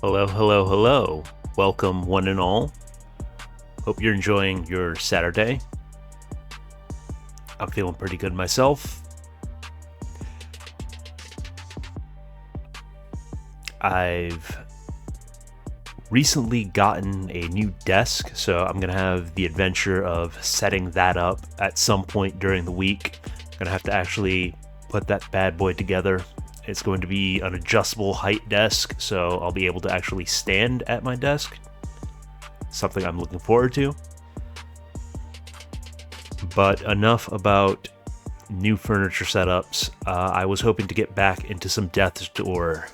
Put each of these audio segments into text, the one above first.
Hello, hello, hello. Welcome, one and all. Hope you're enjoying your Saturday. I'm feeling pretty good myself. I've recently gotten a new desk, so I'm going to have the adventure of setting that up at some point during the week. I'm going to have to actually put that bad boy together. It's going to be an adjustable height desk, so I'll be able to actually stand at my desk. Something I'm looking forward to. But enough about new furniture setups. I was hoping to get back into some Death's Door.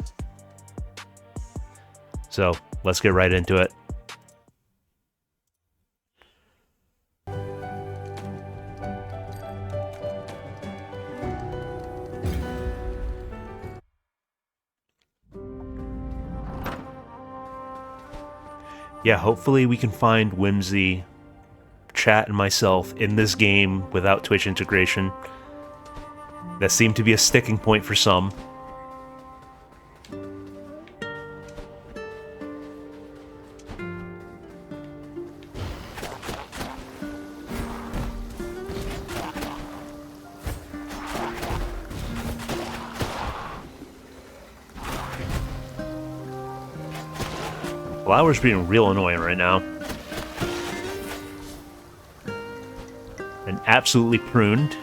So let's get right into it. Yeah, hopefully we can find Whimsy, Chat, and myself in this game without Twitch integration. That seemed to be a sticking point for some. Flower's being real annoying right now. And absolutely pruned.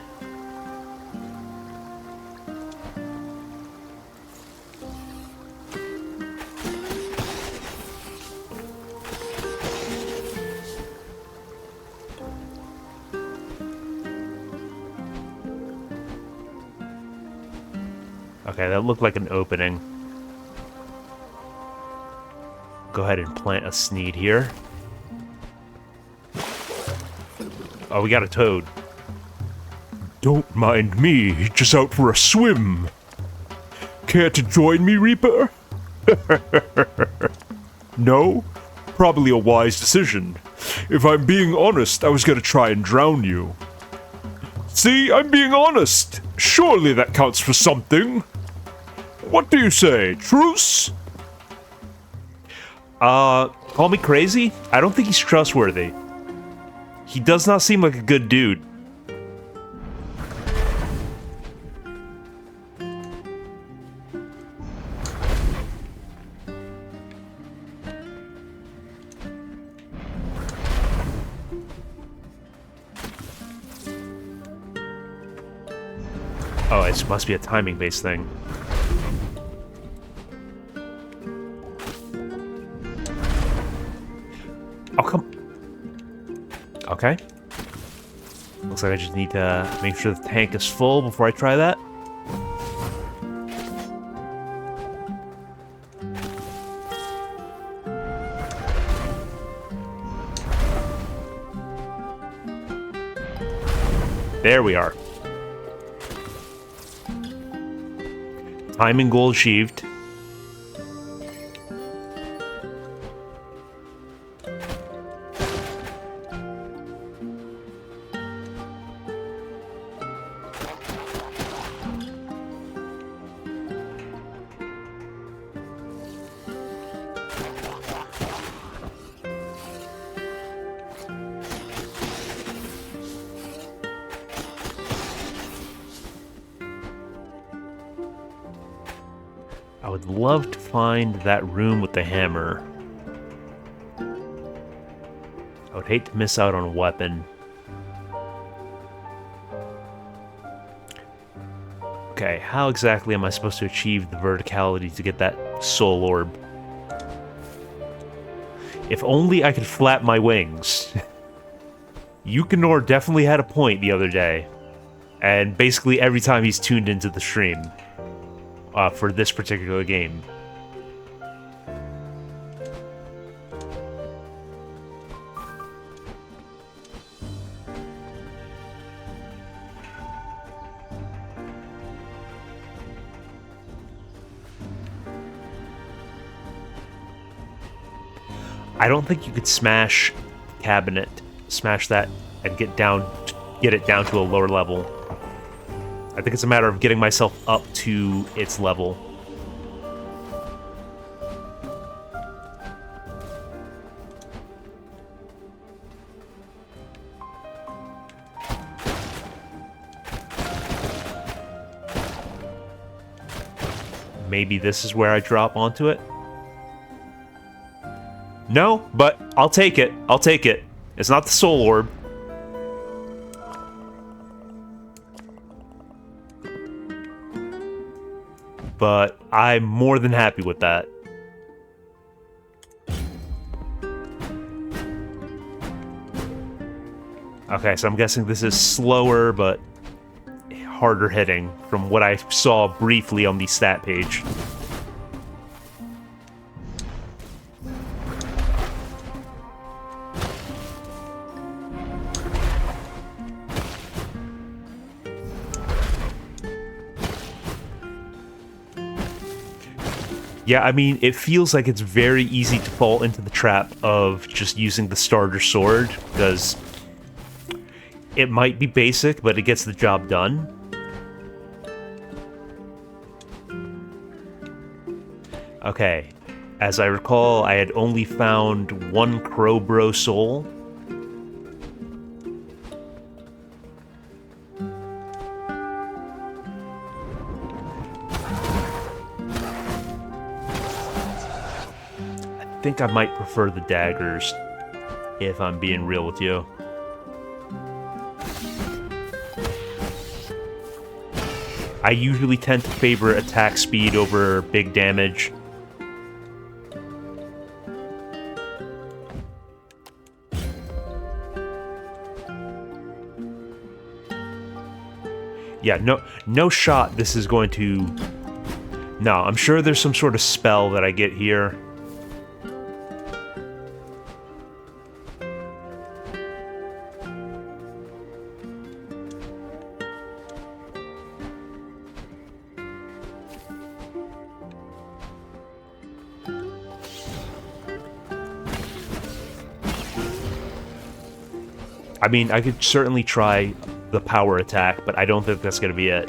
Okay, that looked like an opening. Go ahead and plant a Sneed here. Oh, we got a Toad. Don't mind me, just out for a swim. Care to join me, Reaper? No? Probably a wise decision. If I'm being honest, I was gonna try and drown you. See, I'm being honest. Surely that counts for something. What do you say, truce? Call me crazy? I don't think he's trustworthy. He does not seem like a good dude. Oh, it must be a timing-based thing. Oh, come... Okay. Looks like I just need to make sure the tank is full before I try that. There we are. Timing goal achieved. I would love to find that room with the hammer. I would hate to miss out on a weapon. Okay, how exactly am I supposed to achieve the verticality to get that soul orb? If only I could flap my wings. Yukinor definitely had a point the other day. And basically every time he's tuned into the stream. For this particular game. I don't think you could smash cabinet, smash that, and get it down to a lower level. I think it's a matter of getting myself up to its level. maybe this is where I drop onto it. No, but I'll take it. I'll take it. It's not the soul orb. But I'm more than happy with that. Okay, so I'm guessing this is slower, but harder hitting from what I saw briefly on the stat page. Yeah, I mean, it feels like it's very easy to fall into the trap of just using the starter sword, because it might be basic, but it gets the job done. Okay, as I recall, I had only found one Crowbro soul. I think I might prefer the daggers, if I'm being real with you. I usually tend to favor attack speed over big damage. Yeah, no shot this is going to... No, I'm sure there's some sort of spell that I get here. I mean, I could certainly try the power attack, but I don't think that's going to be it.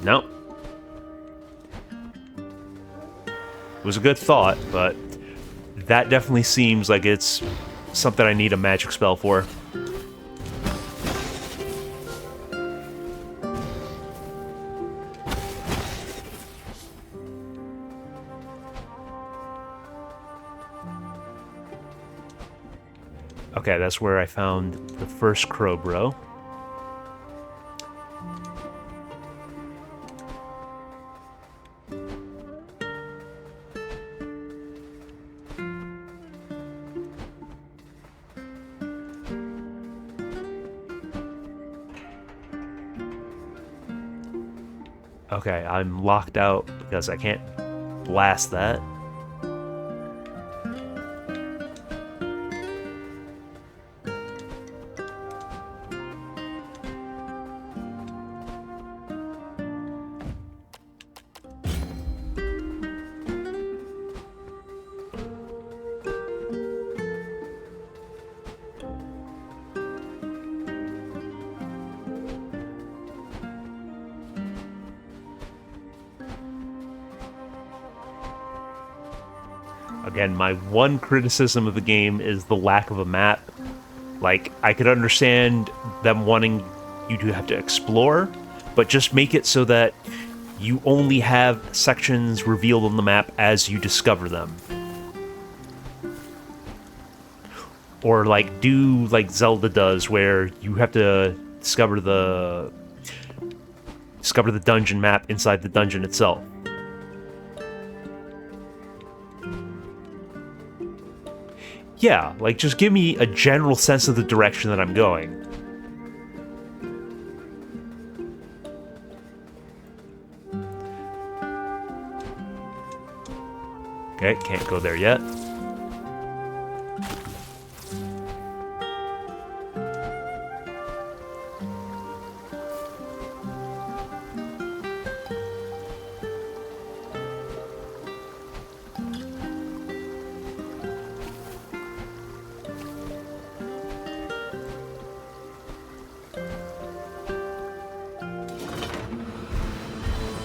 Nope. It was a good thought, but that definitely seems like it's something I need a magic spell for. Okay, that's where I found the first Crowbro. Okay, I'm locked out because I can't blast that. Again, my one criticism of the game is the lack of a map. Like, I could understand them wanting you to have to explore, but just make it so that you only have sections revealed on the map as you discover them. Or, like, do like Zelda does, where you have to discover the dungeon map inside the dungeon itself. Yeah, like, just give me a general sense of the direction that I'm going. Okay, can't go there yet.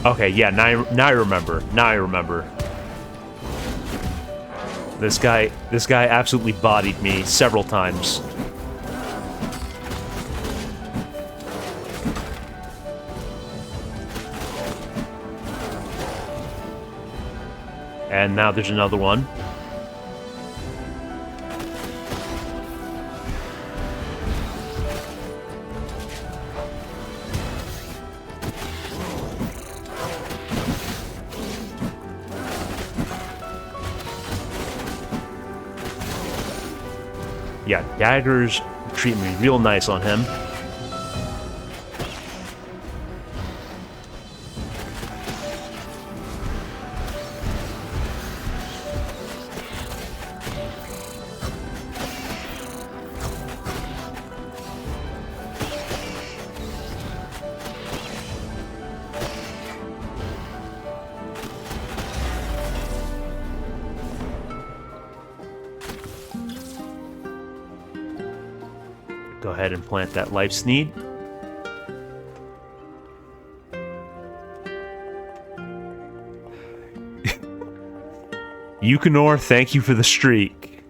Okay, yeah, now I remember. Now I remember. This guy absolutely bodied me several times. And now there's another one. Yeah, daggers treat me real nice on him. Go ahead and plant that life sneed. Yukonor, thank you for the streak.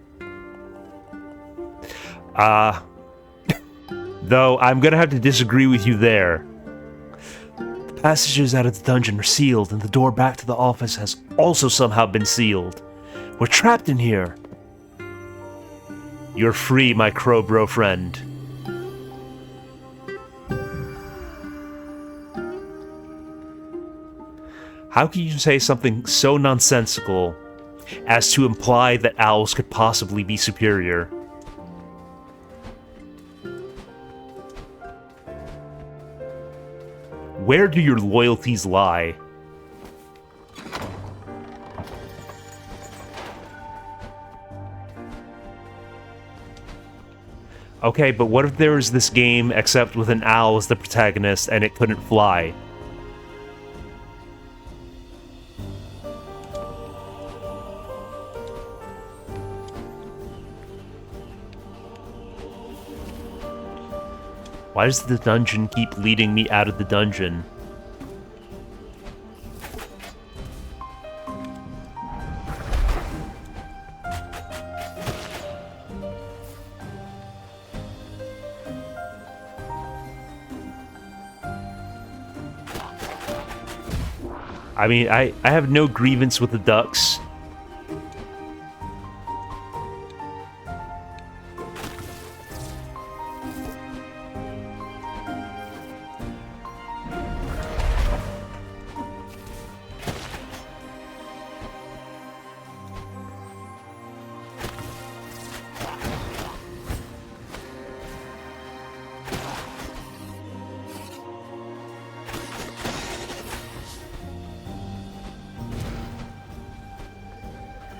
Though I'm gonna have to disagree with you there. The passages out of the dungeon are sealed, and the door back to the office has also somehow been sealed. We're trapped in here. You're free, my Crowbro friend. How can you say something so nonsensical as to imply that owls could possibly be superior? Where do your loyalties lie? Okay, but what if there was this game except with an owl as the protagonist and it couldn't fly? Why does the dungeon keep leading me out of the dungeon? I mean, I have no grievance with the ducks.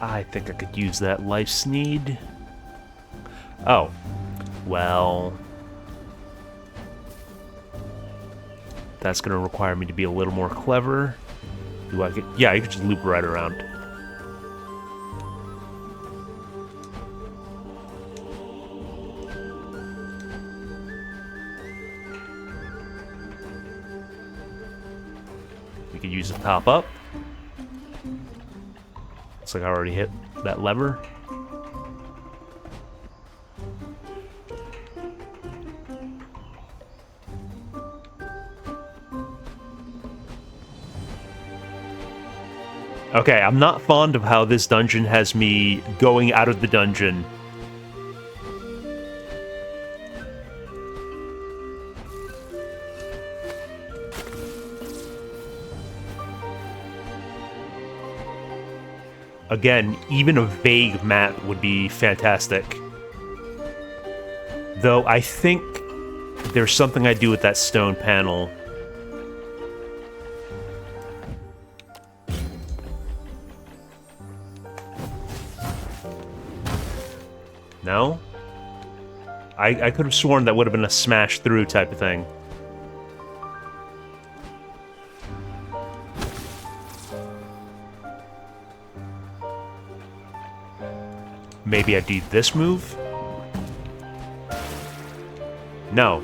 I think I could use that life sneed. Oh. Well. That's gonna require me to be a little more clever. Do I get... Yeah, you can just loop right around. We could use a pop up. Looks like I already hit that lever. Okay, I'm not fond of how this dungeon has me going out of the dungeon. Again, even a vague map would be fantastic. Though I think there's something I do with that stone panel. No? I could have sworn that would have been a smash through type of thing. Maybe I do this move? No.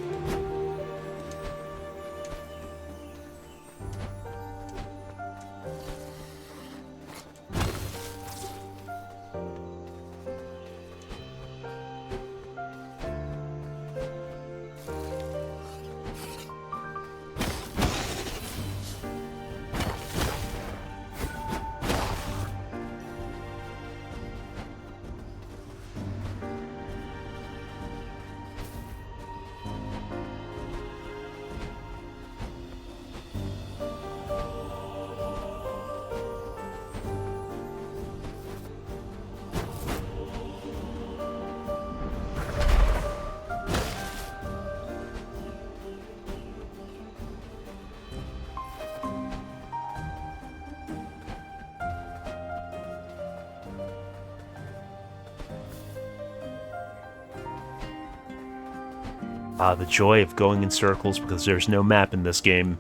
Ah, the joy of going in circles because there's no map in this game.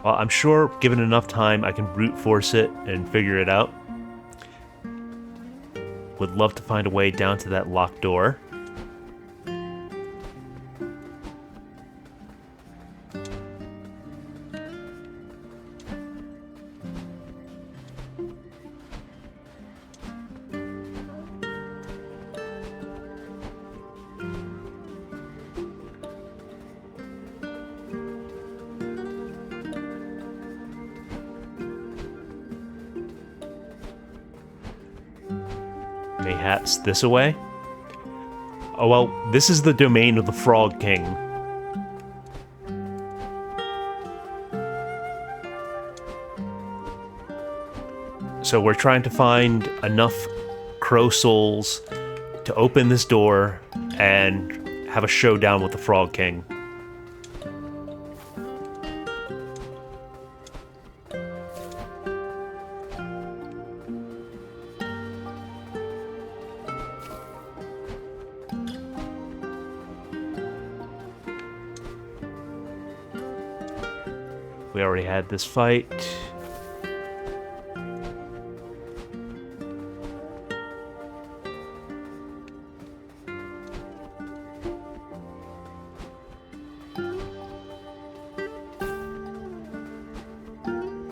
Well, I'm sure given enough time, I can brute force it and figure it out. Would love to find a way down to that locked door. Mayhaps this away? Oh well, this is the domain of the Frog King. So we're trying to find enough crow souls to open this door and have a showdown with the Frog King. We already had this fight.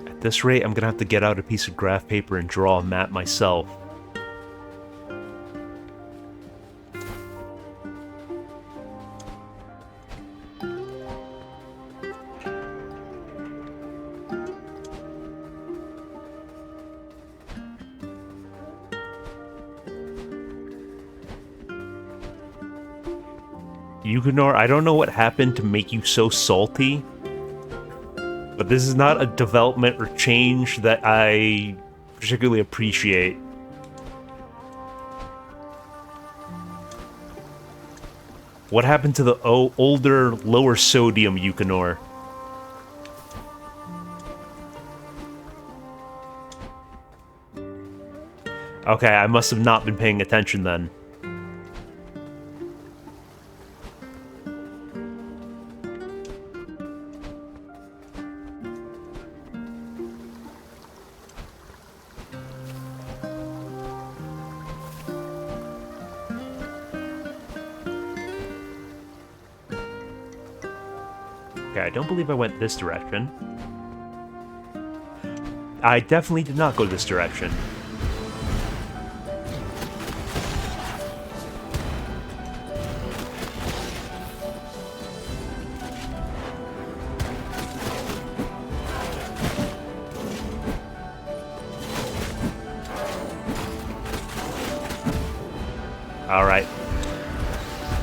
At this rate, I'm gonna have to get out a piece of graph paper and draw a map myself. Yukonor, I don't know what happened to make you so salty, but this is not a development or change that I particularly appreciate. What happened to the older, lower sodium Yukonor? Okay, I must have not been paying attention then. Okay, I don't believe I went this direction. I definitely did not go this direction. Alright.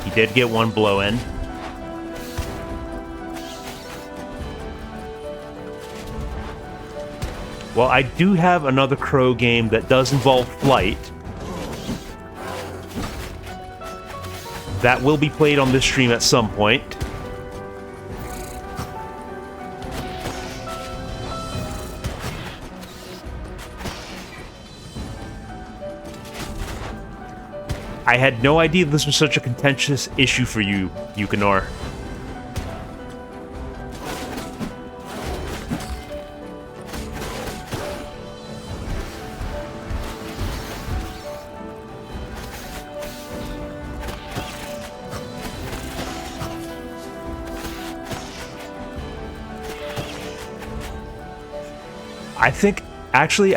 He did get one blow in. Well, I do have another Crow game that does involve flight. That will be played on this stream at some point. I had no idea this was such a contentious issue for you, Yukonor. I think, actually,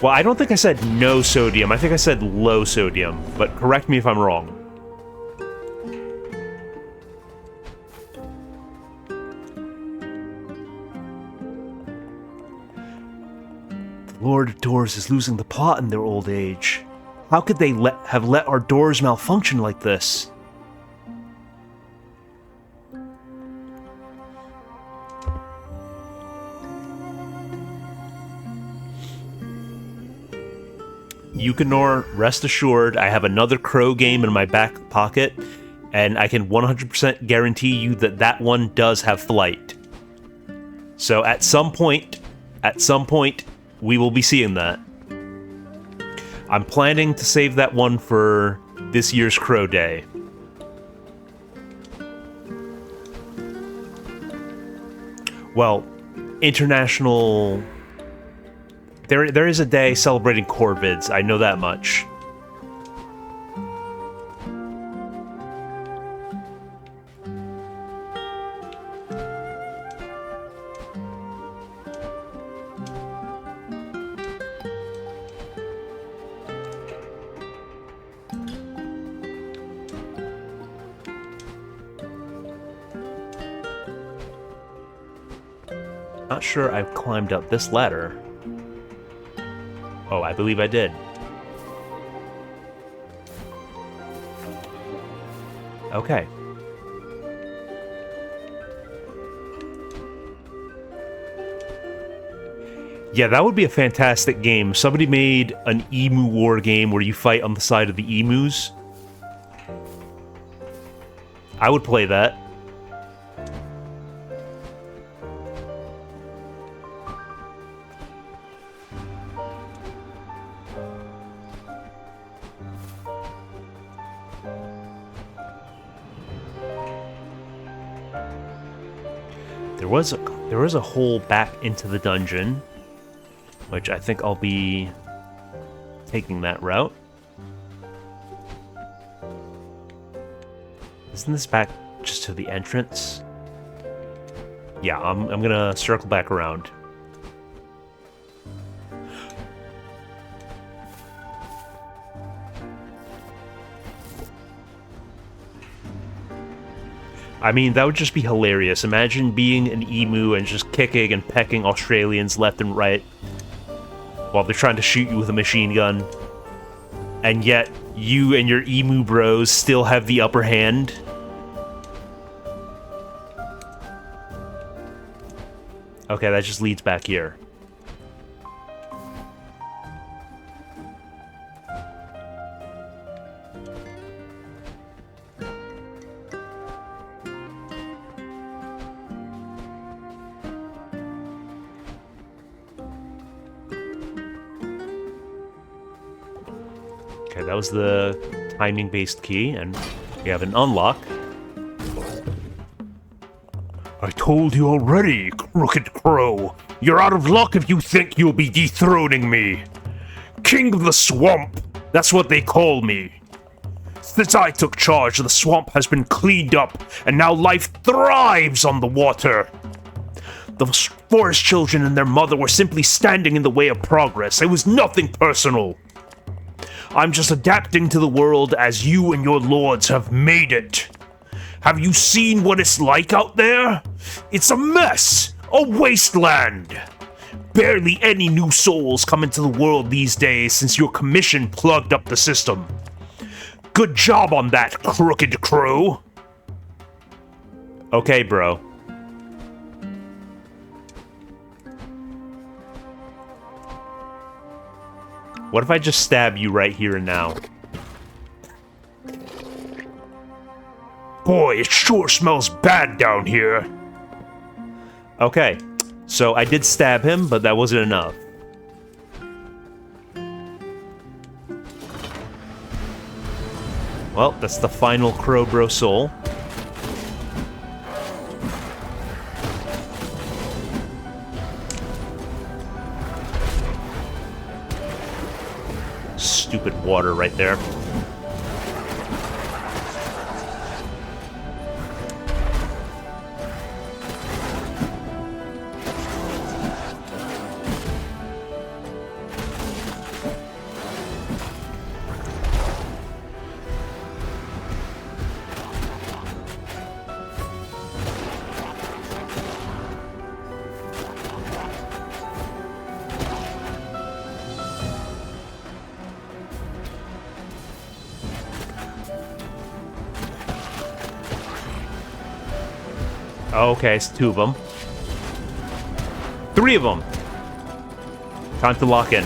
well, I don't think I said no sodium. I think I said low sodium, but correct me if I'm wrong. The Lord of Doors is losing the plot in their old age. How could they have let our doors malfunction like this? Yukonor, rest assured, I have another Crow game in my back pocket, and I can 100% guarantee you that that one does have flight. So at some point, we will be seeing that. I'm planning to save that one for this year's Crow Day. Well, international... There is a day celebrating Corvids, I know that much. Not sure I've climbed up this ladder. Oh, I believe I did. Okay. Yeah, that would be a fantastic game. Somebody made an emu war game where you fight on the side of the emus. I would play that. There was a hole back into the dungeon, which I think I'll be taking that route. Isn't this back just to the entrance? Yeah, I'm gonna circle back around. I mean, that would just be hilarious. Imagine being an emu and just kicking and pecking Australians left and right while they're trying to shoot you with a machine gun. And yet, you and your emu bros still have the upper hand. Okay, that just leads back here. Okay, that was the timing-based key, and we have an unlock. I told you already, Crooked Crow. You're out of luck if you think you'll be dethroning me. King of the Swamp, that's what they call me. Since I took charge, the swamp has been cleaned up, and now life thrives on the water. The forest children and their mother were simply standing in the way of progress. It was nothing personal. I'm just adapting to the world as you and your lords have made it. Have you seen what it's like out there? It's a mess! A wasteland! Barely any new souls come into the world these days since your commission plugged up the system. Good job on that, Crooked Crow! Okay, bro. What if I just stab you right here and now? Boy, it sure smells bad down here. Okay, so I did stab him, but that wasn't enough. Well, that's the final Crowbro soul. Stupid water right there. Okay, it's 2 of them. 3 of them! Time to lock in.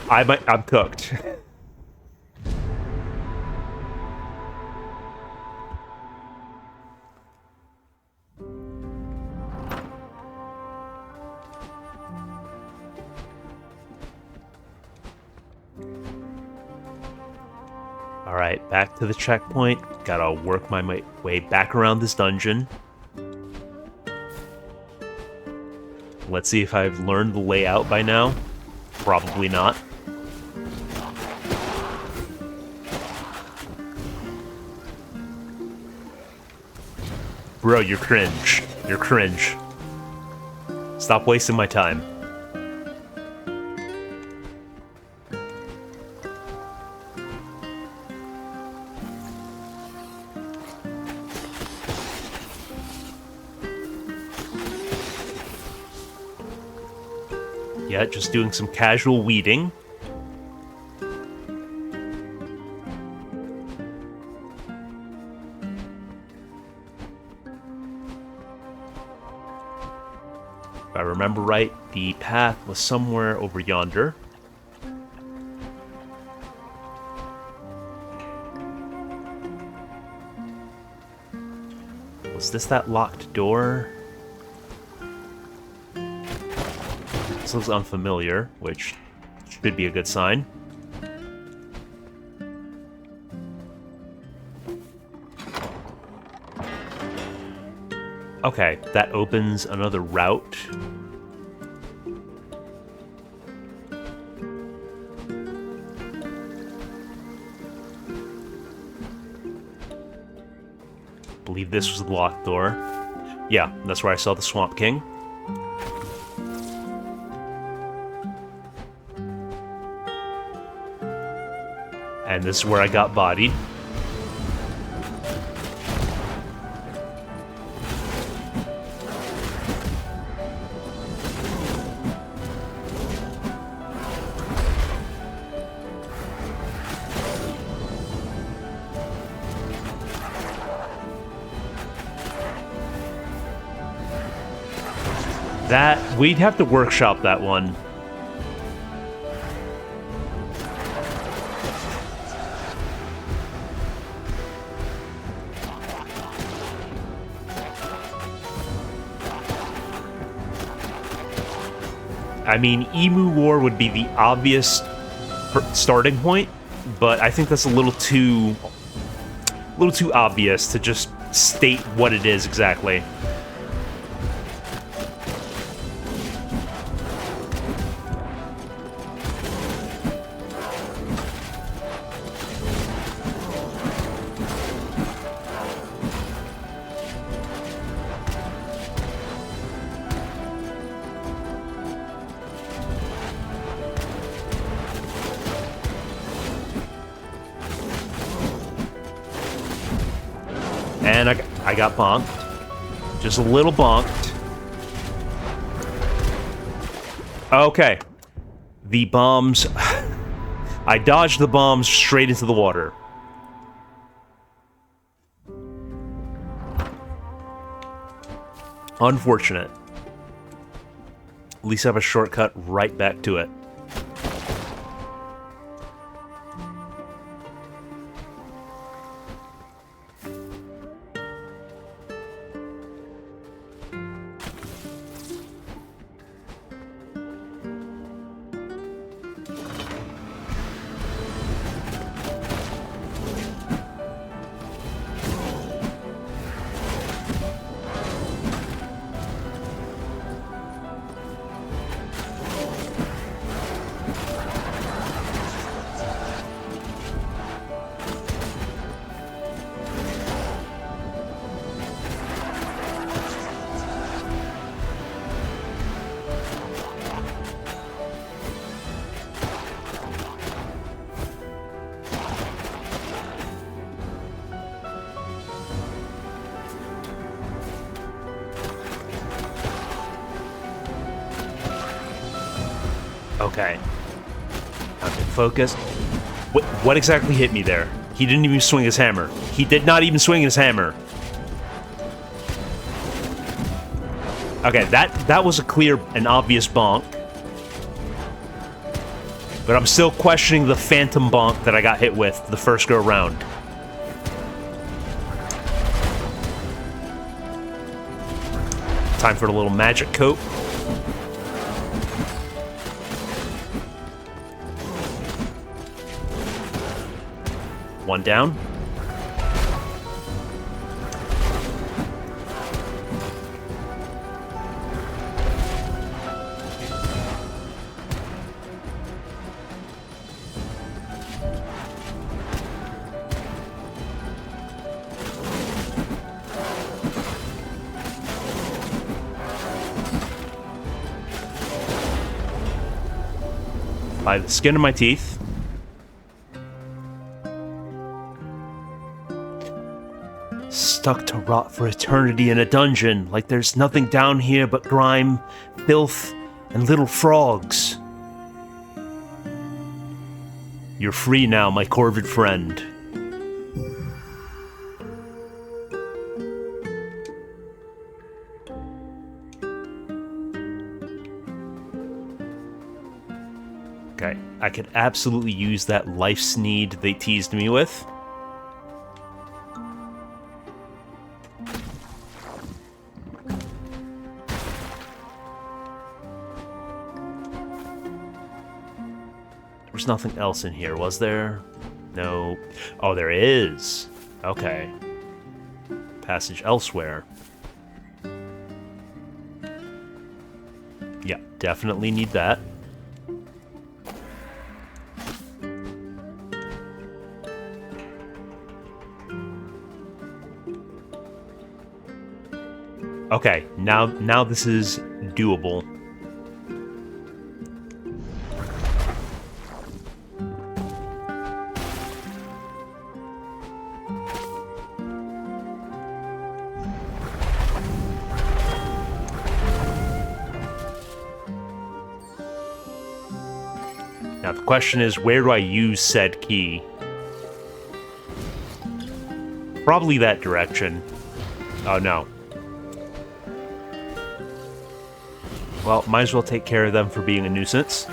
I'm cooked. Alright, back to the checkpoint. Gotta work my way back around this dungeon. Let's see if I've learned the layout by now. Probably not. Bro, you're cringe. You're cringe. Stop wasting my time. Yeah, just doing some casual weeding. If I remember right, the path was somewhere over yonder. Was this that locked door? This looks unfamiliar, which should be a good sign. Okay, that opens another route. I believe this was the locked door. Yeah, that's where I saw the Swamp King. And this is where I got bodied. We'd have to workshop that one. I mean, Emu War would be the obvious starting point, but I think that's a little too obvious to just state what it is exactly. And I got bonked. Just a little bonked. Okay. The bombs... I dodged the bombs straight into the water. Unfortunate. At least I have a shortcut right back to it. Okay. Okay, focus. What exactly hit me there? He didn't even swing his hammer. He did not even swing his hammer. Okay, that was a clear and obvious bonk. But I'm still questioning the phantom bonk that I got hit with the first go round. Time for a little magic coat. One down. By the skin of my teeth. Stuck to rot for eternity in a dungeon, like there's nothing down here but grime, filth, and little frogs. You're free now, my corvid friend. Okay, I could absolutely use that life sneed they teased me with. There was nothing else in here, was there? No. Oh, there is. Okay. Passage elsewhere. Yeah, definitely need that. Okay, now this is doable. Now the question is, where do I use said key? Probably that direction. Oh no. Well, might as well take care of them for being a nuisance.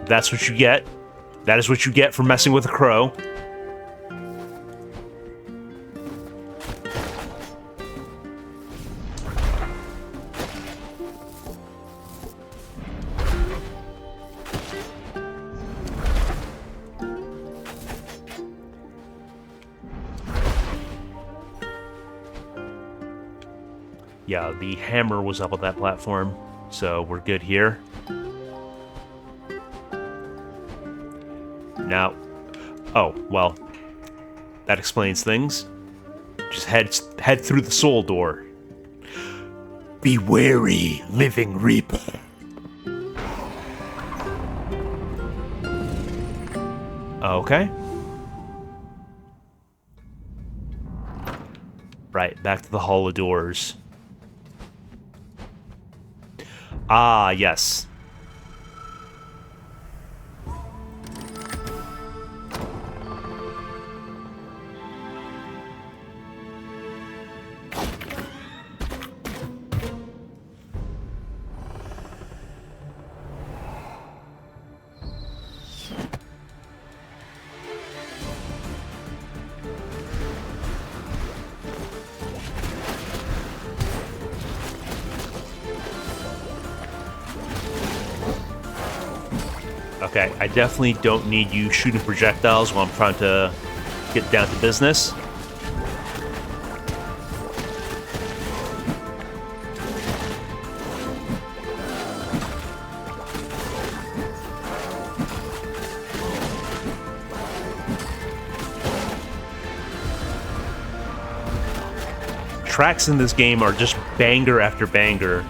That's what you get. That is what you get for messing with a crow. Yeah, the hammer was up on that platform, so we're good here. Now, oh, well, that explains things. Just head through the soul door. Be wary, living reaper. Okay. Right, back to the Hall of Doors. Ah, yes. Okay, I definitely don't need you shooting projectiles while I'm trying to get down to business. Tracks in this game are just banger after banger.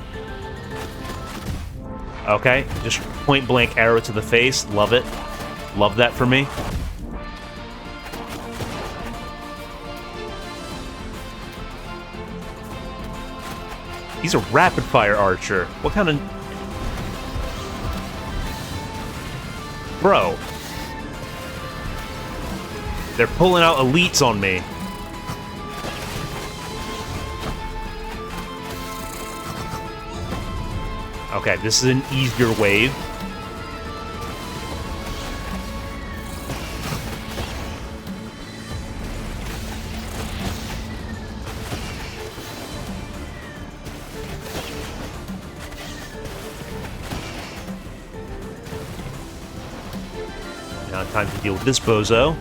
Okay, just point blank arrow to the face. Love it. Love that for me. He's a rapid fire archer. What kind of... Bro. They're pulling out elites on me. Okay, this is an easier wave. Now time to deal with this bozo.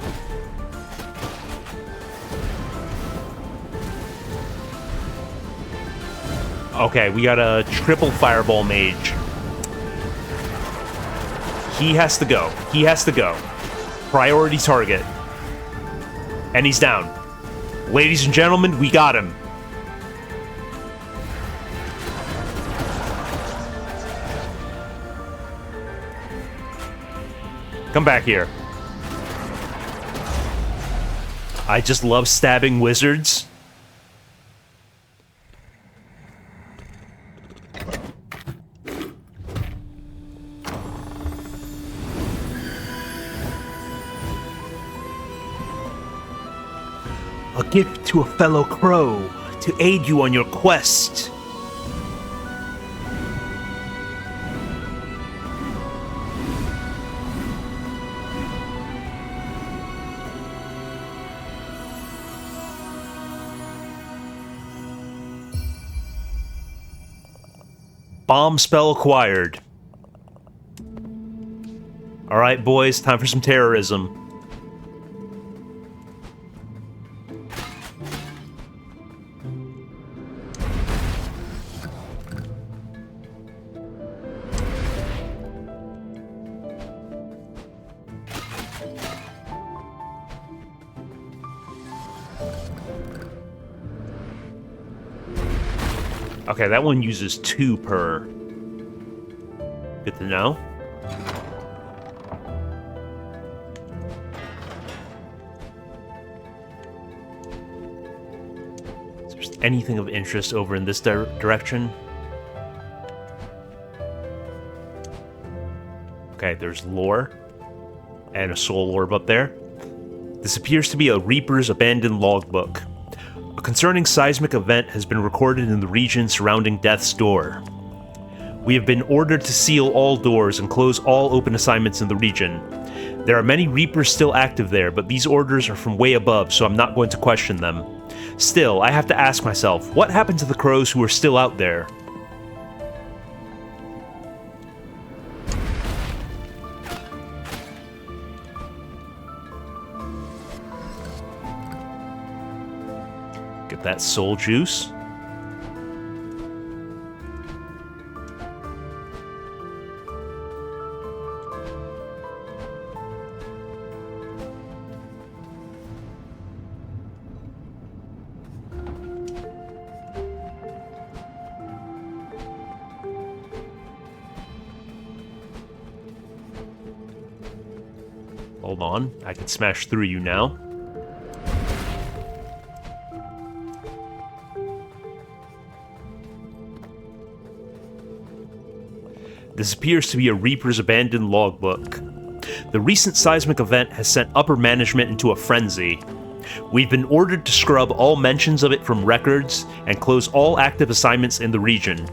Okay, we got a triple fireball mage. He has to go. He has to go. Priority target. And he's down. Ladies and gentlemen, we got him. Come back here. I just love stabbing wizards. A gift to a fellow crow to aid you on your quest. Bomb spell acquired. Alright, boys, time for some terrorism. Okay, that one uses 2 per. Good to know. Is there anything of interest over in this direction? Okay, there's lore. And a soul orb up there. This appears to be a Reaper's abandoned logbook. A concerning seismic event has been recorded in the region surrounding Death's Door. We have been ordered to seal all doors and close all open assignments in the region. There are many Reapers still active there, but these orders are from way above, so I'm not going to question them. Still, I have to ask myself, what happened to the crows who are still out there? Get that soul juice. Hold on, I can smash through you now. This appears to be a Reaper's abandoned logbook. The recent seismic event has sent upper management into a frenzy. We've been ordered to scrub all mentions of it from records and close all active assignments in the region.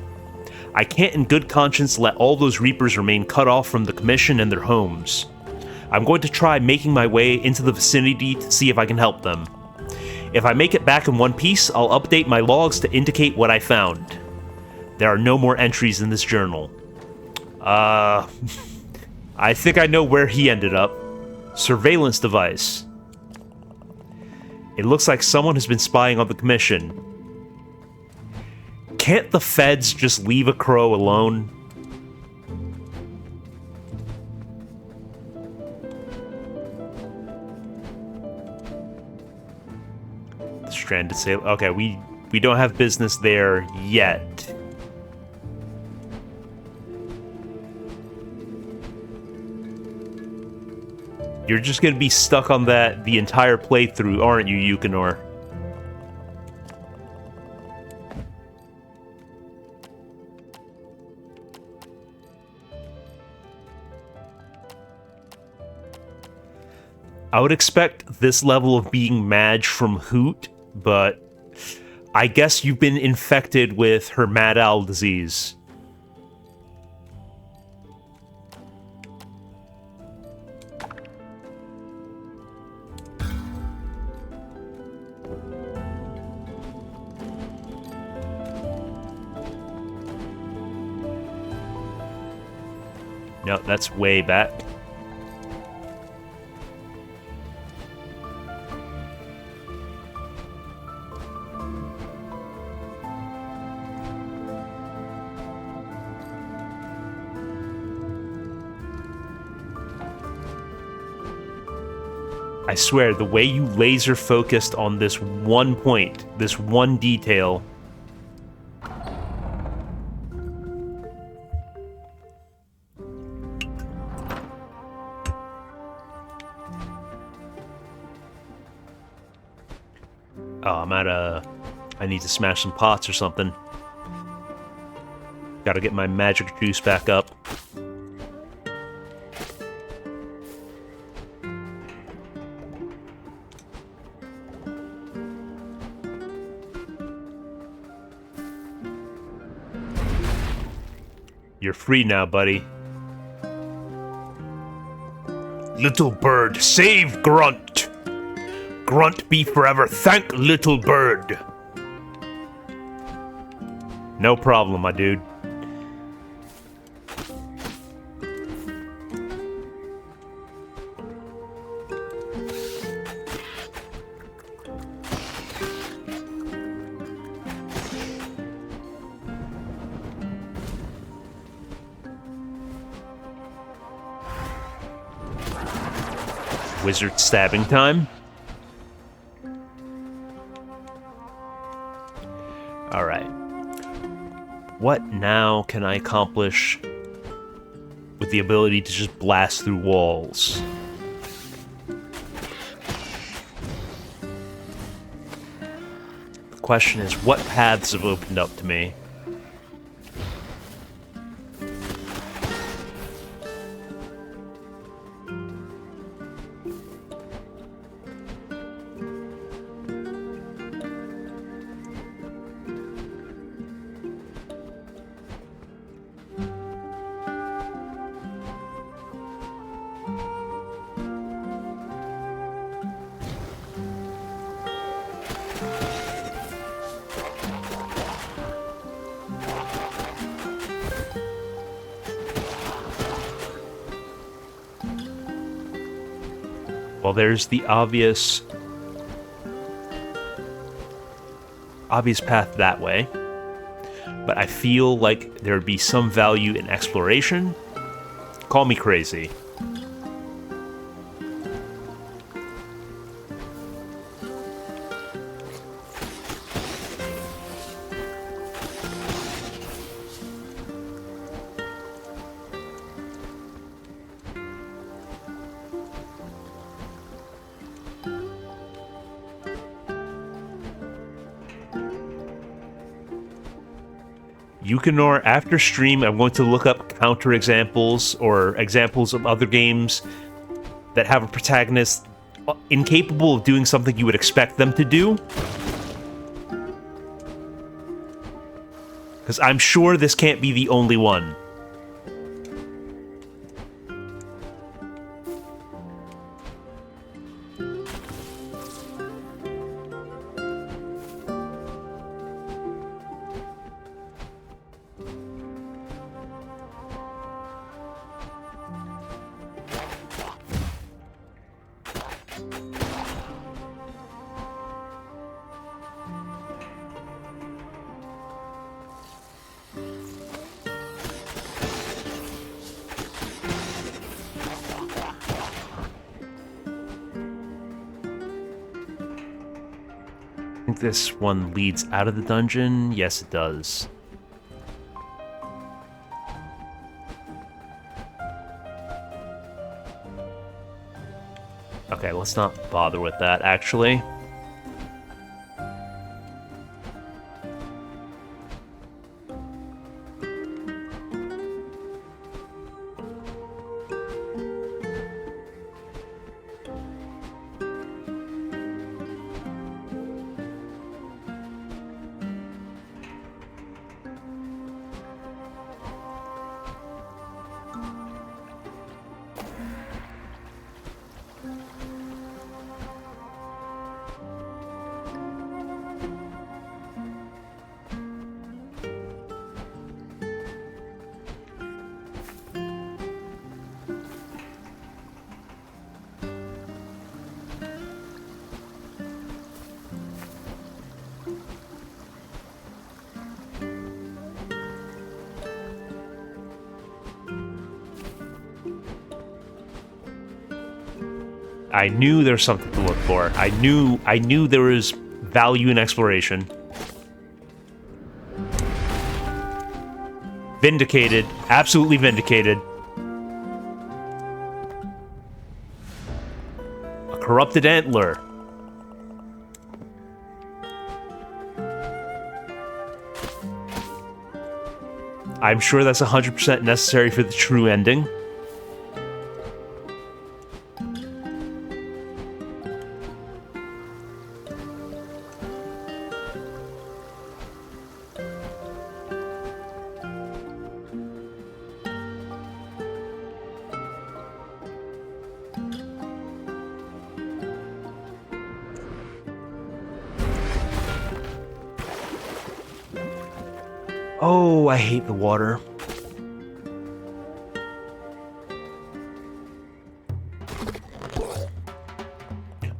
I can't in good conscience let all those Reapers remain cut off from the Commission and their homes. I'm going to try making my way into the vicinity to see if I can help them. If I make it back in one piece, I'll update my logs to indicate what I found. There are no more entries in this journal. I think I know where he ended up. Surveillance device. It looks like someone has been spying on the Commission. Can't the feds just leave a crow alone? The stranded sailor. Okay, we don't have business there yet. You're just gonna be stuck on that the entire playthrough, aren't you, Yukinor? I would expect this level of being Madge from Hoot, but I guess you've been infected with her Mad Owl disease. No, that's way back. I swear, the way you laser focused on this one point, this one detail. Oh, I'm at a... I need to smash some pots or something. Gotta get my magic juice back up. You're free now, buddy. Little bird, save Grunt! Grunt be forever, thank little bird! No problem, my dude. Wizard stabbing time. Alright. What now can I accomplish with the ability to just blast through walls? The question is, what paths have opened up to me? Well, there's the obvious path that way, but I feel like there would be some value in exploration. Call me crazy. Yukinor, after stream, I'm going to look up counterexamples or examples of other games that have a protagonist incapable of doing something you would expect them to do. Because I'm sure this can't be the only one. I think this one leads out of the dungeon. Yes, it does. Okay, let's not bother with that, actually. I knew there was something to look for. I knew there was value in exploration. Vindicated. Absolutely vindicated. A corrupted antler. I'm sure that's 100% necessary for the true ending. Oh, I hate the water.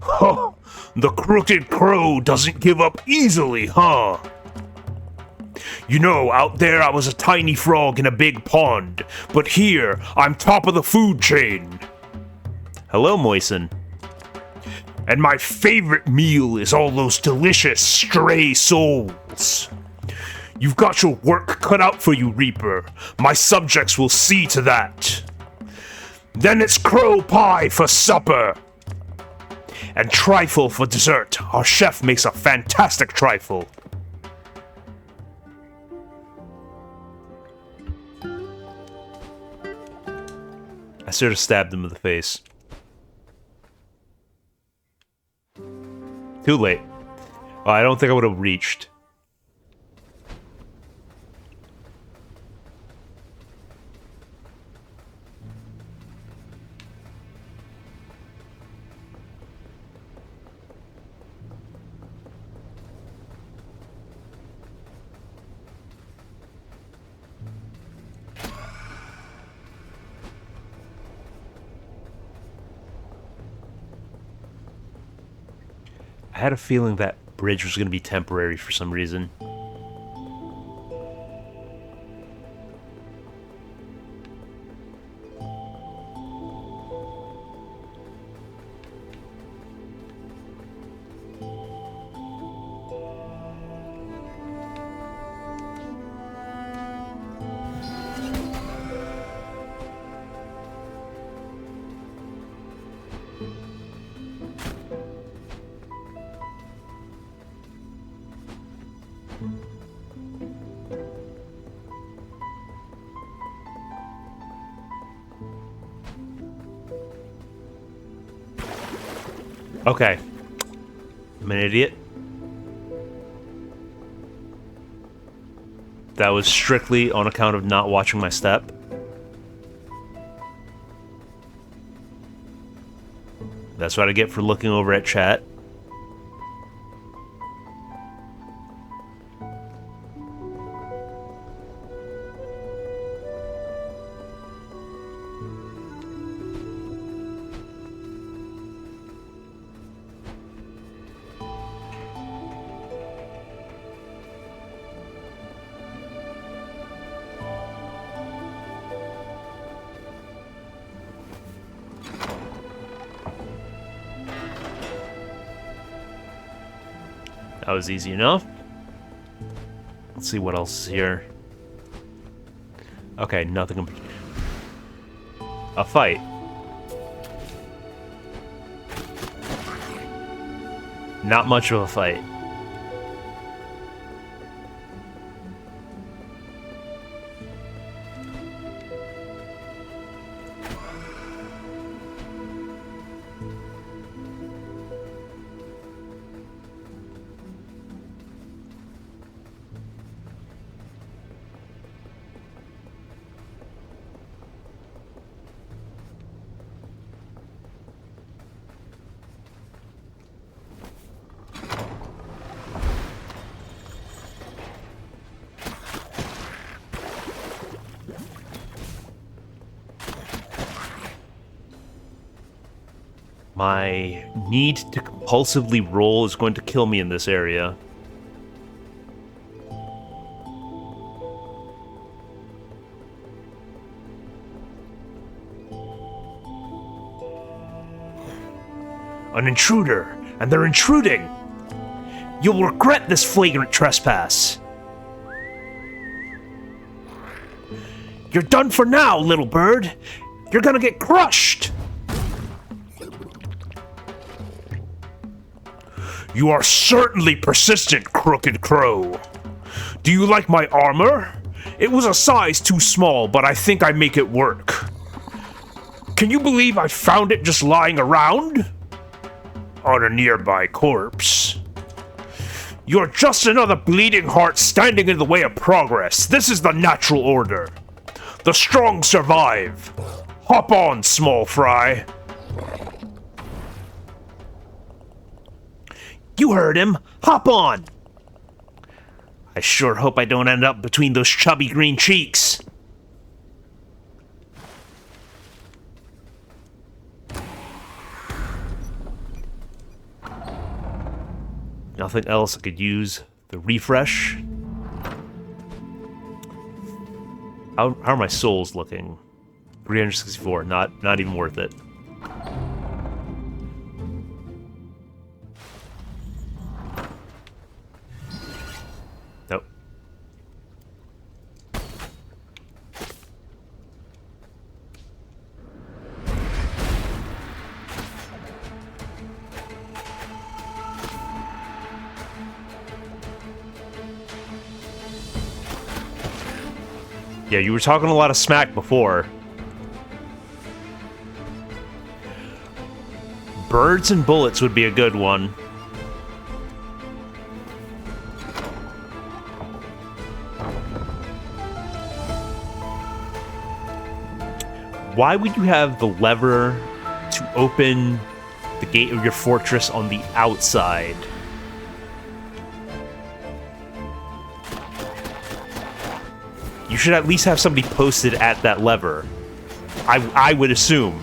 Huh, the Crooked Crow doesn't give up easily, huh? You know, out there I was a tiny frog in a big pond, but here I'm top of the food chain. Hello, Moisen. And my favorite meal is all those delicious stray souls. You've got your work cut out for you, Reaper. My subjects will see to that. Then it's crow pie for supper. And trifle for dessert. Our chef makes a fantastic trifle. I sort of stabbed him in the face. Too late. Oh, I don't think I would have reached. I had a feeling that bridge was going to be temporary for some reason. Okay. I'm an idiot. That was strictly on account of not watching my step. That's what I get for looking over at chat. That was easy enough. Let's see what else is here. Okay, nothing. A fight. Not much of a fight. My need to compulsively roll is going to kill me in this area. an intruder, and they're intruding. You'll regret this flagrant trespass. You're done for now, little bird. You're gonna get crushed. You are certainly persistent, Crooked Crow. Do you like my armor? It was a size too small, but I think I make it work. Can you believe I found it just lying around? On a nearby corpse. You're just another bleeding heart standing in the way of progress. This is the natural order. The strong survive. Hop on, small fry. You heard him. Hop on. I sure hope I don't end up between those chubby green cheeks. Nothing else I could use. The refresh. How are my souls looking? 364. Not even worth it. Nope. Yeah, you were talking a lot of smack before. Birds and bullets would be a good one. Why would you have the lever to open the gate of your fortress on the outside? You should at least have somebody posted at that lever. I would assume.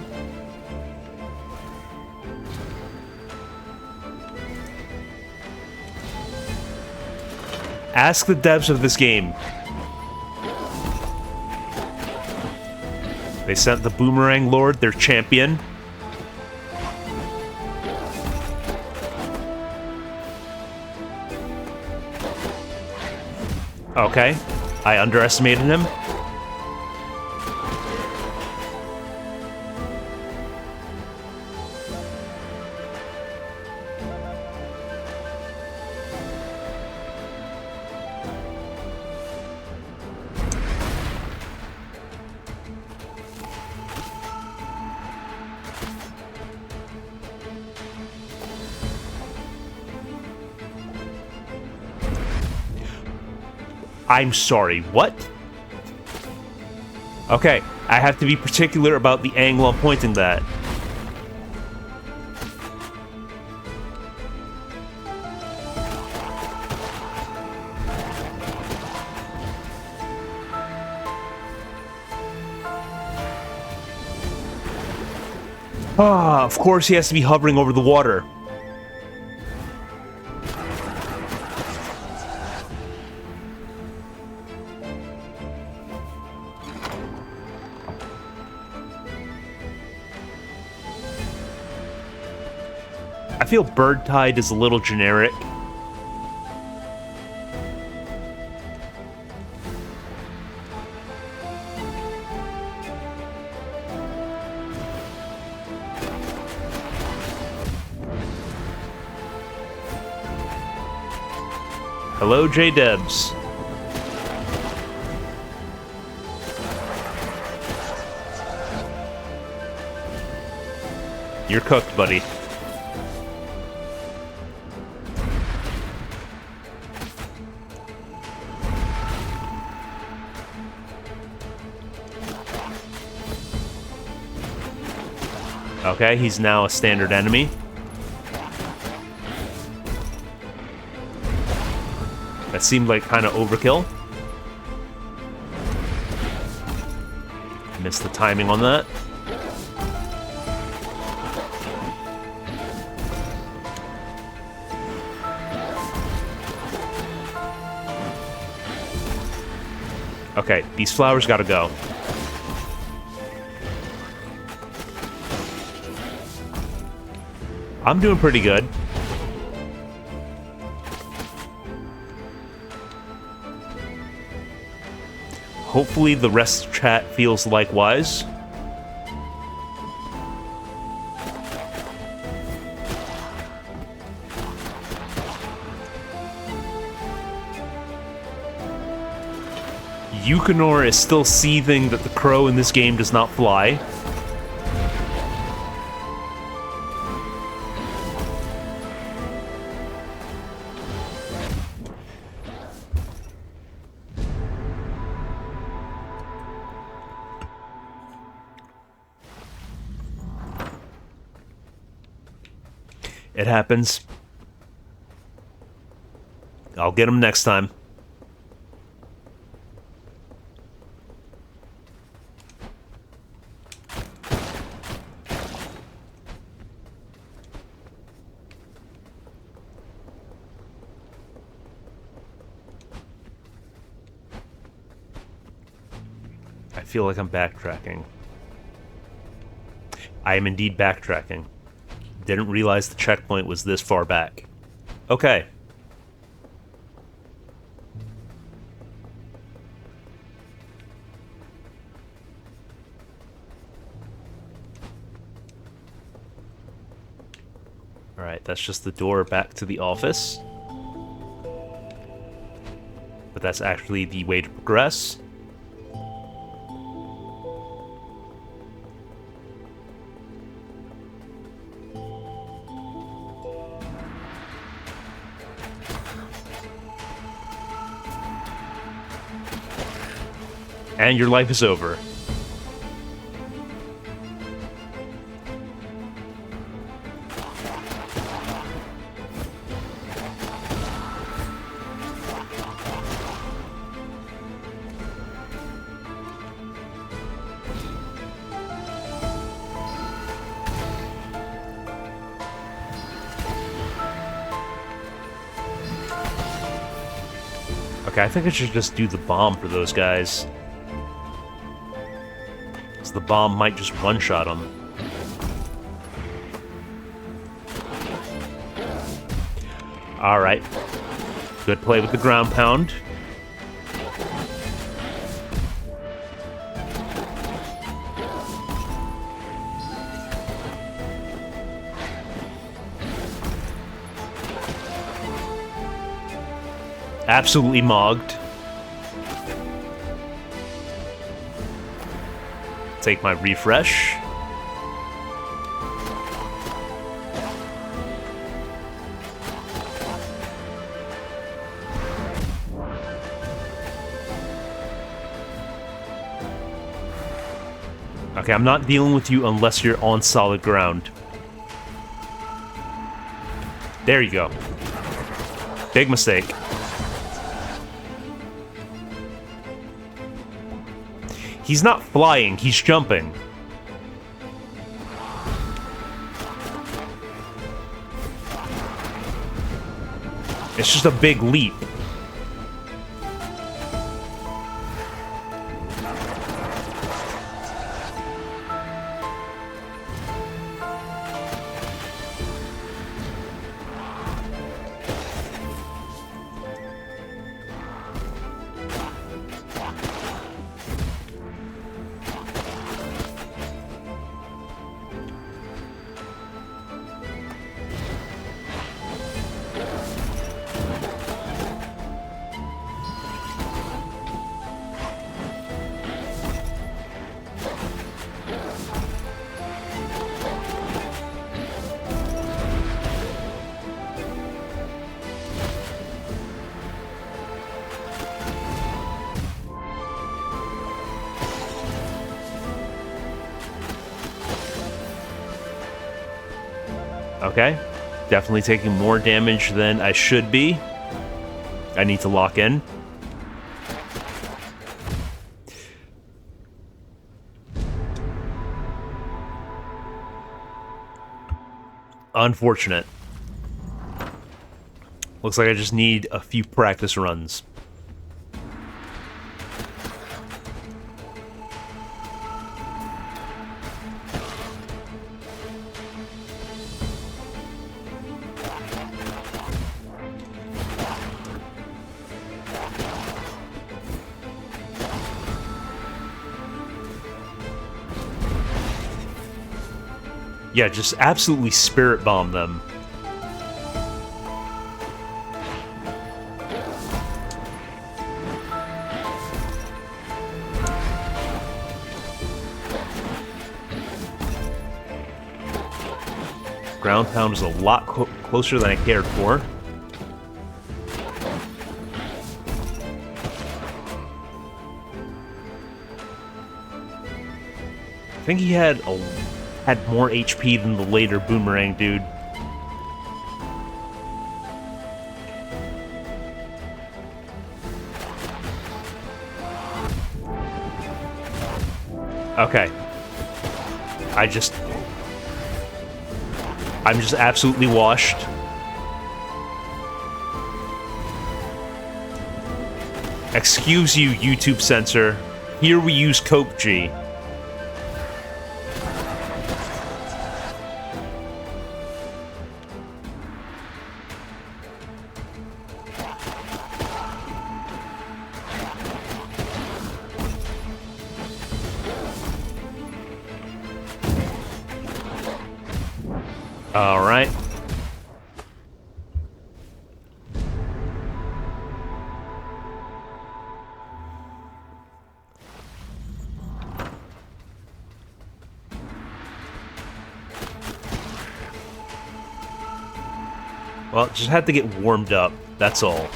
Ask the devs of this game. They sent the Boomerang Lord, their champion. Okay. I underestimated him. I'm sorry, what? Okay, I have to be particular about the angle I'm pointing that. Ah, of course he has to be hovering over the water. I feel Bird Tide is a little generic. Hello, J-Debs. You're cooked, buddy. Okay, he's now a standard enemy. That seemed like kind of overkill. Missed the timing on that. Okay, these flowers gotta go. I'm doing pretty good. Hopefully the rest of chat feels likewise. Yukonor is still seething that the crow in this game does not fly. It happens. I'll get him next time. I feel like I'm backtracking. I am indeed backtracking. Didn't realize the checkpoint was this far back. Okay. Alright, that's just the door back to the office. But that's actually the way to progress. And your life is over. Okay, I think I should just do the bomb for those guys. The bomb might just one-shot them. Alright. Good play with the ground pound. Absolutely mogged. Take my refresh. Okay, I'm not dealing with you unless you're on solid ground. There you go. Big mistake. He's not flying, he's jumping. It's just a big leap. Okay, definitely taking more damage than I should be. I need to lock in. Unfortunate. Looks like I just need a few practice runs. Yeah, just absolutely spirit bomb them. Ground pound is a lot closer than I cared for. I think he had more HP than the later Boomerang dude. Okay. I'm just absolutely washed. Excuse you, YouTube censor. Here we use Coke G. All right. Well, just had to get warmed up, that's all.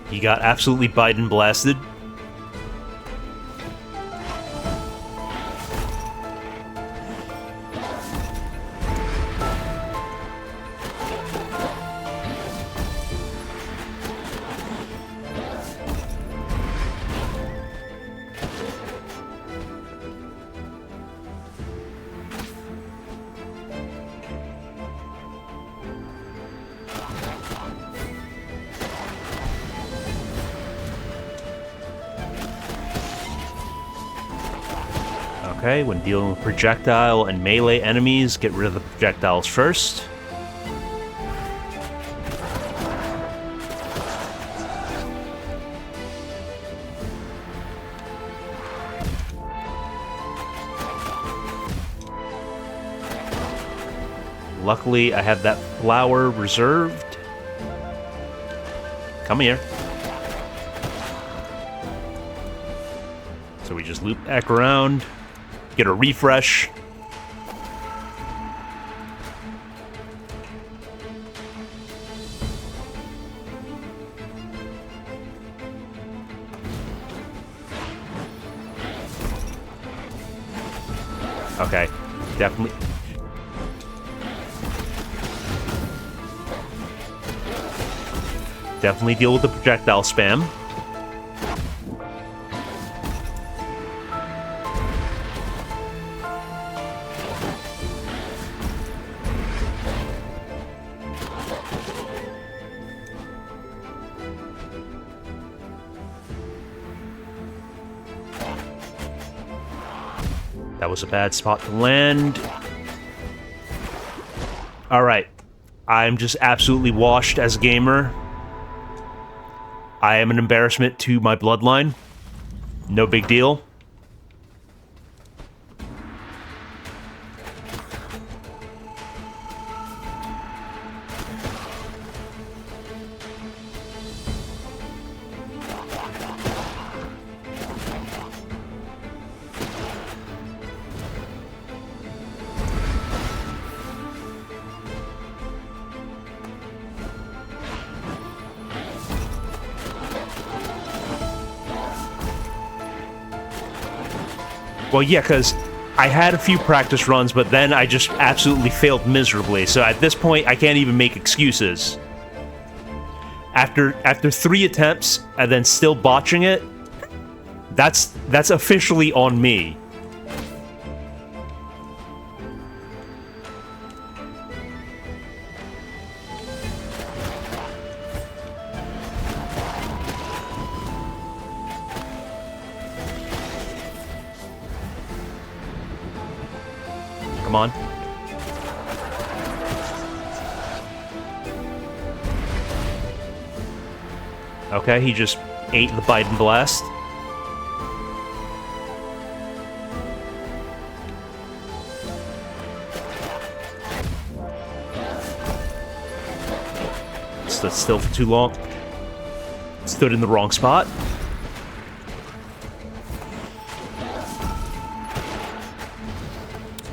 He got absolutely Biden blasted. Okay, when dealing with projectile and melee enemies, get rid of the projectiles first. Luckily, I have that flower reserved. Come here. So we just loop back around. Get a refresh. Okay, definitely. Definitely deal with the projectile spam. That was a bad spot to land. Alright. I'm just absolutely washed as a gamer. I am an embarrassment to my bloodline. No big deal. Well, yeah, because I had a few practice runs, but then I just absolutely failed miserably. So at this point, I can't even make excuses. After 3 attempts and then still botching it, that's officially on me. Come on. Okay, he just ate the Biden Blast. Stood still for too long. Stood in the wrong spot.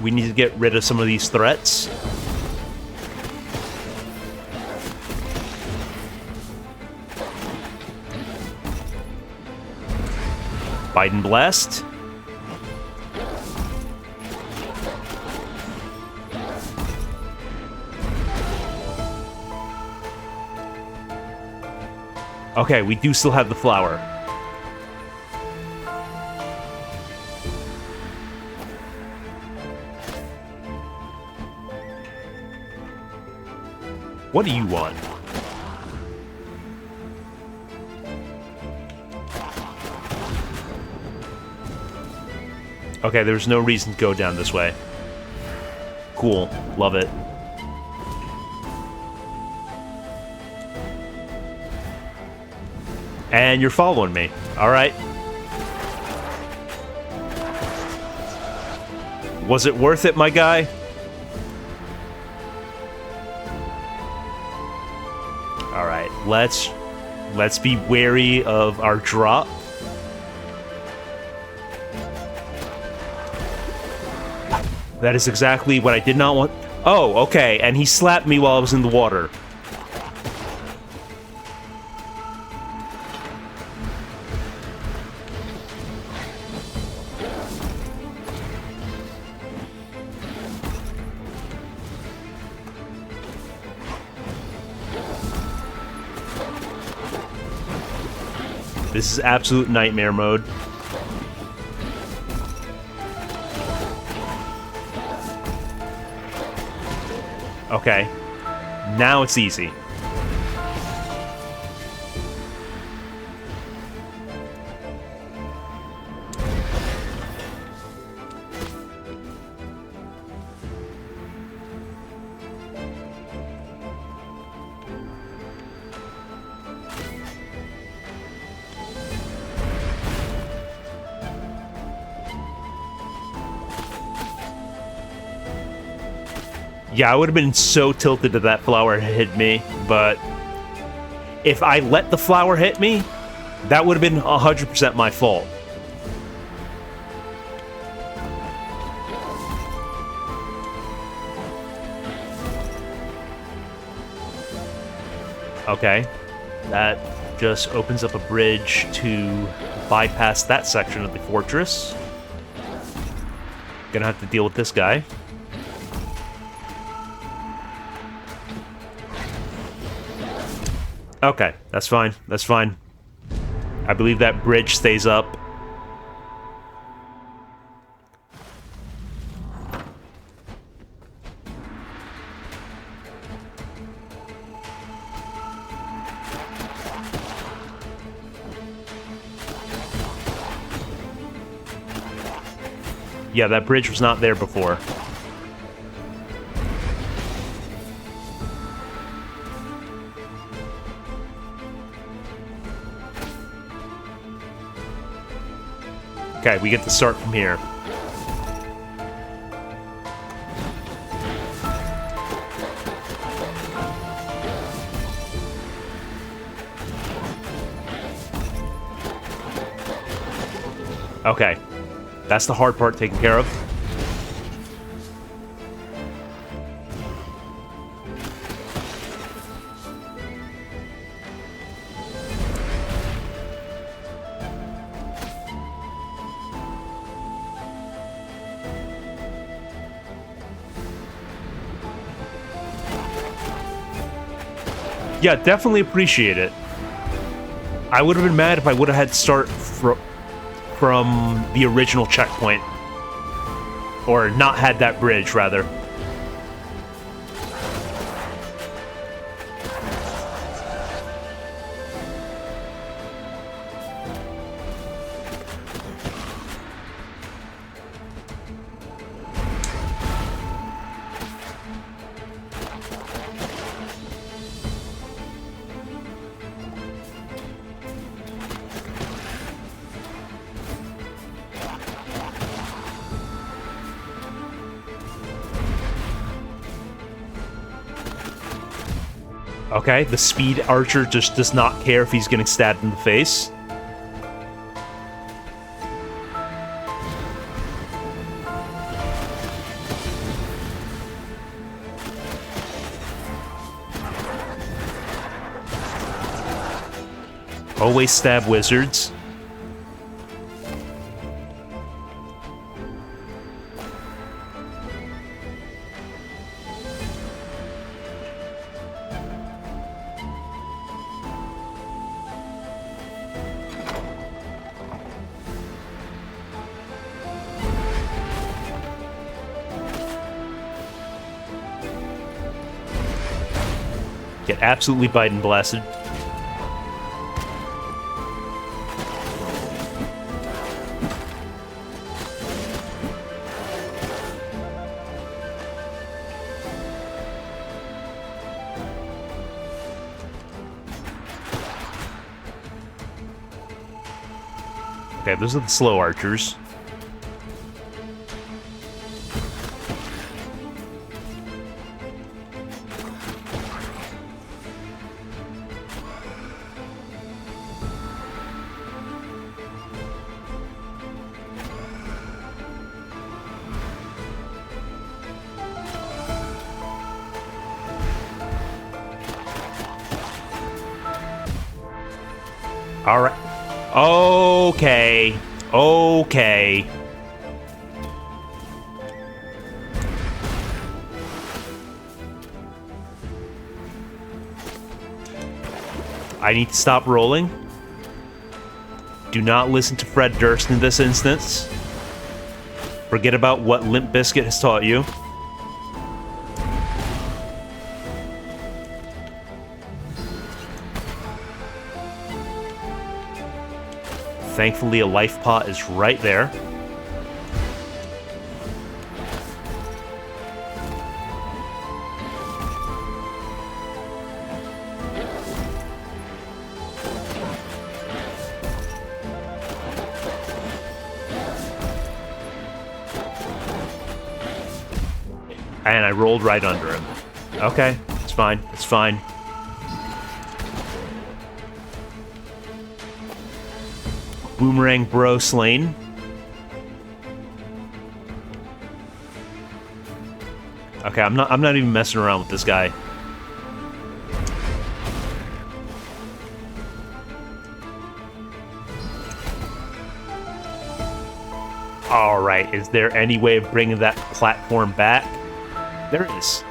We need to get rid of some of these threats. Biden Blast. Okay, we do still have the flower. What do you want? Okay, there's no reason to go down this way. Cool. Love it. And you're following me. Alright. Was it worth it, my guy? Alright, let's be wary of our drop. That is exactly what I did not want. Oh, okay, and he slapped me while I was in the water. This is absolute nightmare mode. Okay. Now it's easy. Yeah, I would have been so tilted if that flower hit me, but if I let the flower hit me, that would have been 100% my fault. Okay, that just opens up a bridge to bypass that section of the fortress. Gonna have to deal with this guy. Okay, that's fine. That's fine. I believe that bridge stays up. Yeah, that bridge was not there before. Okay, we get to start from here. Okay. That's the hard part taken care of. Yeah, definitely appreciate it. I would have been mad if I would have had to start from the original checkpoint. Or not had that bridge, rather. Okay, the speed archer just does not care if he's getting stabbed in the face. Always stab wizards. Get absolutely Biden blasted. Okay, those are the slow archers. All right. Okay. Okay. I need to stop rolling. Do not listen to Fred Durst in this instance. Forget about what Limp Bizkit has taught you. Thankfully, a life pot is right there. And I rolled right under him. Okay, it's fine. It's fine. Boomerang Bro slain. Okay, I'm not even messing around with this guy. All right, is there any way of bringing that platform back? There is.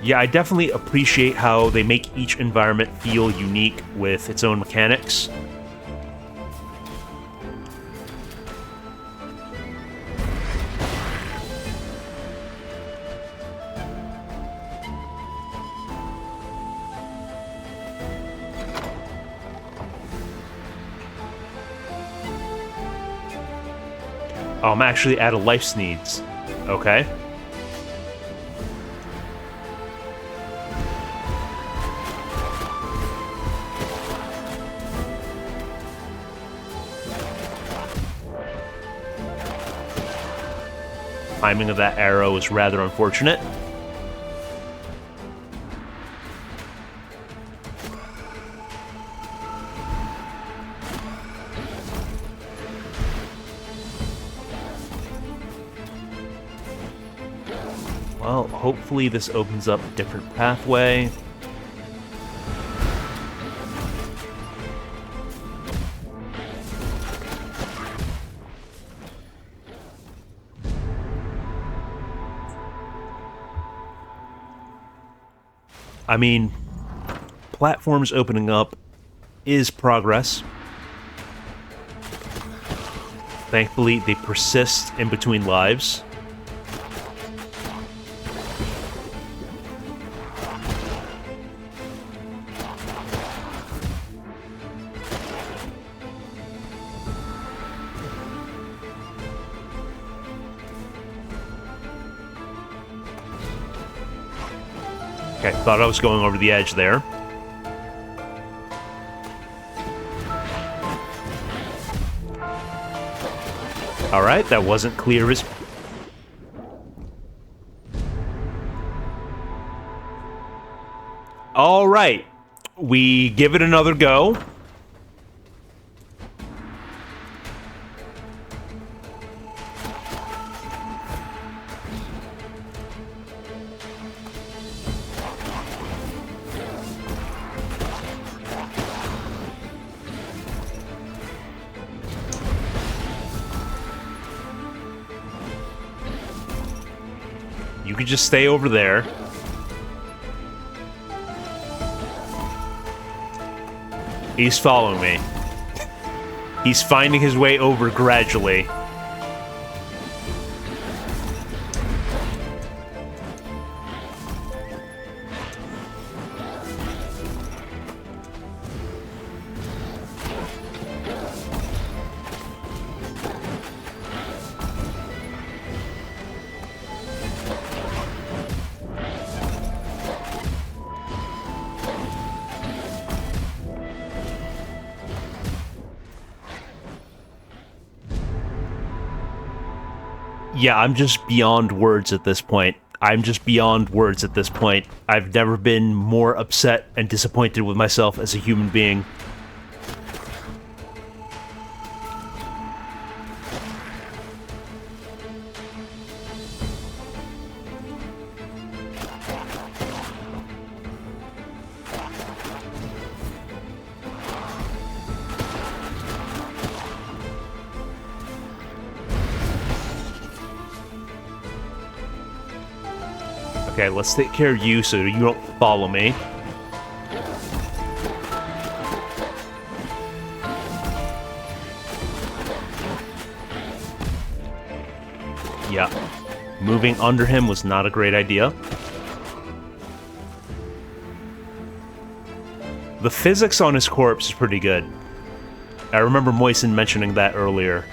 Yeah, I definitely appreciate how they make each environment feel unique with its own mechanics. Oh, I'm actually out of life's needs. Okay. Timing of that arrow is rather unfortunate. Well, hopefully this opens up a different pathway. I mean, platforms opening up is progress. Thankfully, they persist in between lives. Okay, thought I was going over the edge there. Alright, that wasn't clear as... Alright. We give it another go. You could just stay over there. He's following me. He's finding his way over gradually. Yeah, I'm just beyond words at this point. I'm just beyond words at this point. I've never been more upset and disappointed with myself as a human being. Okay, let's take care of you so you don't follow me. Yeah. Moving under him was not a great idea. The physics on his corpse is pretty good. I remember Moisen mentioning that earlier.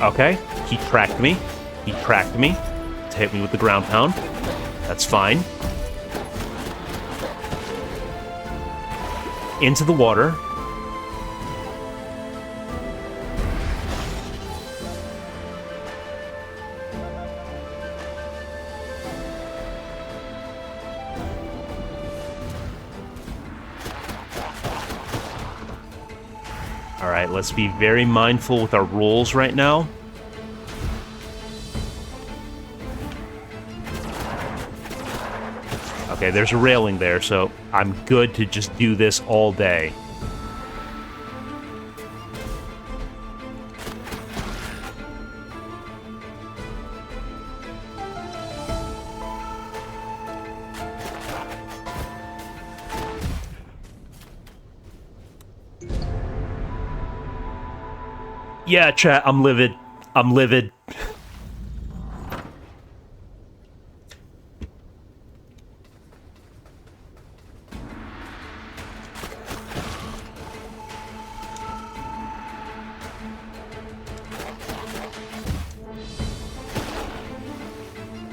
Okay, he tracked me. He tracked me to hit me with the ground pound. That's fine. Into the water. Alright, let's be very mindful with our rolls right now. Okay, there's a railing there, so I'm good to just do this all day. Yeah, chat, I'm livid. I'm livid.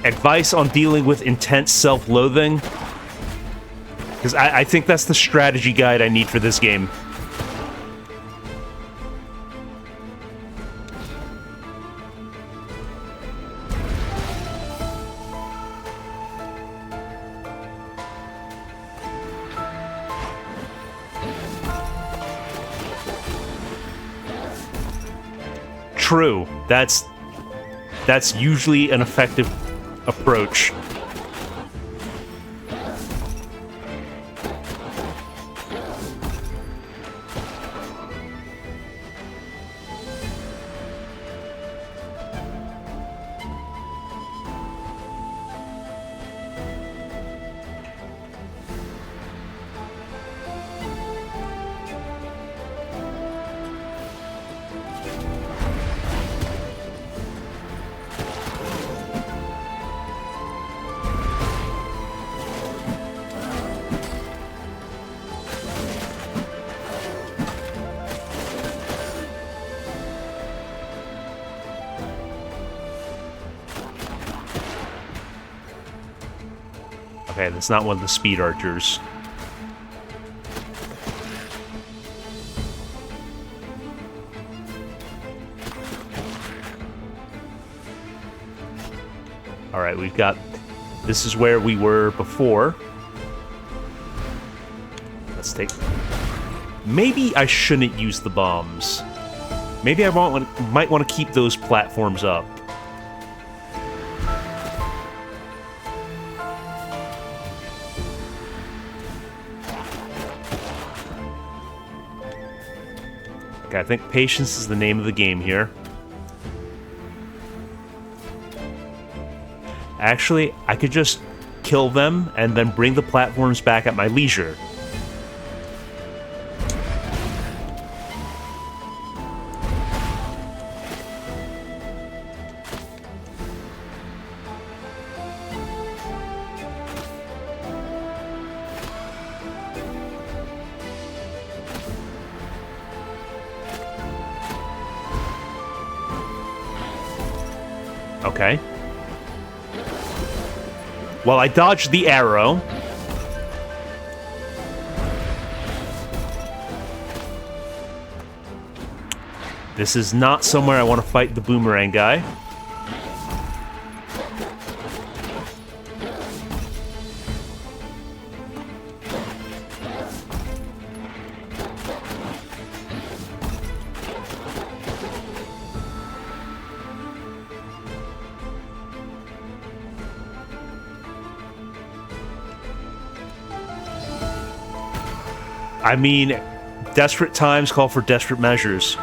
Advice on dealing with intense self-loathing? Because I think that's the strategy guide I need for this game. True. That's usually an effective approach. Okay, that's not one of the speed archers. Alright, we've got... This is where we were before. Let's take... Maybe I shouldn't use the bombs. Maybe I might want to keep those platforms up. Okay, I think patience is the name of the game here. Actually, I could just kill them and then bring the platforms back at my leisure. Okay. Well, I dodged the arrow. This is not somewhere I want to fight the boomerang guy. I mean, desperate times call for desperate measures.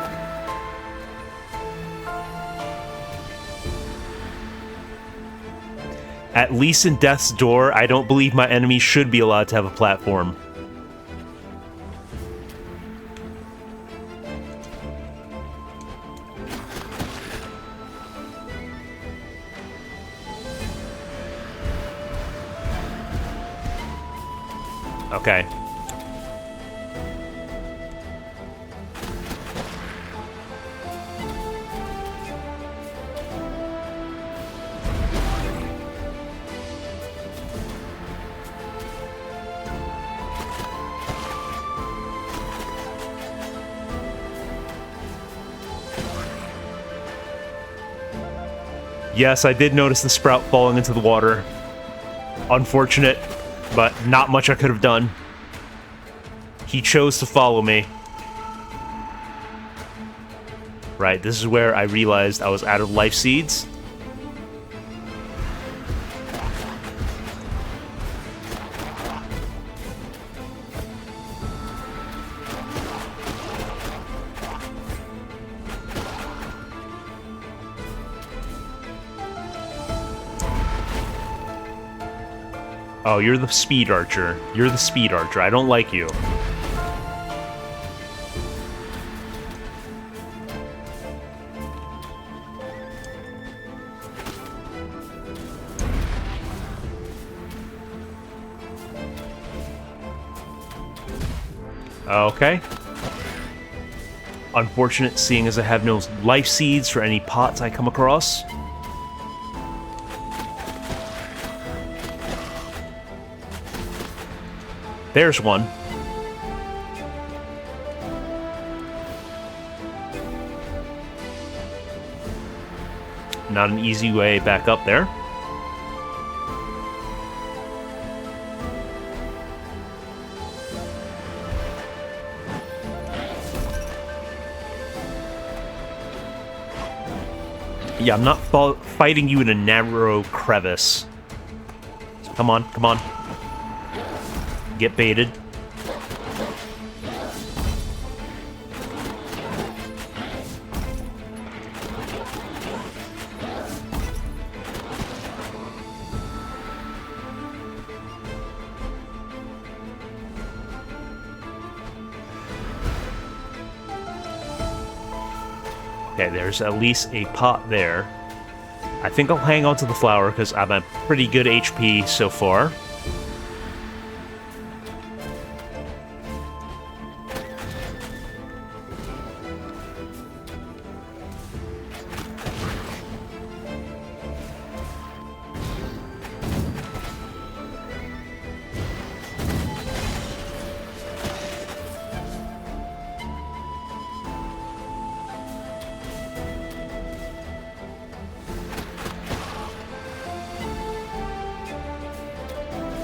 At least in Death's Door, I don't believe my enemies should be allowed to have a platform. Okay. Yes, I did notice the sprout falling into the water. Unfortunate, but not much I could have done. He chose to follow me. Right, this is where I realized I was out of life seeds. Oh, you're the speed archer. You're the speed archer. I don't like you. Okay. Unfortunate, seeing as I have no life seeds for any pots I come across. There's one. Not an easy way back up there. Yeah, I'm not fighting you in a narrow crevice. Come on, come on. Get baited. Okay, there's at least a pot there. I think I'll hang on to the flower because I'm at pretty good HP so far.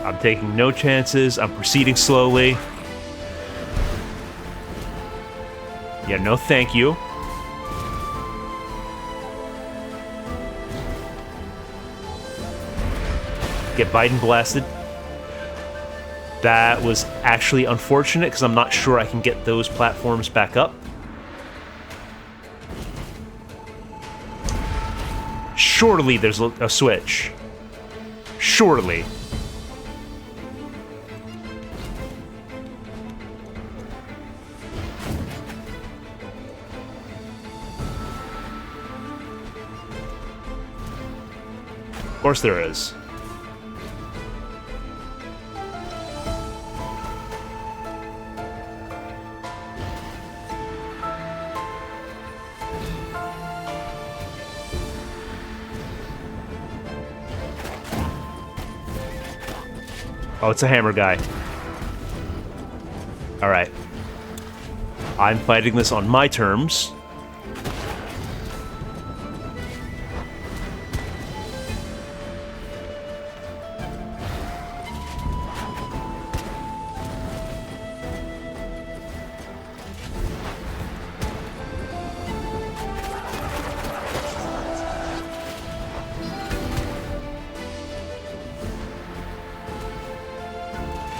I'm taking no chances. I'm proceeding slowly. Yeah, no thank you. Get Biden blasted. That was actually unfortunate because I'm not sure I can get those platforms back up. Surely there's a switch. Surely. Of course there is. Oh, it's a hammer guy. Alright. I'm fighting this on my terms.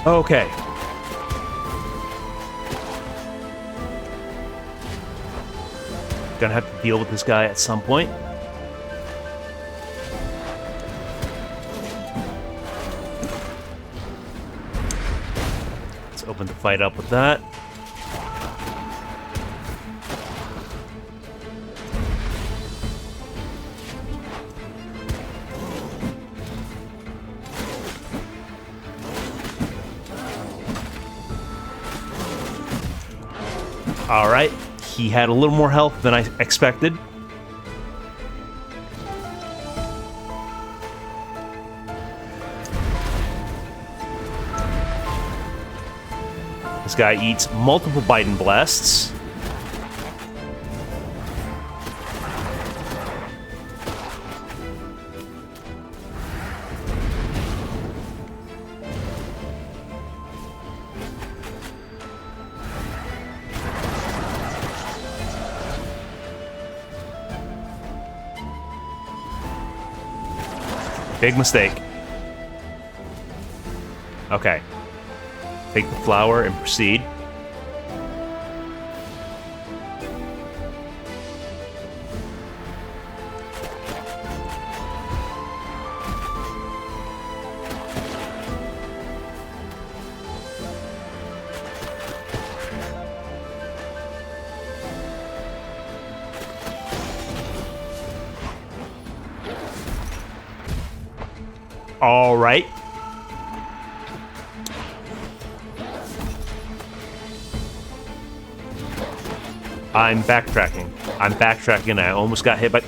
Okay. Gonna have to deal with this guy at some point. Let's open the fight up with that. Alright, he had a little more health than I expected. This guy eats multiple Biden blasts. Big mistake. Okay. Take the flower and proceed. All right. I'm backtracking. I'm backtracking. I almost got hit by...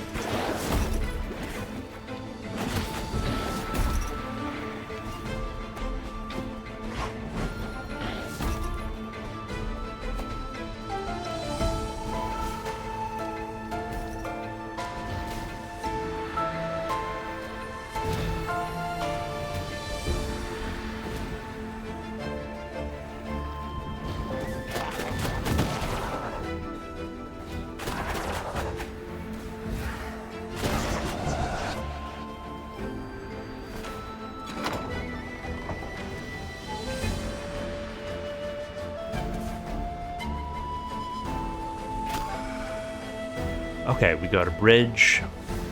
Okay, we got a bridge.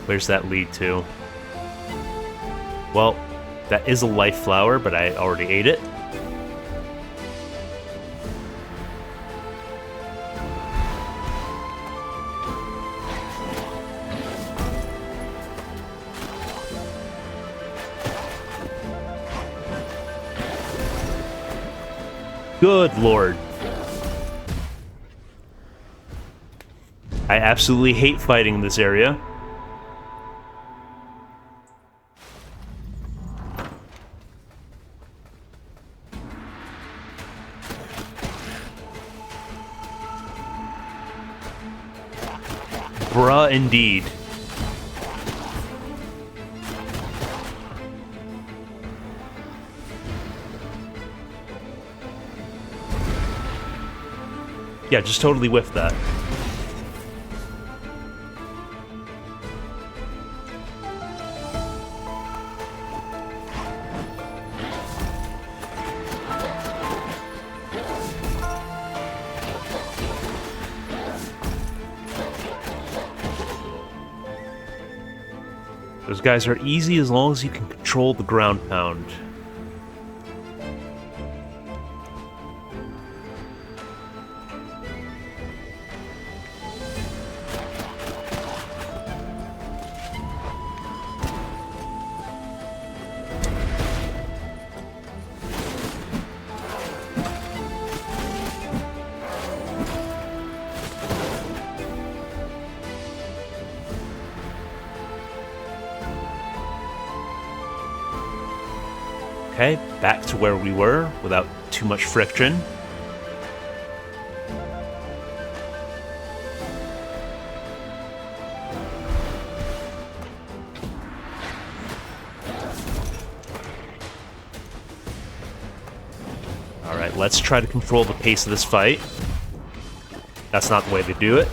Where's that lead to? Well, that is a life flower, but I already ate it. Good lord. I absolutely hate fighting in this area. Bruh, indeed. Yeah, just totally whiff that. Those guys are easy as long as you can control the ground pound. Okay, back to where we were without too much friction. Alright, let's try to control the pace of this fight. That's not the way to do it.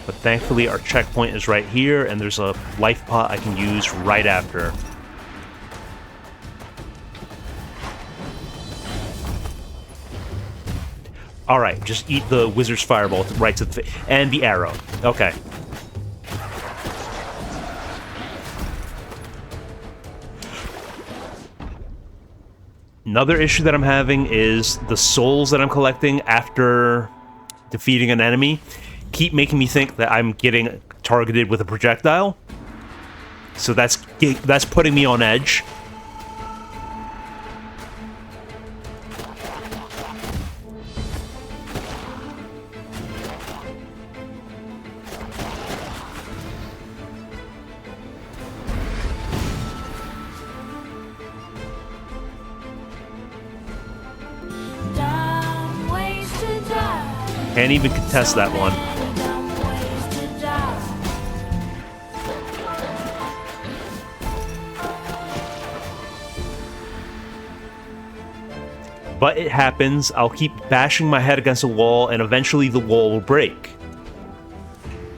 But thankfully our checkpoint is right here, and there's a life pot I can use right after. Alright, just eat the wizard's fireball right to the and the arrow. Okay. Another issue that I'm having is the souls that I'm collecting after defeating an enemy keep making me think that I'm getting targeted with a projectile. So that's putting me on edge. Can't even contest that one. But it happens. I'll keep bashing my head against a wall, and eventually the wall will break.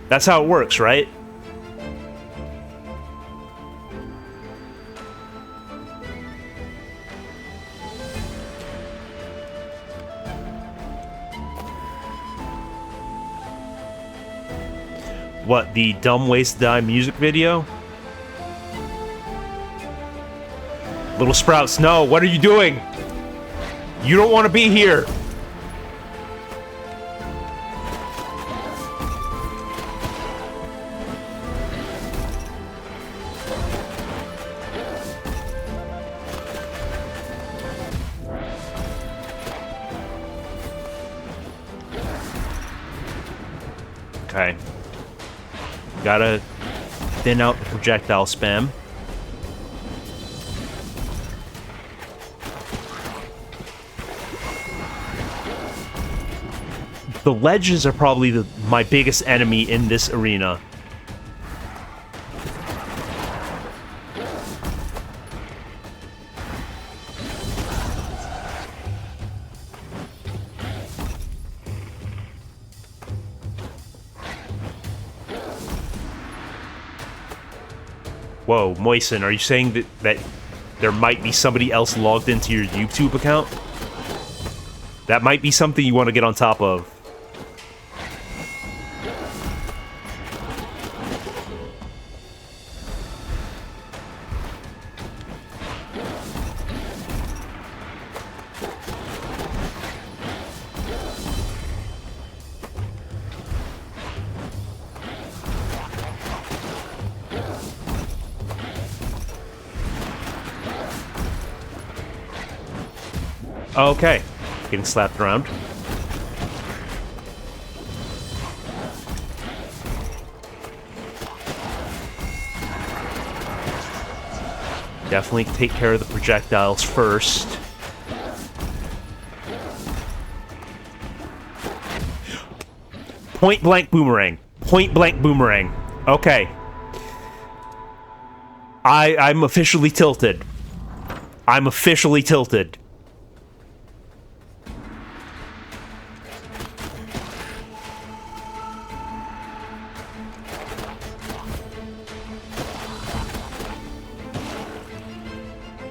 That's how it works, right? What, the Dumb Ways to Die music video? Little Sprouts, no, what are you doing? You don't want to be here. Okay. Gotta thin out the projectile spam. The ledges are probably my biggest enemy in this arena. Whoa, Moisen, are you saying that there might be somebody else logged into your YouTube account? That might be something you want to get on top of. Okay, getting slapped around. Definitely take care of the projectiles first. Point blank boomerang. Point blank boomerang. Okay. I'm officially tilted. I'm officially tilted.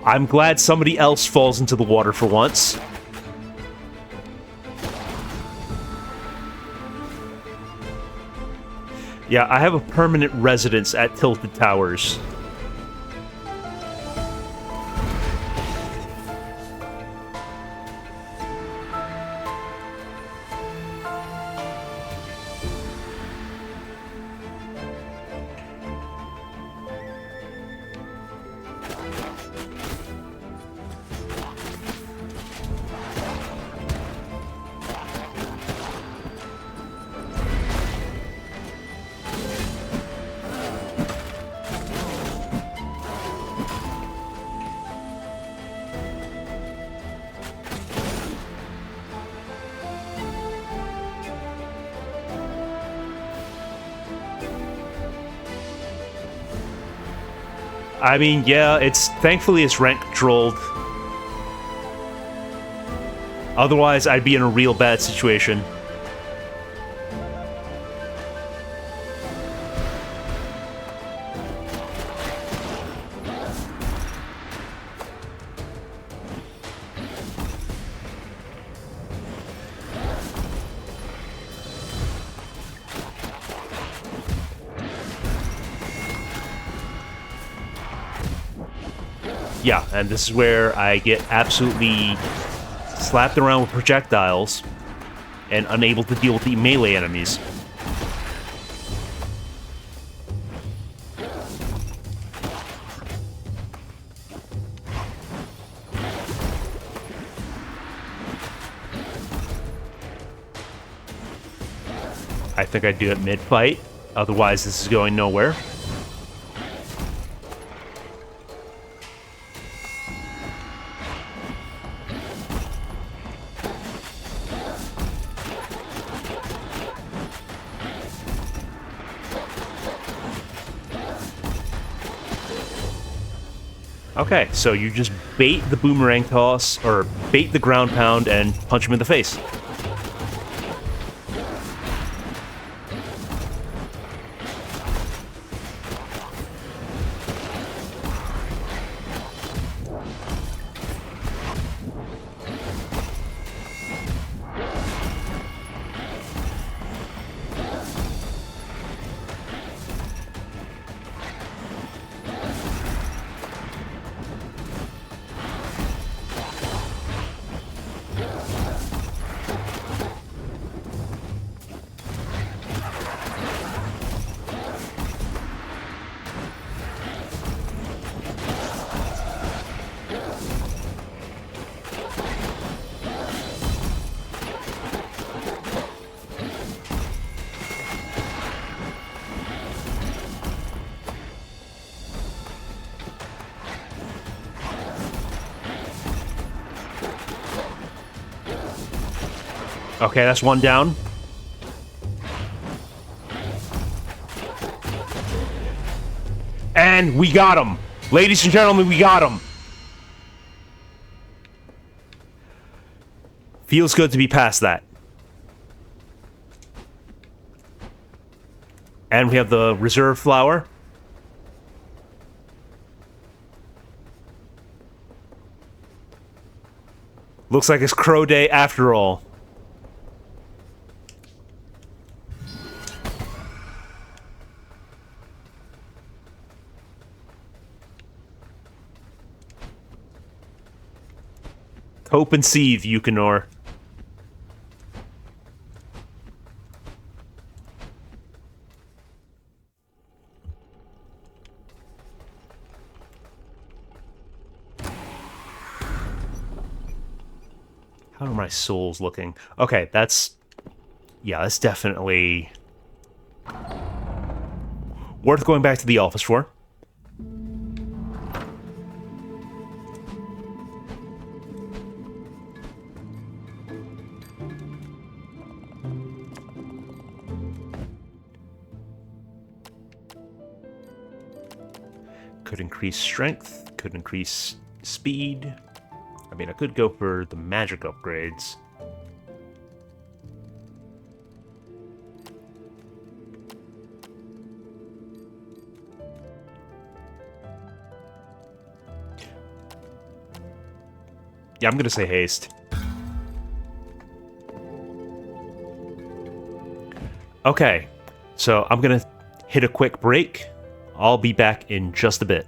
I'm glad somebody else falls into the water for once. Yeah, I have a permanent residence at Tilted Towers. I mean, yeah, thankfully it's rank controlled. Otherwise, I'd be in a real bad situation. Yeah, and this is where I get absolutely slapped around with projectiles and unable to deal with the melee enemies. I think I'd do it mid-fight, otherwise this is going nowhere. Okay, so you just bait the boomerang toss, or bait the ground pound and punch him in the face. Okay, that's one down. And we got him. Ladies and gentlemen, we got him. Feels good to be past that. And we have the reserve flower. Looks like it's Crow Day after all. Hope and seethe, Yukonor. How are my souls looking? Okay, that's... yeah, that's definitely... worth going back to the office for. Could increase strength, could increase speed. I mean, I could go for the magic upgrades. Yeah, I'm gonna say haste. Okay, so I'm gonna hit a quick break. I'll be back in just a bit.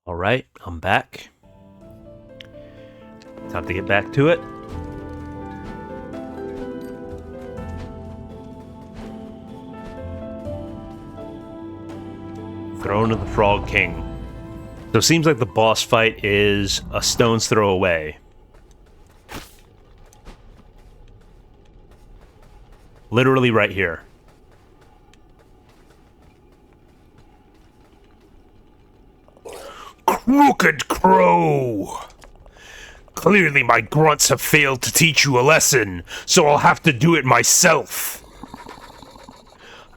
Alright, I'm back. Time to get back to it. Throne of the Frog King. So it seems like the boss fight is a stone's throw away. Literally right here. Crooked Crow! Clearly my grunts have failed to teach you a lesson, so I'll have to do it myself.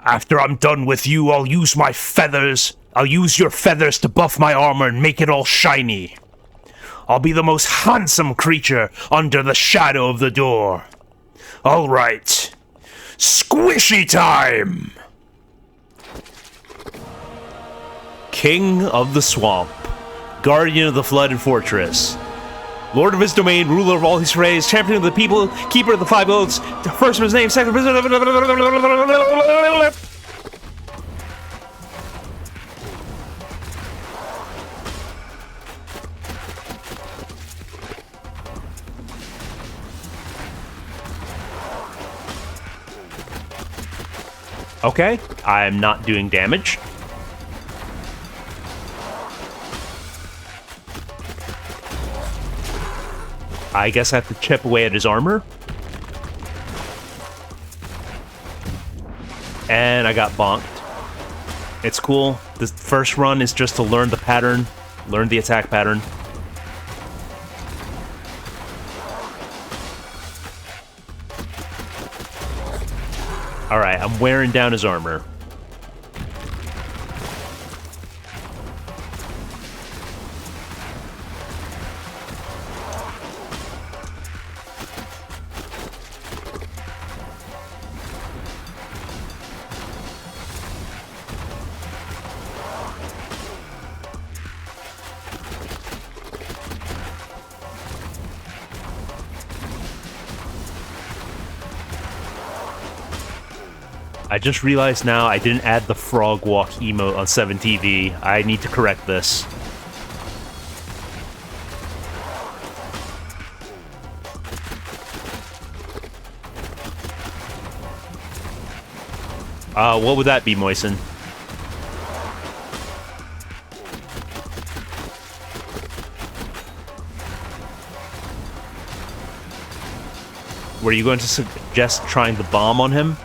After I'm done with you, I'll use my feathers. I'll use your feathers to buff my armor and make it all shiny. I'll be the most handsome creature under the shadow of the door. Alright. Squishy time! King of the Swamp. Guardian of the Flooded Fortress. Lord of his domain, ruler of all his rays, champion of the people, keeper of the five oaths, first of his name, second of his... Okay, I'm not doing damage. I guess I have to chip away at his armor. And I got bonked. It's cool. The first run is just to learn the pattern, learn the attack pattern. Alright, I'm wearing down his armor. I just realized now I didn't add the frog walk emote on 7TV. I need to correct this. What would that be, Moisen? Were you going to suggest trying the bomb on him?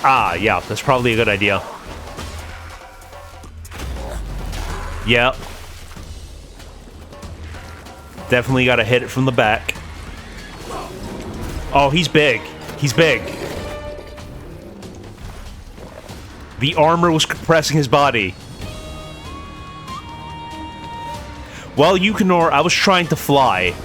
Ah, yeah, that's probably a good idea. Yep. Definitely gotta hit it from the back. Oh, he's big. He's big. The armor was compressing his body. Well, Yukinor, I was trying to fly.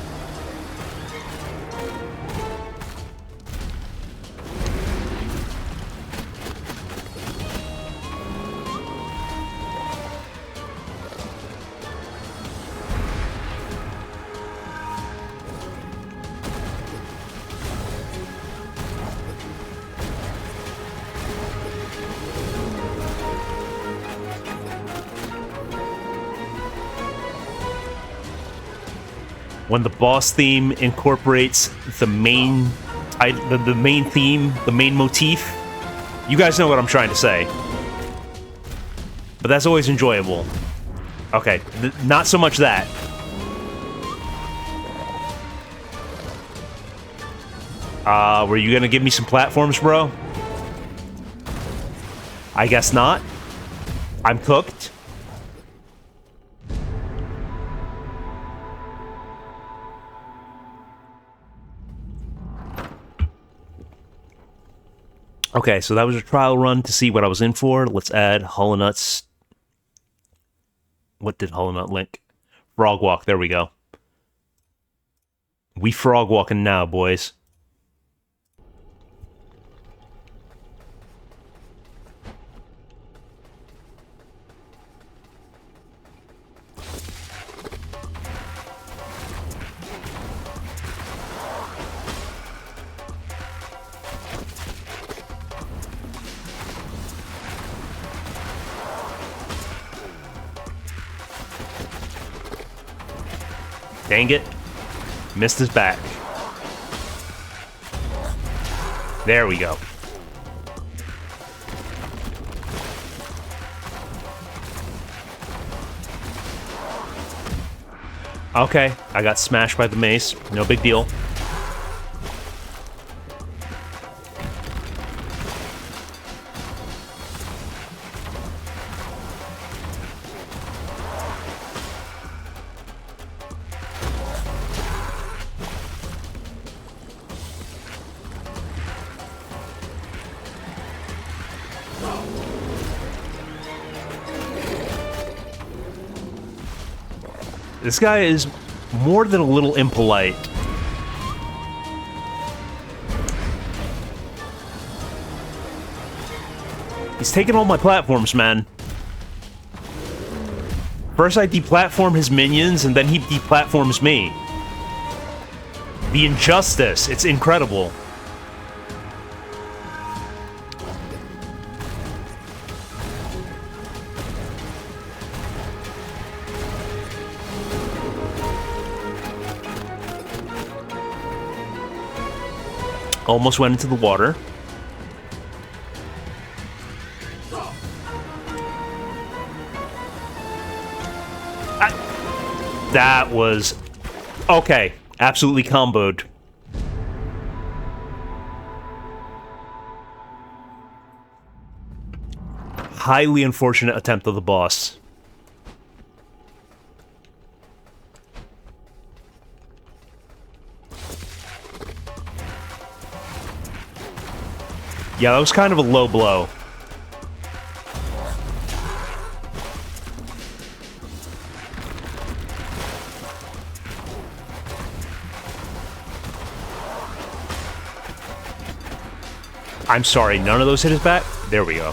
When the boss theme incorporates the main theme, the main motif. You guys know what I'm trying to say. But that's always enjoyable. Okay, not so much that. Were you gonna give me some platforms, bro? I guess not. I'm cooked. Okay, so that was a trial run to see what I was in for. Let's add Hollow Nuts. What did Hollow Nut link? Frog Walk, there we go. We frog walking now, boys. Dang it. Missed his back. There we go. Okay, I got smashed by the mace. No big deal. This guy is more than a little impolite. He's taking all my platforms, man. First I deplatform his minions, and then he deplatforms me. The injustice, it's incredible. Almost went into the water. That was... okay. Absolutely comboed. highly unfortunate attempt of the boss. Yeah, that was kind of a low blow. I'm sorry, none of those hit his back? There we go.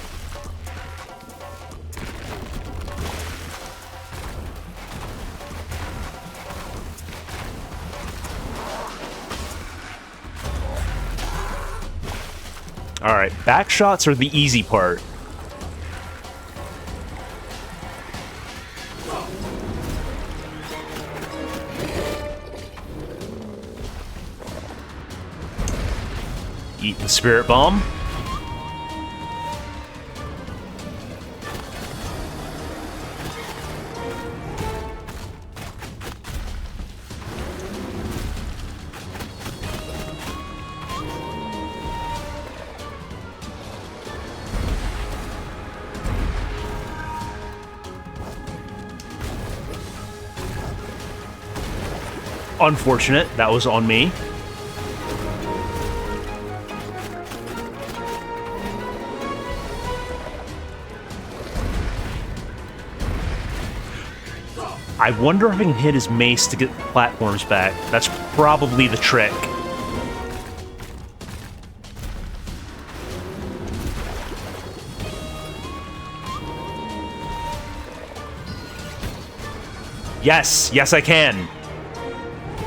Alright, back shots are the easy part. Eat the spirit bomb. Unfortunate, that was on me. I wonder if I can hit his mace to get the platforms back. That's probably the trick. Yes, yes I can.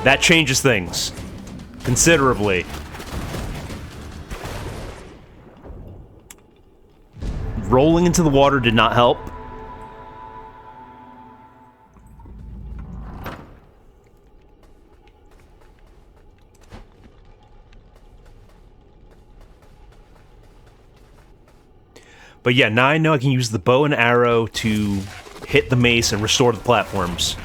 That changes things considerably. Rolling into the water did not help. But yeah, now I know I can use the bow and arrow to hit the mace and restore the platforms.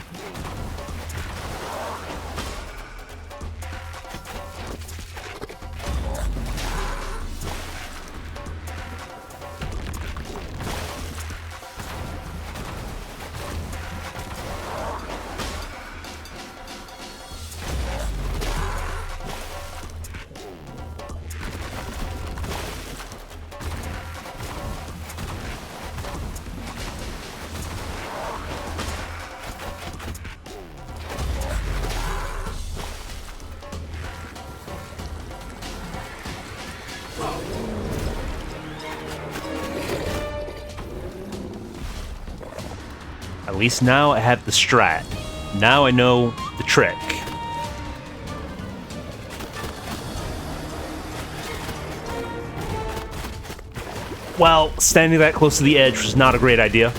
At least now I have the strat. Now I know the trick. Well, standing that close to the edge was not a great idea.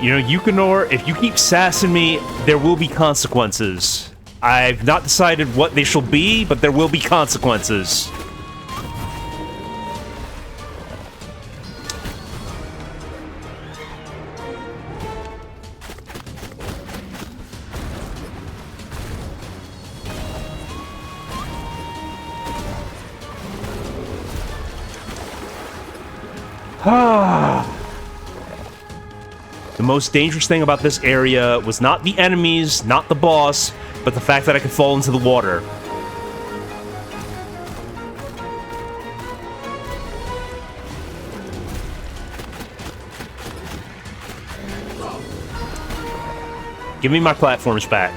You know, Yukonor, if you keep sassing me, there will be consequences. I've not decided what they shall be, but there will be consequences. The most dangerous thing about this area was not the enemies, not the boss, but the fact that I could fall into the water. Give me my platforms back.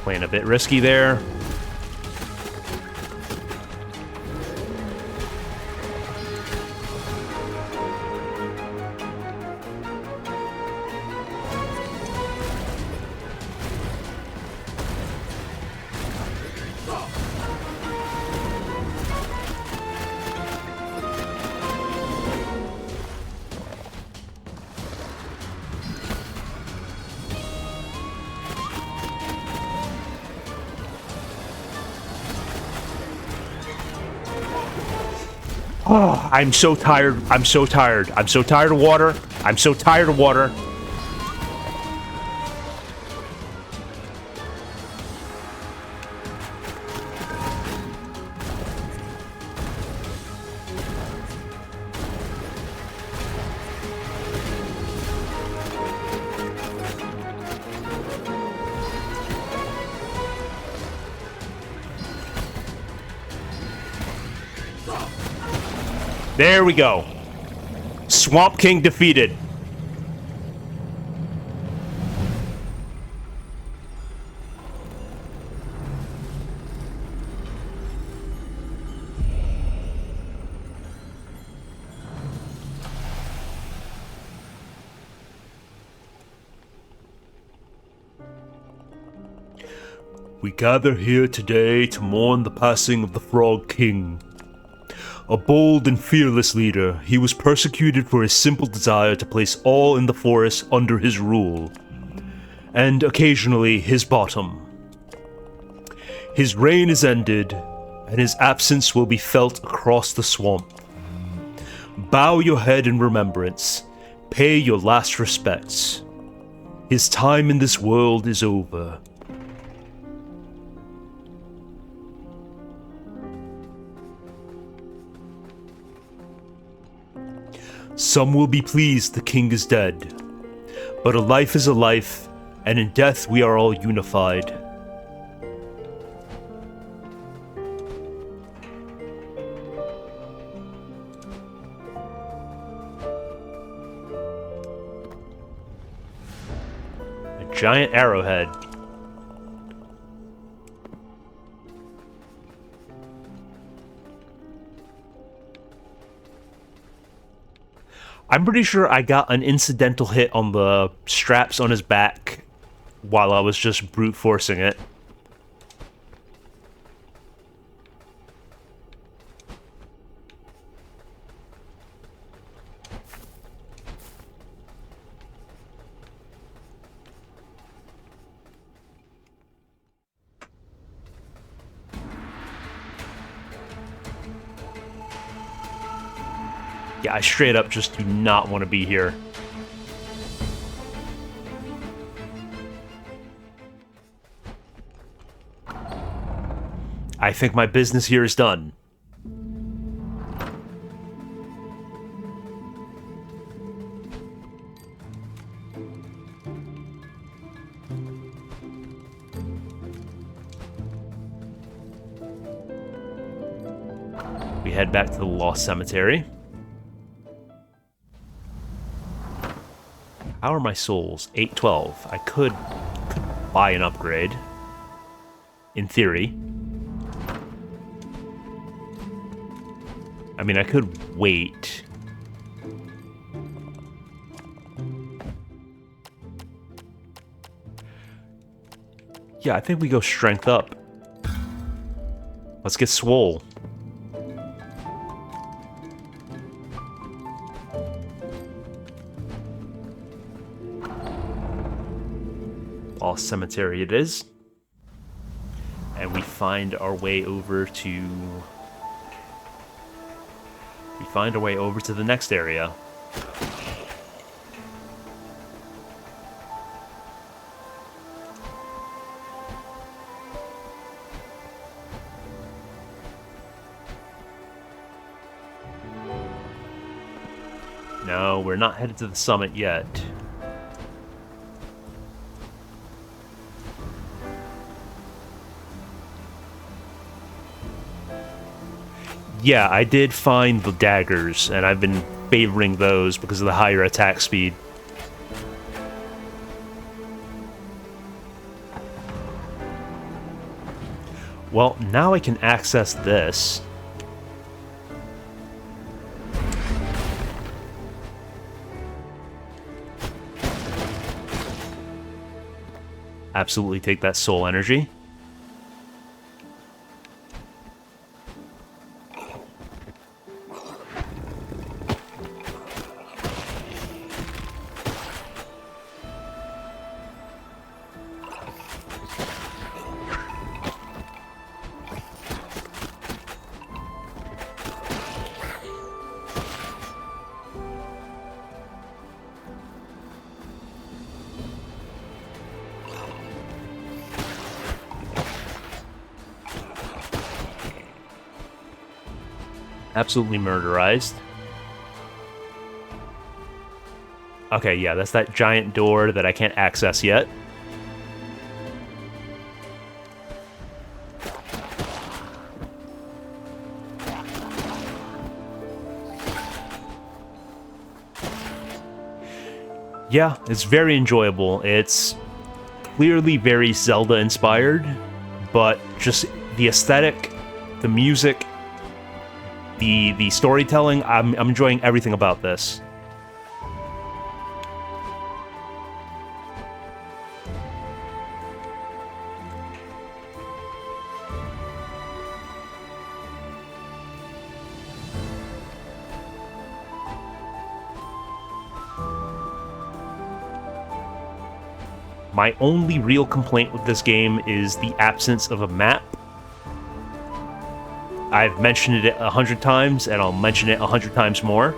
Playing a bit risky there. Oh, I'm so tired. I'm so tired. I'm so tired of water. I'm so tired of water. There we go. Swamp King defeated. We gather here today to mourn the passing of the Frog King. A bold and fearless leader, he was persecuted for his simple desire to place all in the forest under his rule, and occasionally his bottom. His reign is ended, and his absence will be felt across the swamp. Bow your head in remembrance, pay your last respects. His time in this world is over. Some will be pleased the king is dead, but a life is a life, and in death we are all unified. A giant arrowhead. I'm pretty sure I got an incidental hit on the straps on his back while I was just brute forcing it. Yeah, I straight up just do not want to be here. I think my business here is done. We head back to the Lost Cemetery. How are my souls? 812. I could buy an upgrade. In theory. I mean, I could wait. Yeah, I think we go strength up. Let's get swole. Lost Cemetery it is. And we find our way over to... We find our way over to the next area. No, we're not headed to the summit yet. Yeah, I did find the daggers, and I've been favoring those because of the higher attack speed. Well, now I can access this. Absolutely take that soul energy. Absolutely murderized. Okay, yeah, that's that giant door that I can't access yet. Yeah, it's very enjoyable. It's clearly very Zelda inspired, but just the aesthetic, the music, the storytelling, I'm enjoying everything about this. My only real complaint with this game is the absence of a map. I've mentioned it 100 times, and I'll mention it 100 times more.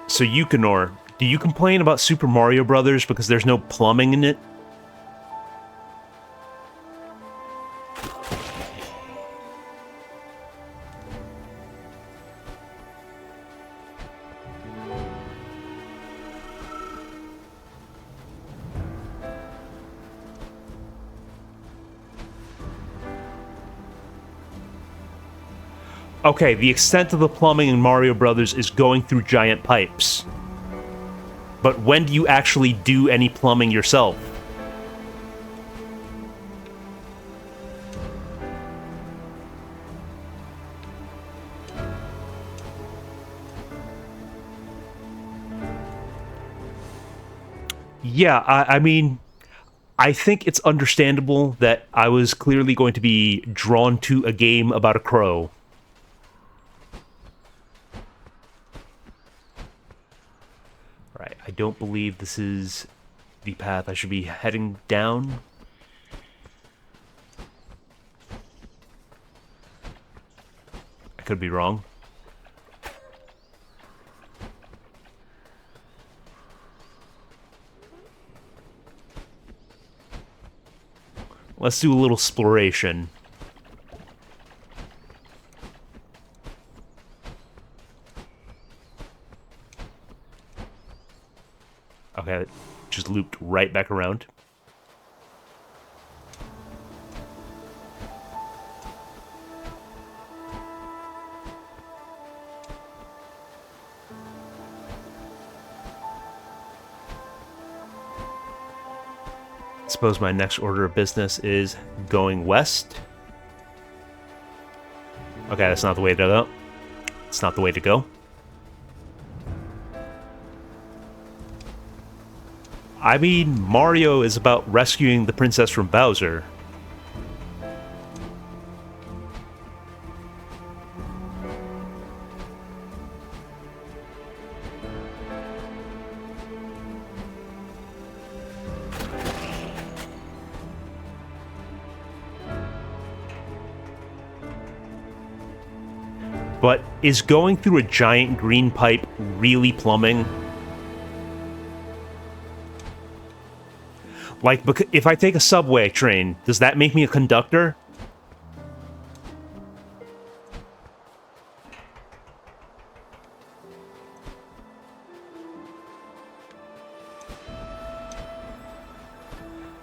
So Yukinor, do you complain about Super Mario Brothers because there's no plumbing in it? Okay, the extent of the plumbing in Mario Brothers is going through giant pipes. But when do you actually do any plumbing yourself? Yeah, I mean, I think it's understandable that I was clearly going to be drawn to a game about a crow. Right, I don't believe this is the path I should be heading down. I could be wrong. Let's do a little exploration. Okay, just looped right back around. Suppose my next order of business is going west. Okay, that's not the way to go. It's not the way to go. I mean, Mario is about rescuing the princess from Bowser. But is going through a giant green pipe really plumbing? Like, if I take a subway train, does that make me a conductor?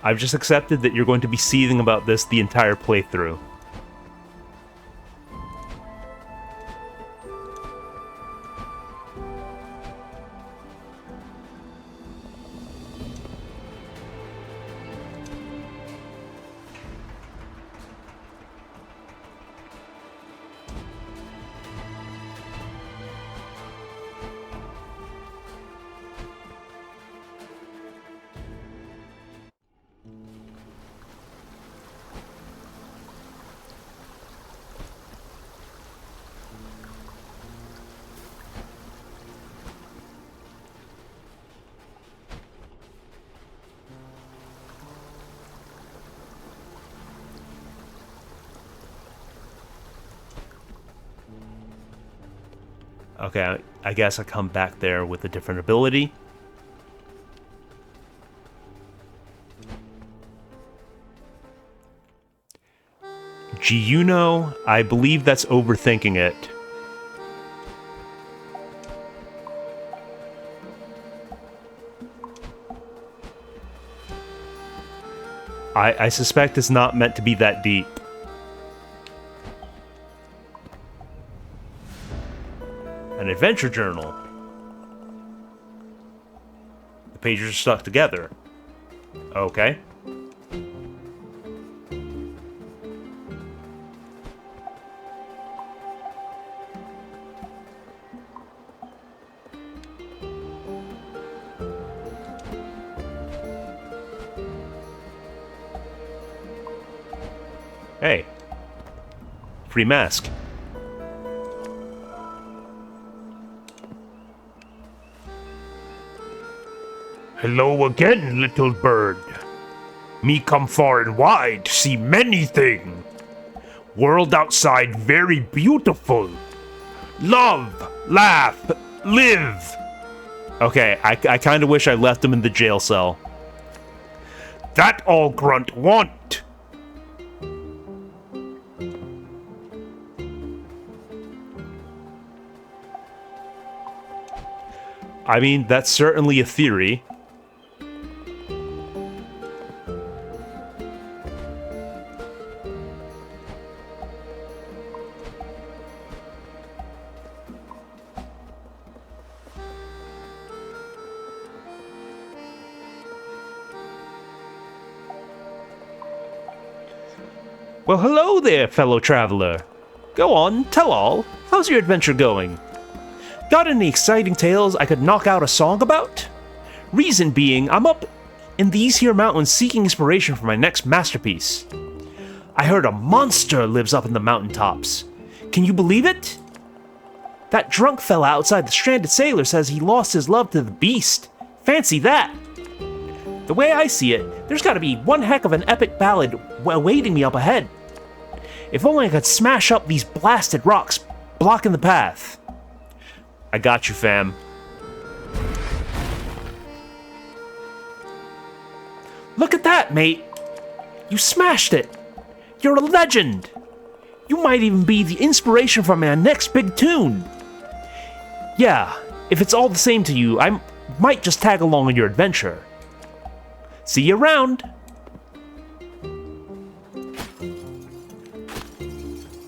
I've just accepted that you're going to be seething about this the entire playthrough. Okay, I guess I come back there with a different ability. Giuno, I believe that's overthinking it. I suspect it's not meant to be that deep. An adventure journal. The pages are stuck together. Okay. Hey. Free mask. Hello again, little bird. Me come far and wide to see many things. World outside very beautiful. Love, laugh, live. Okay, I kind of wish I left him in the jail cell. That all Grunt want. I mean, that's certainly a theory. Well, hello there, fellow traveler. Go on, tell all. How's your adventure going? Got any exciting tales I could knock out a song about? Reason being, I'm up in these here mountains seeking inspiration for my next masterpiece. I heard a monster lives up in the mountaintops. Can you believe it? That drunk fella outside the Stranded Sailor says he lost his love to the beast. Fancy that! The way I see it, there's gotta be one heck of an epic ballad awaiting me up ahead. If only I could smash up these blasted rocks blocking the path. I got you, fam. Look at that, mate. You smashed it. You're a legend. You might even be the inspiration for my next big tune. Yeah, if it's all the same to you, I might just tag along on your adventure. See you around.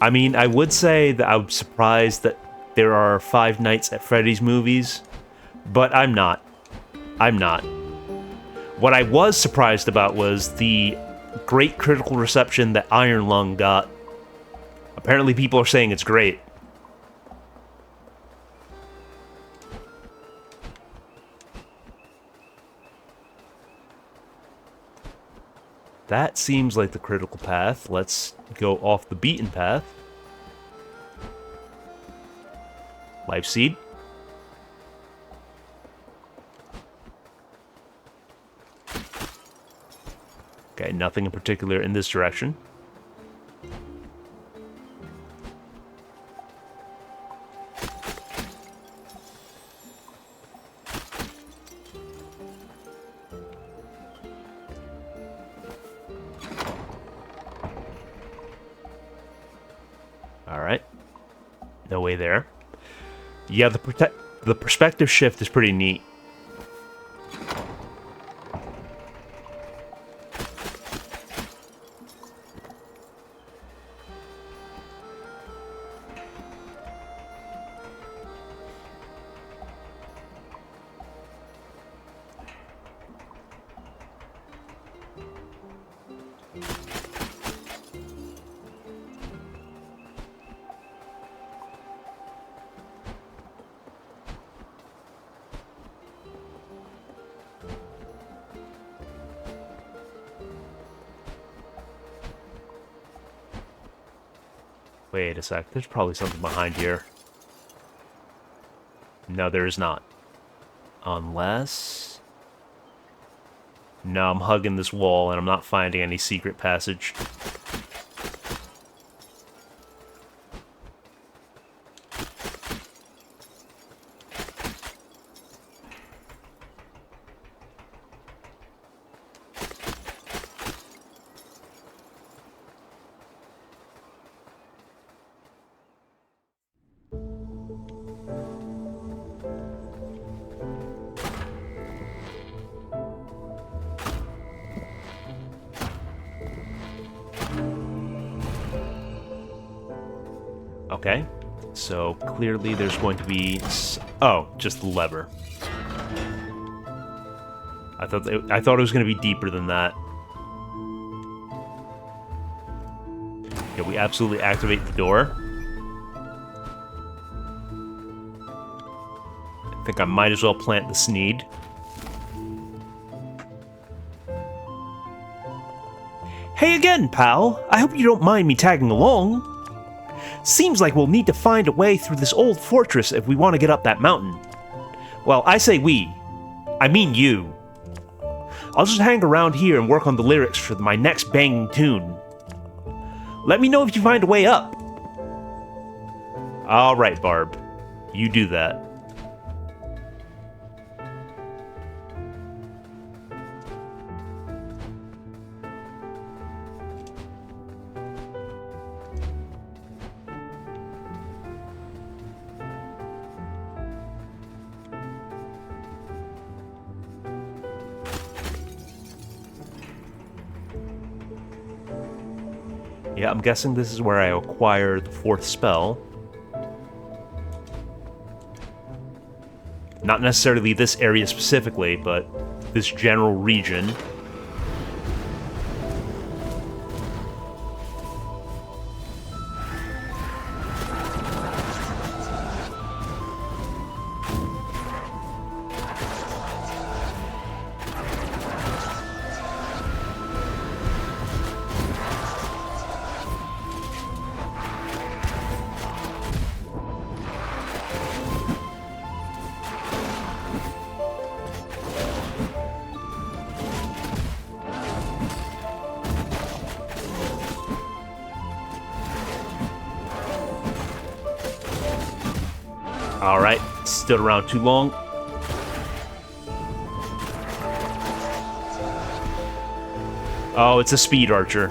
I mean, I would say that I'm surprised that there are 5 Nights at Freddy's movies, but I'm not. I'm not. What I was surprised about was the great critical reception that Iron Lung got. Apparently people are saying it's great. That seems like the critical path. Let's go off the beaten path. Life seed. Okay, nothing in particular in this direction. Alright. No way there. Yeah, the perspective shift is pretty neat. Wait a sec. There's probably something behind here. No, there is not. Unless... No, I'm hugging this wall and I'm not finding any secret passage. Okay, so clearly there's going to be... Oh, just the lever. I thought it was going to be deeper than that. Yeah, we absolutely activate the door. I think I might as well plant the Sneed. Hey again, pal. I hope you don't mind me tagging along. Seems like we'll need to find a way through this old fortress if we want to get up that mountain. Well, I say we. I mean you. I'll just hang around here and work on the lyrics for my next banging tune. Let me know if you find a way up. Alright, Barb. You do that. Yeah, I'm guessing this is where I acquire the 4th spell. Not necessarily this area specifically, but this general region. Alright, stood around too long. Oh, it's a speed archer.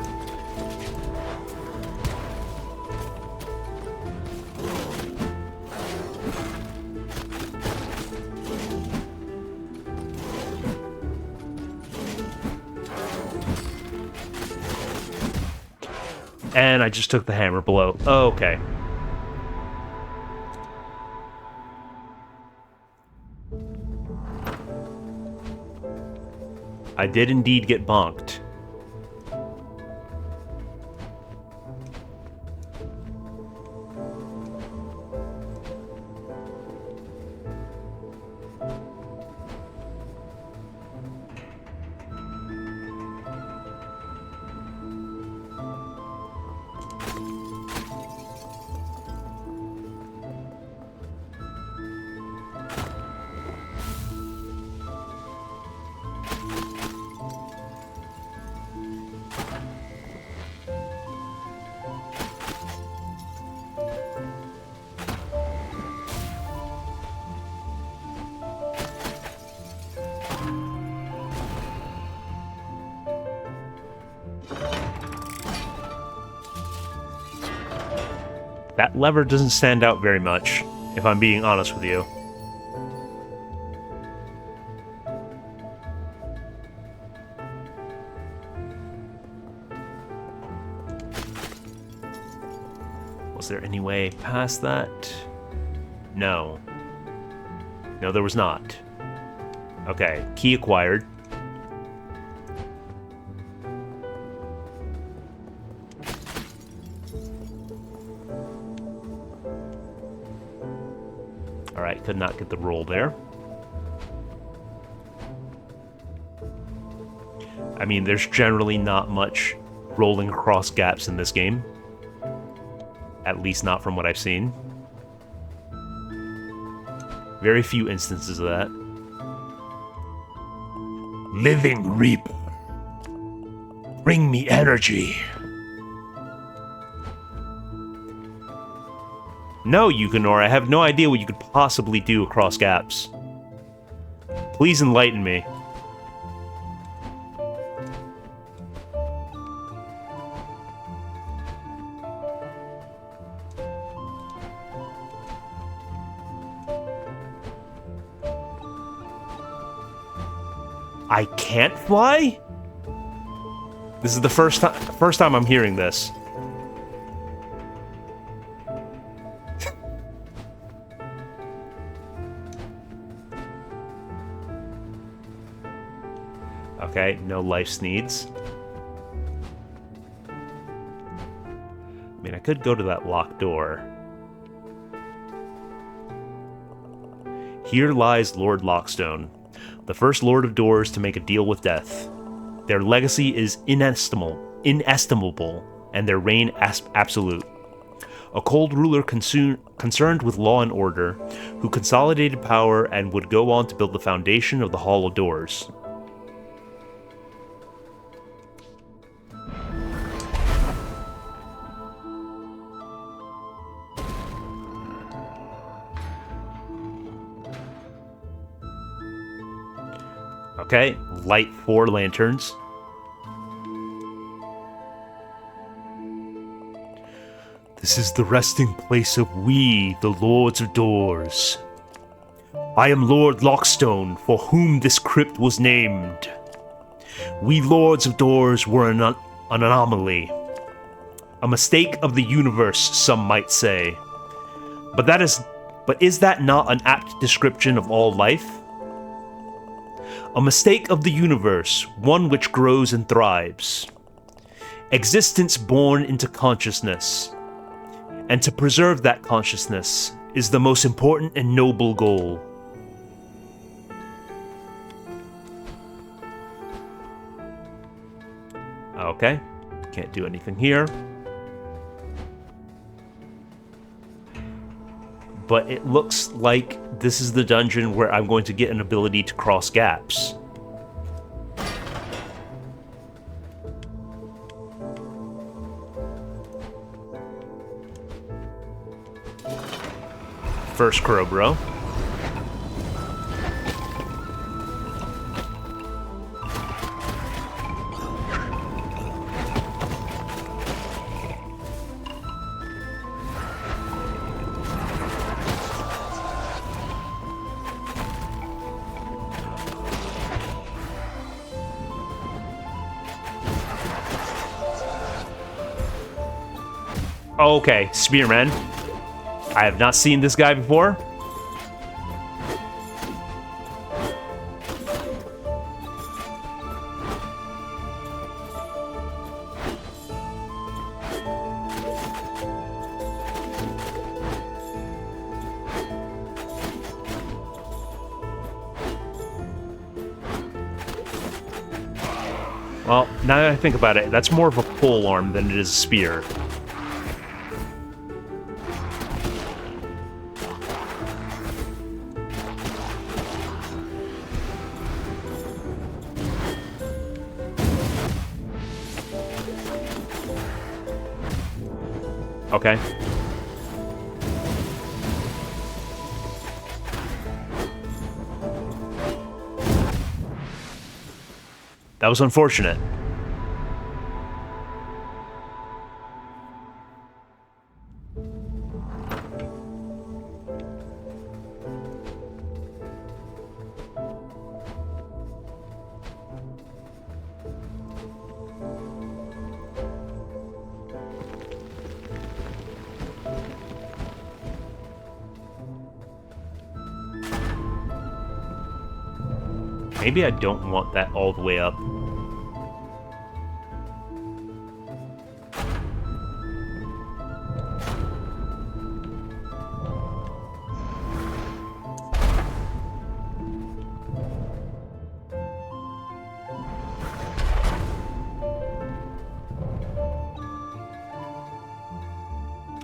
And I just took the hammer blow. Oh, okay. I did indeed get bonked. That lever doesn't stand out very much, if I'm being honest with you. Was there any way past that? No. No, there was not. Okay, key acquired. Alright, could not get the roll there. I mean, there's generally not much rolling across gaps in this game. At least not from what I've seen. Very few instances of that. Living Reaper, bring me energy. No, Yukinor, I have no idea what you could possibly do across gaps. Please enlighten me. I can't fly? This is the first time I'm hearing this. Okay, no life needs. I mean, I could go to that locked door. Here lies Lord Lockstone, the first Lord of Doors to make a deal with death. Their legacy is inestimable, and their reign absolute. A cold ruler concerned with law and order, who consolidated power and would go on to build the foundation of the Hall of Doors. Okay, light 4 lanterns. This is the resting place of we, the Lords of Doors. I am Lord Lockstone, for whom this crypt was named. We Lords of Doors were an anomaly. A mistake of the universe, some might say. But is that not an apt description of all life? A mistake of the universe, one which grows and thrives. Existence born into consciousness. And to preserve that consciousness is the most important and noble goal. Okay, can't do anything here. But it looks like this is the dungeon where I'm going to get an ability to cross gaps. First Crowbro. Okay, Spearman. I have not seen this guy before. Well, now that I think about it, that's more of a pole arm than it is a spear. Okay. That was unfortunate. Maybe I don't want that all the way up.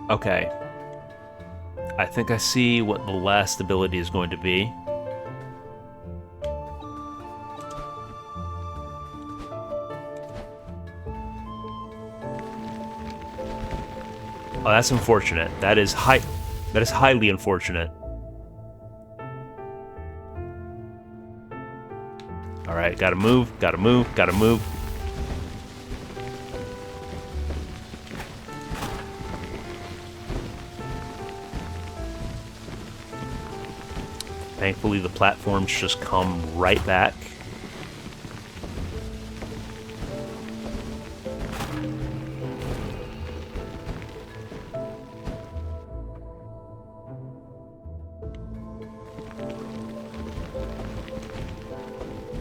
Okay. I think I see what the last ability is going to be. Oh, that's unfortunate. That is highly unfortunate. Alright, gotta move, gotta move, gotta move. Thankfully, the platforms just come right back.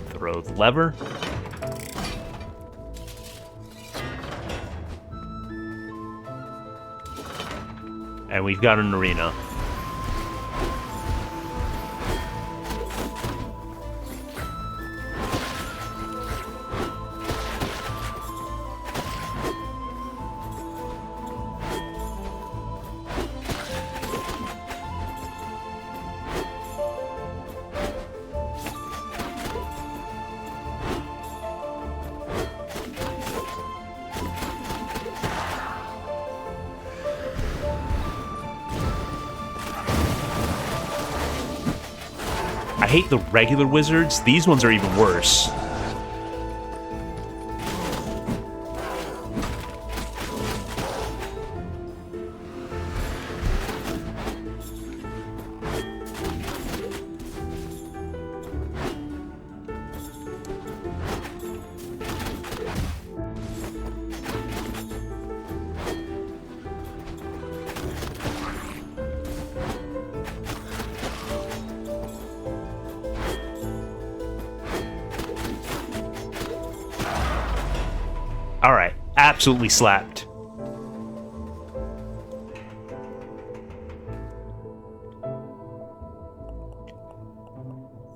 Throw the lever. And we've got an arena. I hate the regular wizards. These ones are even worse. Alright, absolutely slapped.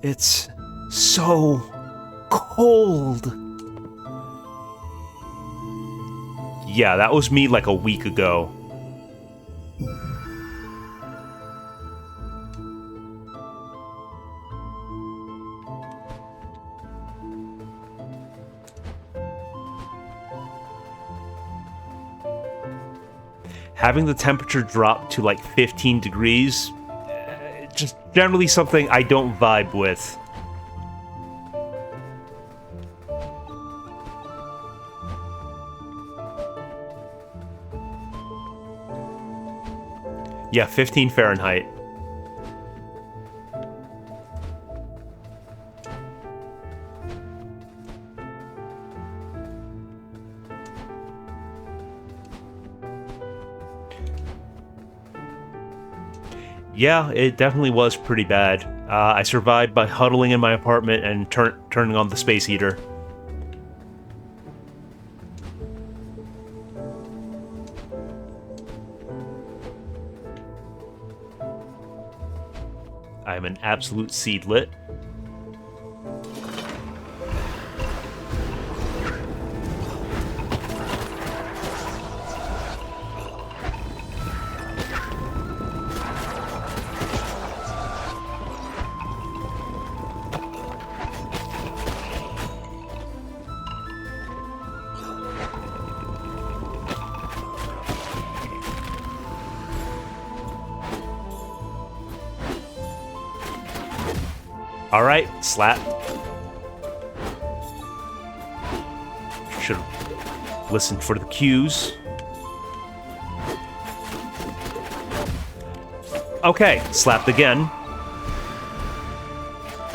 It's so cold. Yeah, that was me like a week ago. Having the temperature drop to like 15 degrees, just generally something I don't vibe with. Yeah, 15 Fahrenheit. Yeah, it definitely was pretty bad. I survived by huddling in my apartment and turning on the space heater. I am an absolute seedlet. Alright, slap. Should have listened for the cues. Okay, slapped again.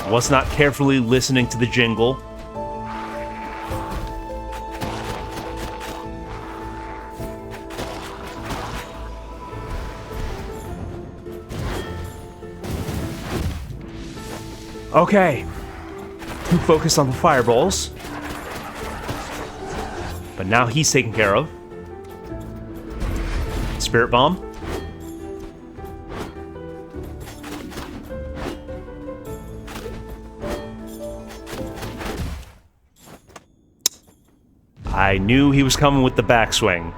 Was not carefully listening to the jingle. Okay. Too focused on the fireballs. But now he's taken care of. Spirit Bomb. I knew he was coming with the backswing.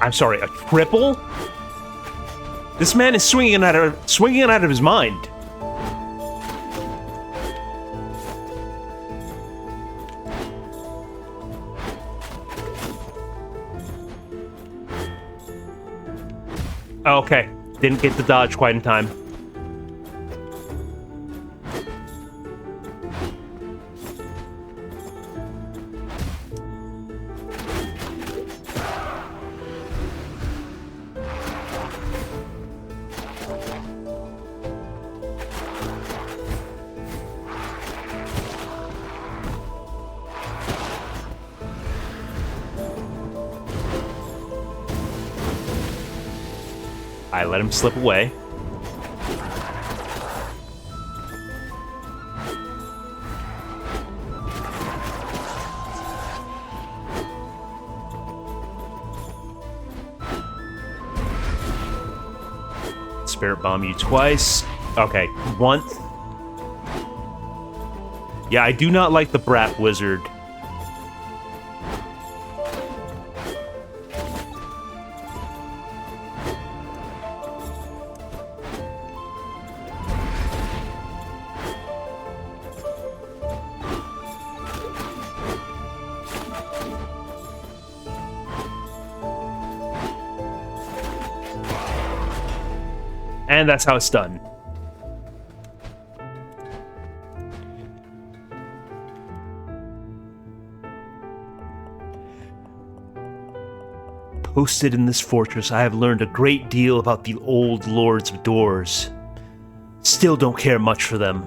I'm sorry, a triple? This man is swinging it out of his mind. Okay, didn't get the dodge quite in time. I let him slip away. Spirit bomb you twice. Okay, once. Yeah, I do not like the Brat Wizard. And that's how it's done. Posted in this fortress, I have learned a great deal about the old lords of doors. Still don't care much for them.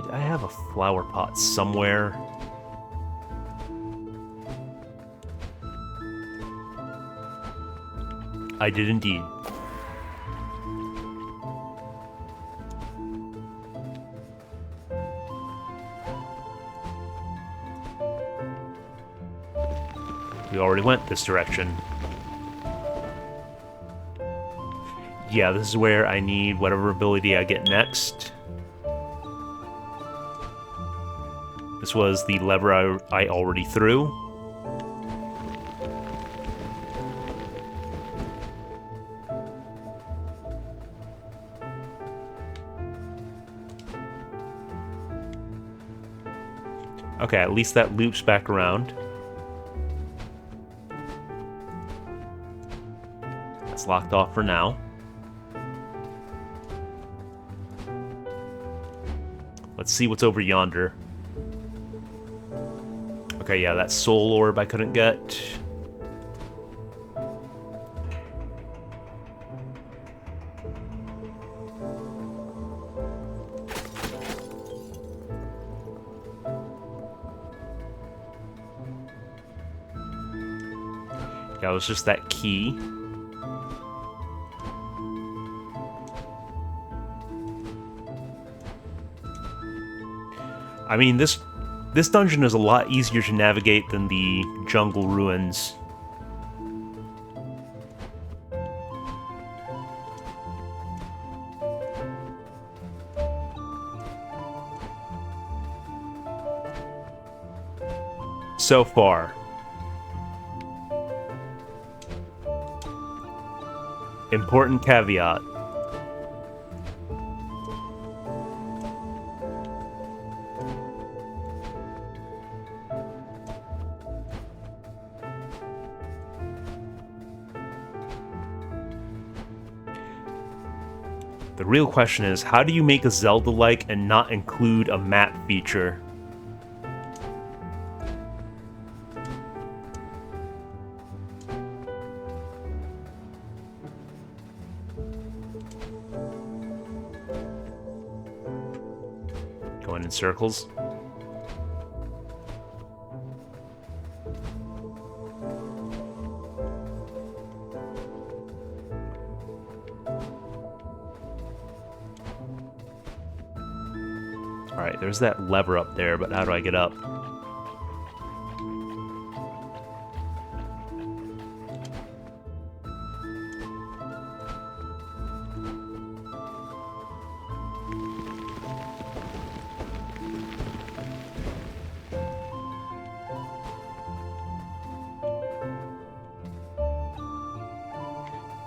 I have a flower pot somewhere. I did indeed. We already went this direction. Yeah, this is where I need whatever ability I get next. This was the lever I already threw. Okay, at least that loops back around. That's locked off for now. Let's see what's over yonder. Okay, yeah, that soul orb I couldn't get. Yeah, it was just that key. I mean, this dungeon is a lot easier to navigate than the jungle ruins. So far. Important caveat. The real question is, how do you make a Zelda-like and not include a map feature? Going in circles. Alright, there's that lever up there, but how do I get up?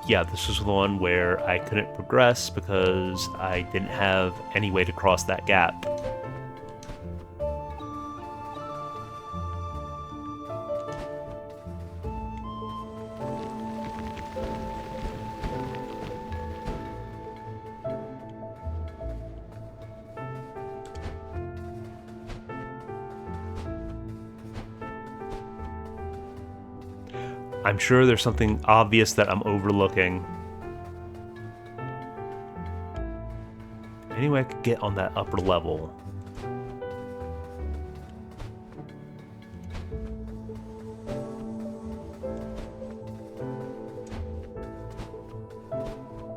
Yeah, this was the one where I couldn't progress because I didn't have any way to cross that gap. I'm sure there's something obvious that I'm overlooking. Anyway, I could get on that upper level.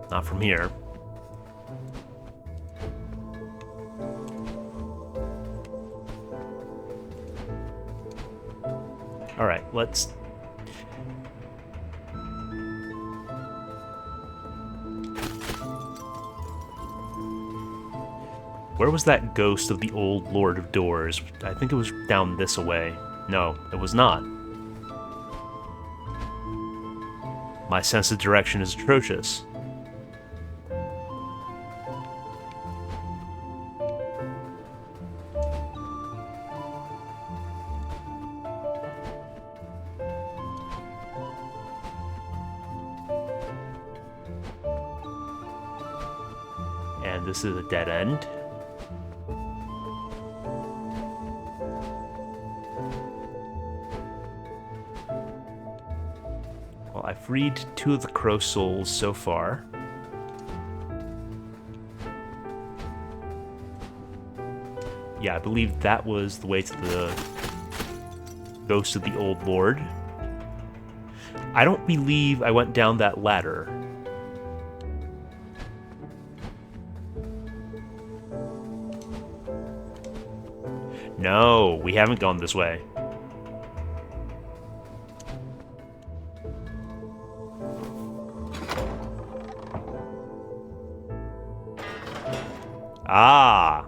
Not from here. Alright, let's... Where was that ghost of the old Lord of Doors? I think it was down this way. No, it was not. My sense of direction is atrocious. And this is a dead end. Well, I've freed 2 of the crow souls so far. Yeah, I believe that was the way to the ghost of the old lord. I don't believe I went down that ladder. No, we haven't gone this way. Ah!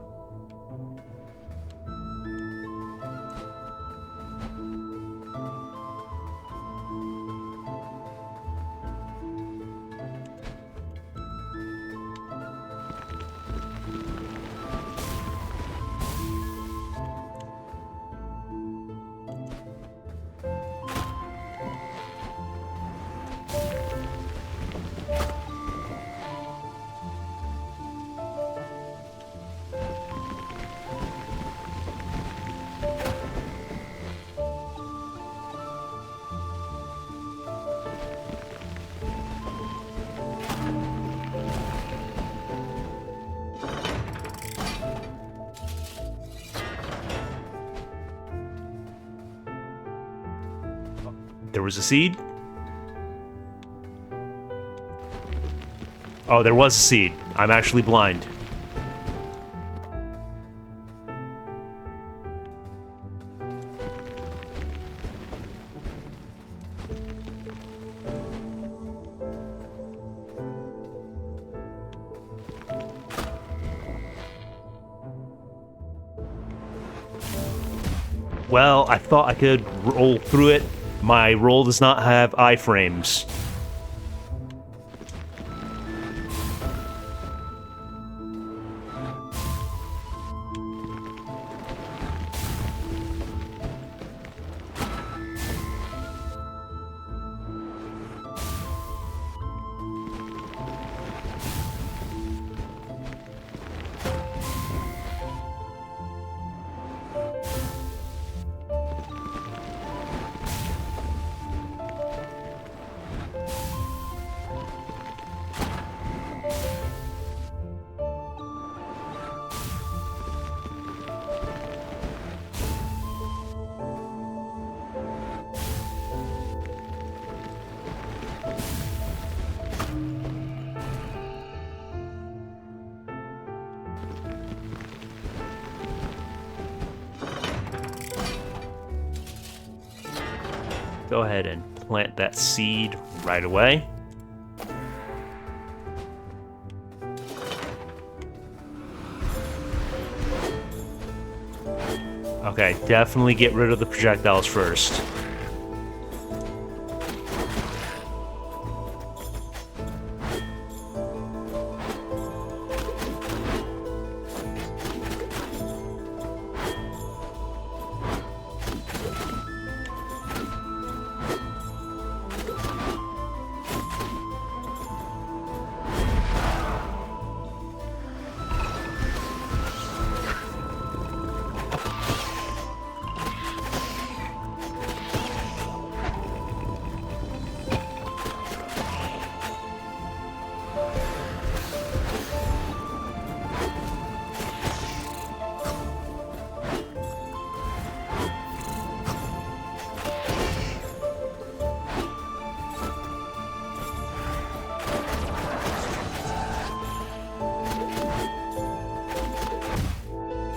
There was a seed? Oh, there was a seed. I'm actually blind. Well, I thought I could roll through it. My roll does not have iframes. go ahead and plant that seed right away. Okay, definitely get rid of the projectiles first.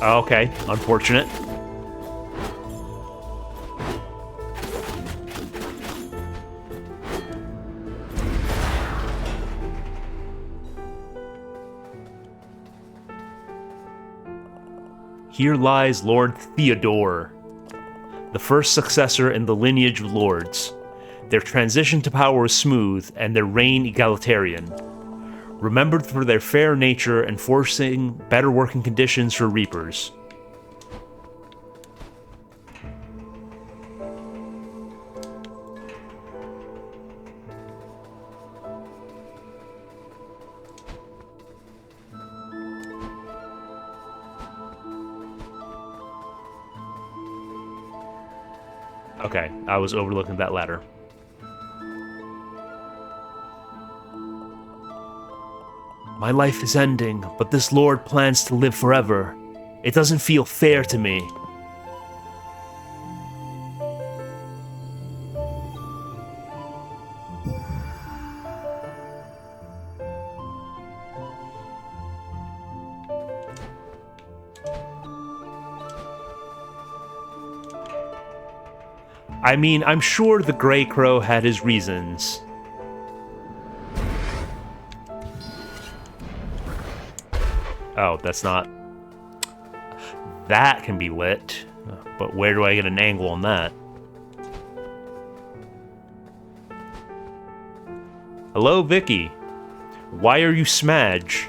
Okay, unfortunate. Here lies Lord Theodore, the first successor in the lineage of lords. Their transition to power was smooth, and their reign egalitarian. Remembered for their fair nature and forcing better working conditions for reapers. Okay, I was overlooking that ladder. My life is ending, but this lord plans to live forever. It doesn't feel fair to me. I mean, I'm sure the Grey Crow had his reasons. Oh, that's not... That can be lit. But where do I get an angle on that? Hello, Vicky. Why are you Smudge?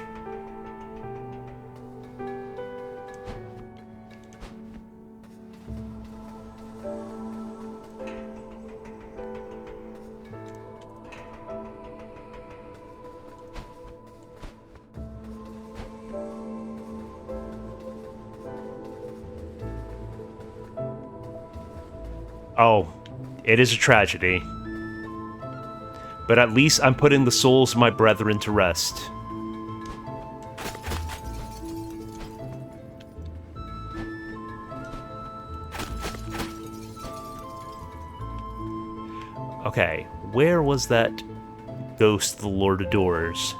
Oh, it is a tragedy. But at least I'm putting the souls of my brethren to rest. Okay, where was that ghost the Lord adores?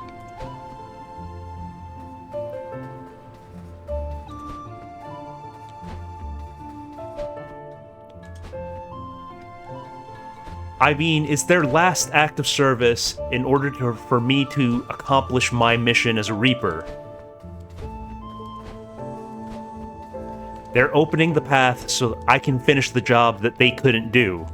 I mean, it's their last act of service in order for me to accomplish my mission as a Reaper. They're opening the path so I can finish the job that they couldn't do.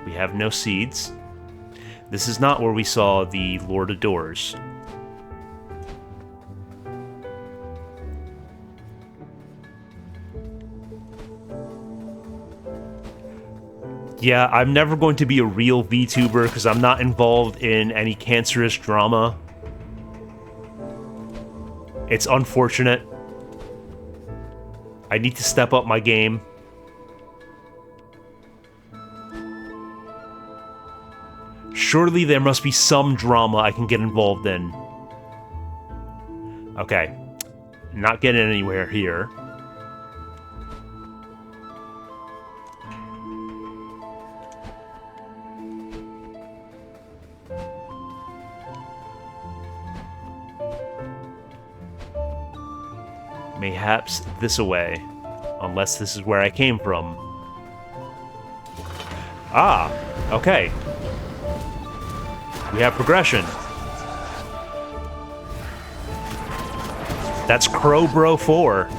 We have no seeds. This is not where we saw the Lord of Doors. Yeah, I'm never going to be a real VTuber because I'm not involved in any cancerous drama. It's unfortunate. I need to step up my game. Surely there must be some drama I can get involved in. Okay. Not getting anywhere here. Mayhaps this away. Unless this is where I came from. Ah, okay. We have progression. That's Crowbro 4.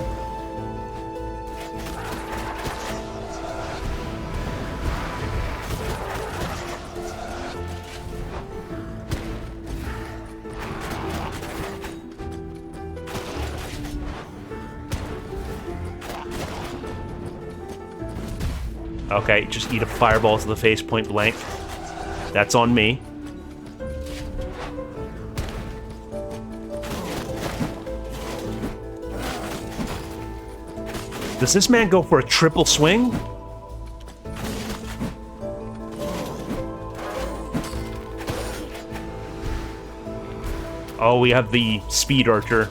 Okay, just eat a fireball to the face point blank. That's on me. Does this man go for a triple swing? Oh, we have the speed archer.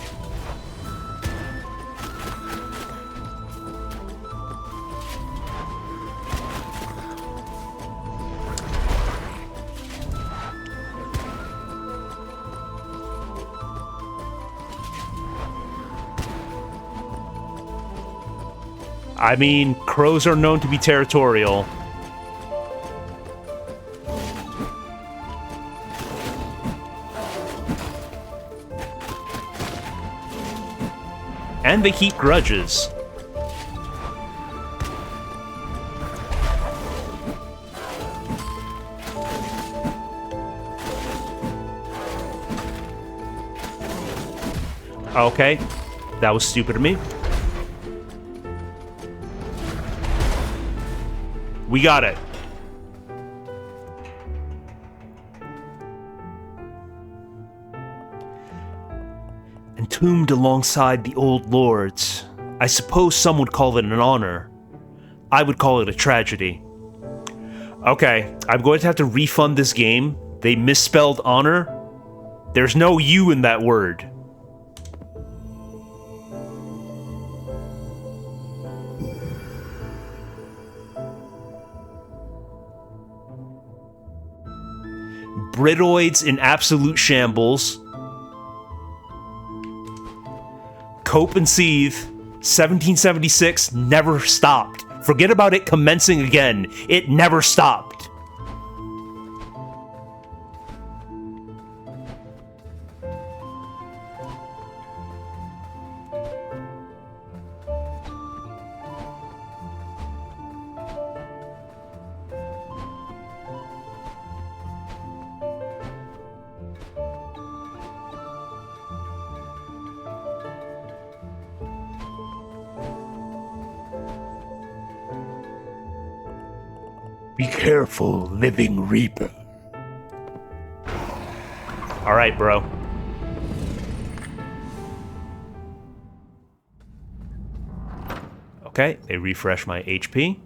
I mean, crows are known to be territorial. And they keep grudges. Okay, that was stupid of me. We got it. Entombed alongside the old lords. I suppose some would call it an honor. I would call it a tragedy. Okay, I'm going to have to refund this game. They misspelled honor. There's no U in that word. Britoids in absolute shambles. Cope and Seethe, 1776, never stopped. Forget about it commencing again. It never stopped. Be careful, living reaper. All right, bro. Okay, they refresh my HP.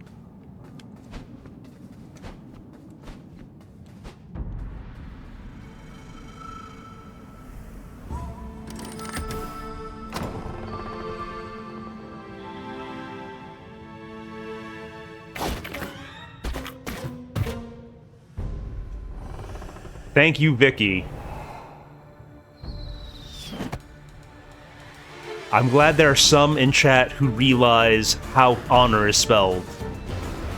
Thank you, Vicky. I'm glad there are some in chat who realize how honor is spelled.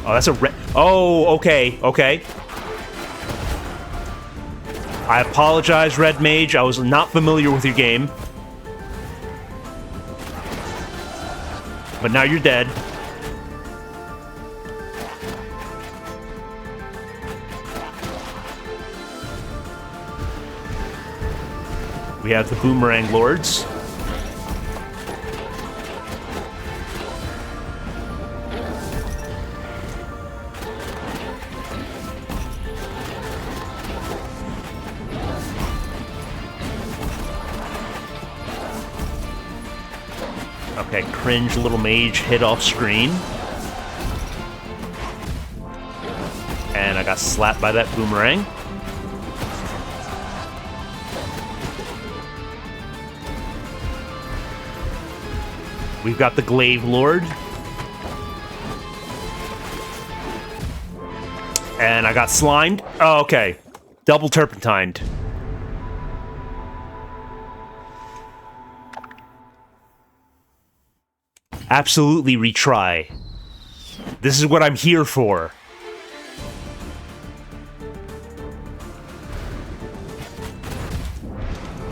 Oh, that's a oh, okay, okay. I apologize, Red Mage. I was not familiar with your game. But now you're dead. We have the Boomerang Lords. Okay, cringe little mage hit off screen. And I got slapped by that boomerang. We've got the Glaive Lord. And I got slimed. Oh, okay. Double turpentined. Absolutely retry. This is what I'm here for.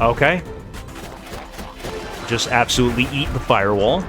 Okay. Just absolutely eat the firewall.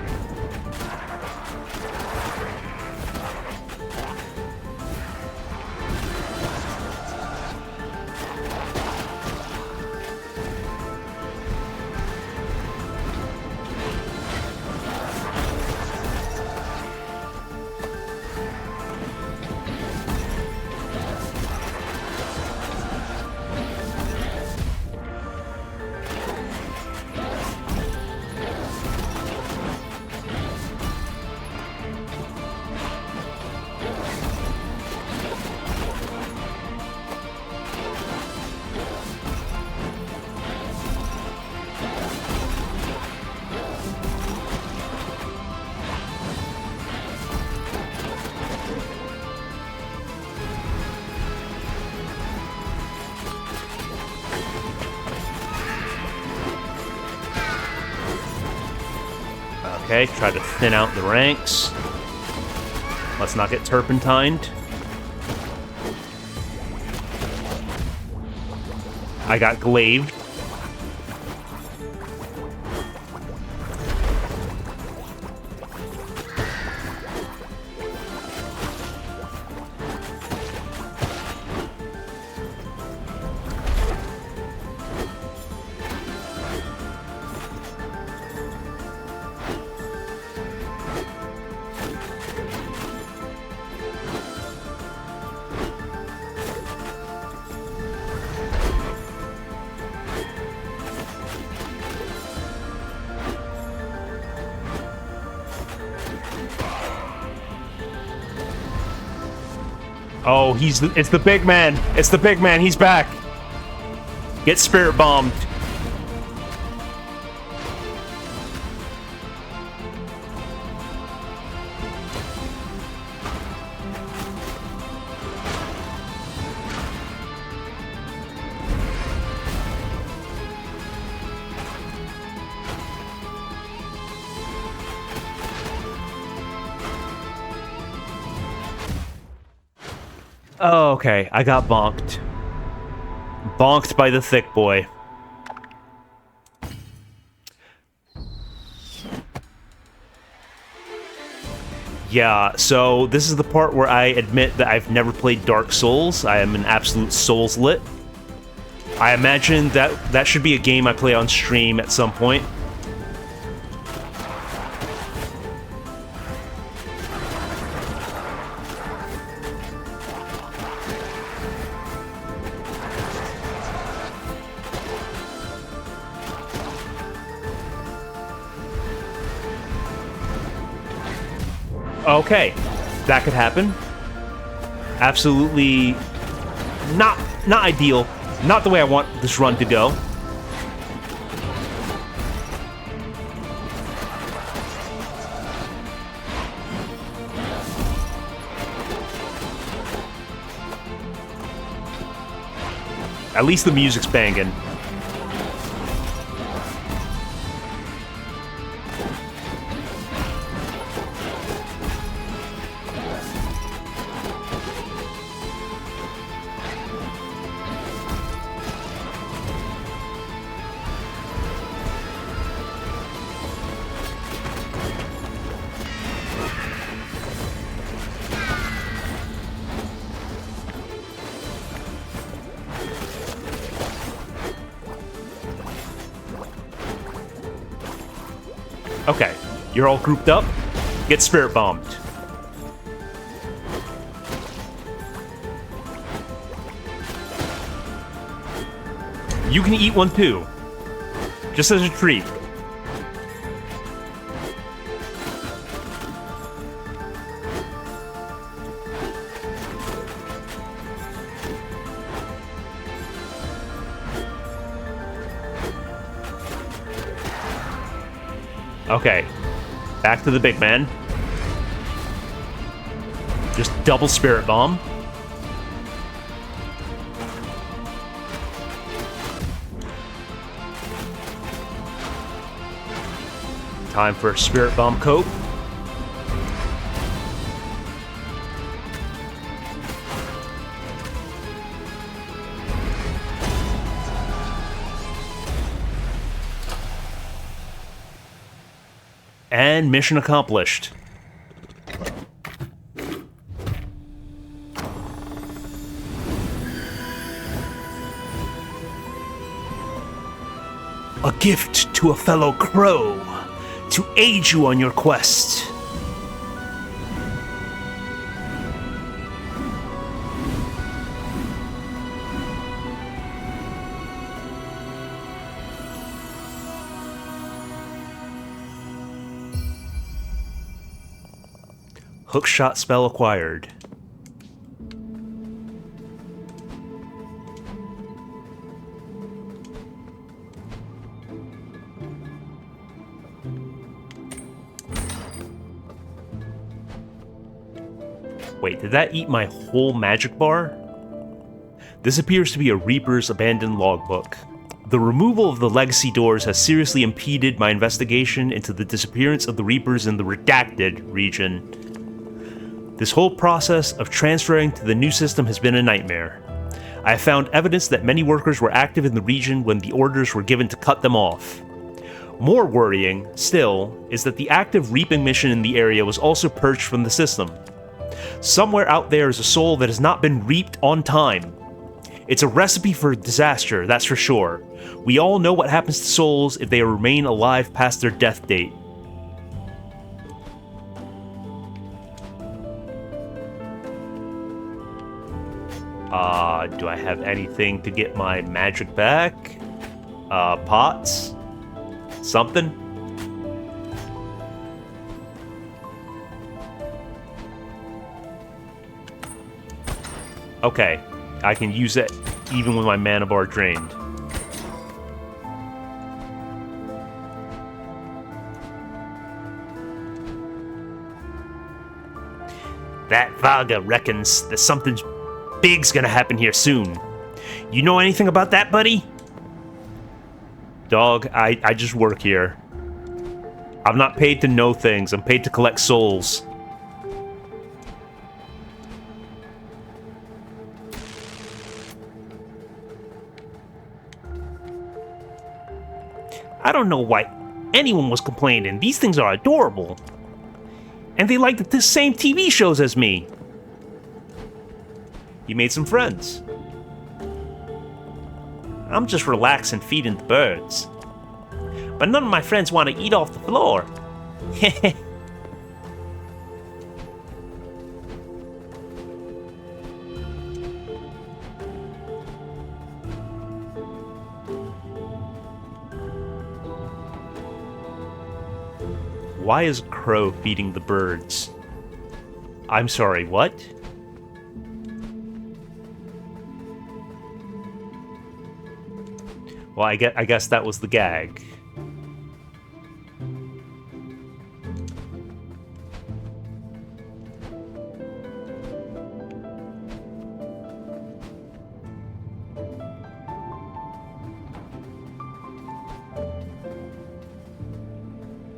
Okay, try to thin out the ranks. Let's not get turpentined. I got glaved. Oh, it's the big man. It's the big man. He's back. Get spirit bombed. Oh, okay. I got bonked. Bonked by the thick boy. Yeah, so this is the part where I admit that I've never played Dark Souls. I am an absolute Souls-lit. I imagine that should be a game I play on stream at some point. Okay, that could happen. Absolutely not ideal. Not the way I want this run to go. At least the music's banging. Okay, you're all grouped up. Get spirit bombed. You can eat one too. Just as a treat. Okay, back to the big man. Just double spirit bomb. Time for a spirit bomb coat. And mission accomplished. A gift to a fellow crow to aid you on your quest. Hookshot spell acquired. Wait, did that eat my whole magic bar? This appears to be a Reaper's abandoned logbook. The removal of the legacy doors has seriously impeded my investigation into the disappearance of the Reapers in the Redacted region. This whole process of transferring to the new system has been a nightmare. I have found evidence that many workers were active in the region when the orders were given to cut them off. More worrying, still, is that the active reaping mission in the area was also purged from the system. Somewhere out there is a soul that has not been reaped on time. It's a recipe for disaster, that's for sure. We all know what happens to souls if they remain alive past their death date. Do I have anything to get my magic back? Pots? Something? Okay, I can use it even with my mana bar drained. That Vaga reckons that something big's gonna happen here soon. You know anything about that, buddy? Dog, I just work here. I'm not paid to know things, I'm paid to collect souls. I don't know why anyone was complaining. These things are adorable. And they like the same TV shows as me. You made some friends. I'm just relaxing feeding the birds. But none of my friends want to eat off the floor. Why is Crow feeding the birds? I'm sorry, what? Well, I guess that was the gag.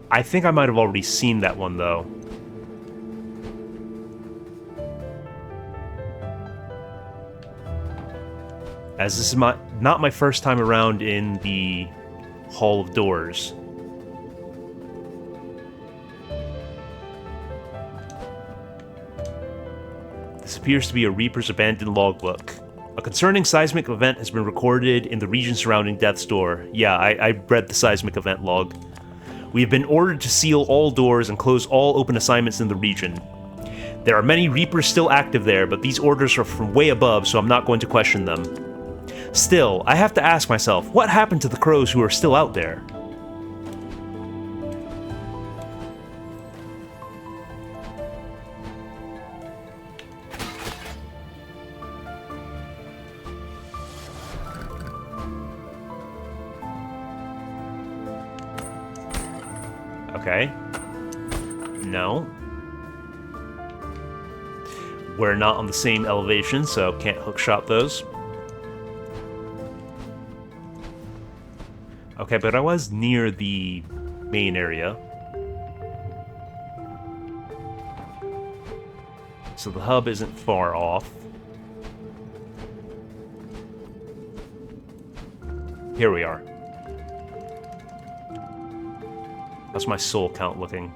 I think I might have already seen that one, though. As this is not my first time around in the Hall of Doors. This appears to be a Reaper's abandoned logbook. A concerning seismic event has been recorded in the region surrounding Death's Door. Yeah, I read the seismic event log. We have been ordered to seal all doors and close all open assignments in the region. There are many Reapers still active there, but these orders are from way above, so I'm not going to question them. Still, I have to ask myself, what happened to the crows who are still out there? Okay. No. We're not on the same elevation, so can't hookshot those. Okay, but I was near the main area. So the hub isn't far off. Here we are. How's my soul count looking?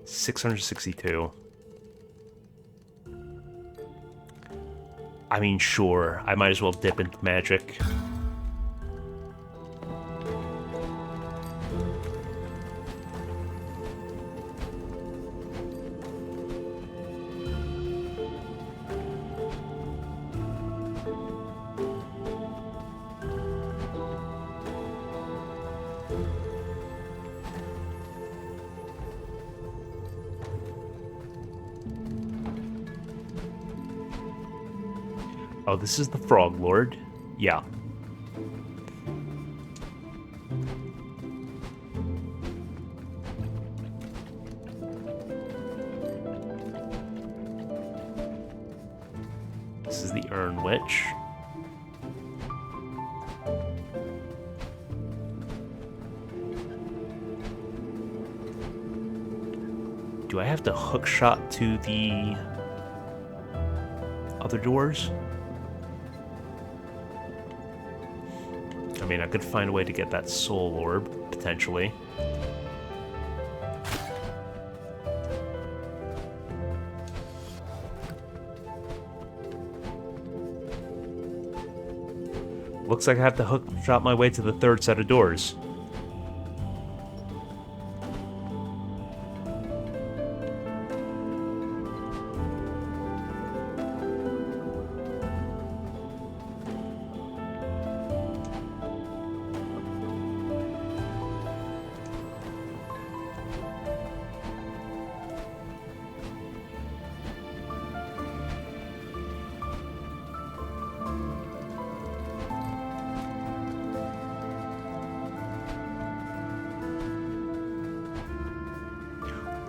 662. I mean, sure, I might as well dip into magic. Oh, this is the Frog Lord? Yeah. This is the Urn Witch. Do I have to hook shot to the other doors? I mean, I could find a way to get that soul orb, potentially. Looks like I have to hook shot my way to the third set of doors.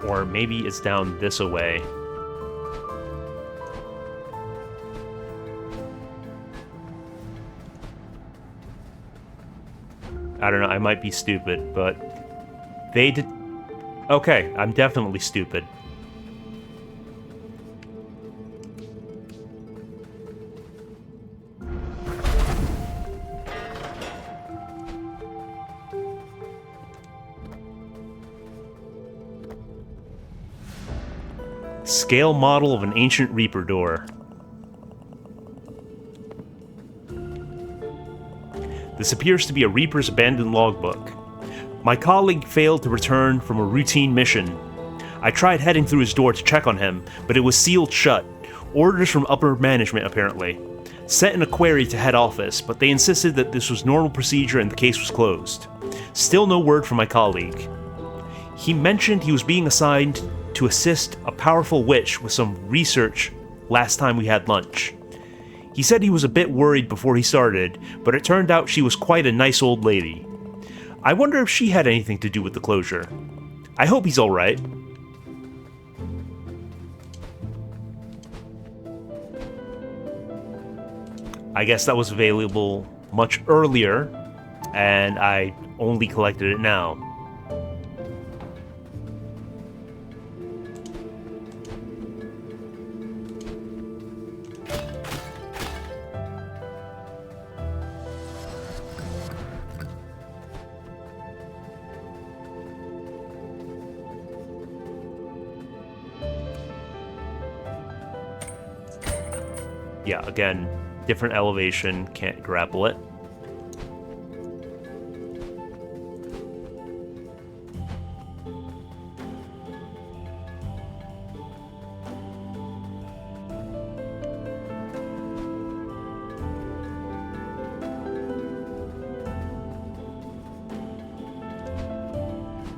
Or maybe it's down this away. I don't know, I might be stupid, but they did... Okay, I'm definitely stupid. Scale model of an ancient Reaper door. This appears to be a Reaper's abandoned logbook. My colleague failed to return from a routine mission. I tried heading through his door to check on him, but it was sealed shut. Orders from upper management, apparently. Sent in a query to head office, but they insisted that this was normal procedure and the case was closed. Still no word from my colleague. He mentioned he was being assigned to assist a powerful witch with some research last time we had lunch. He said he was a bit worried before he started, but it turned out she was quite a nice old lady. I wonder if she had anything to do with the closure. I hope he's alright. I guess that was available much earlier, and I only collected it now. Yeah, again, different elevation, can't grapple it.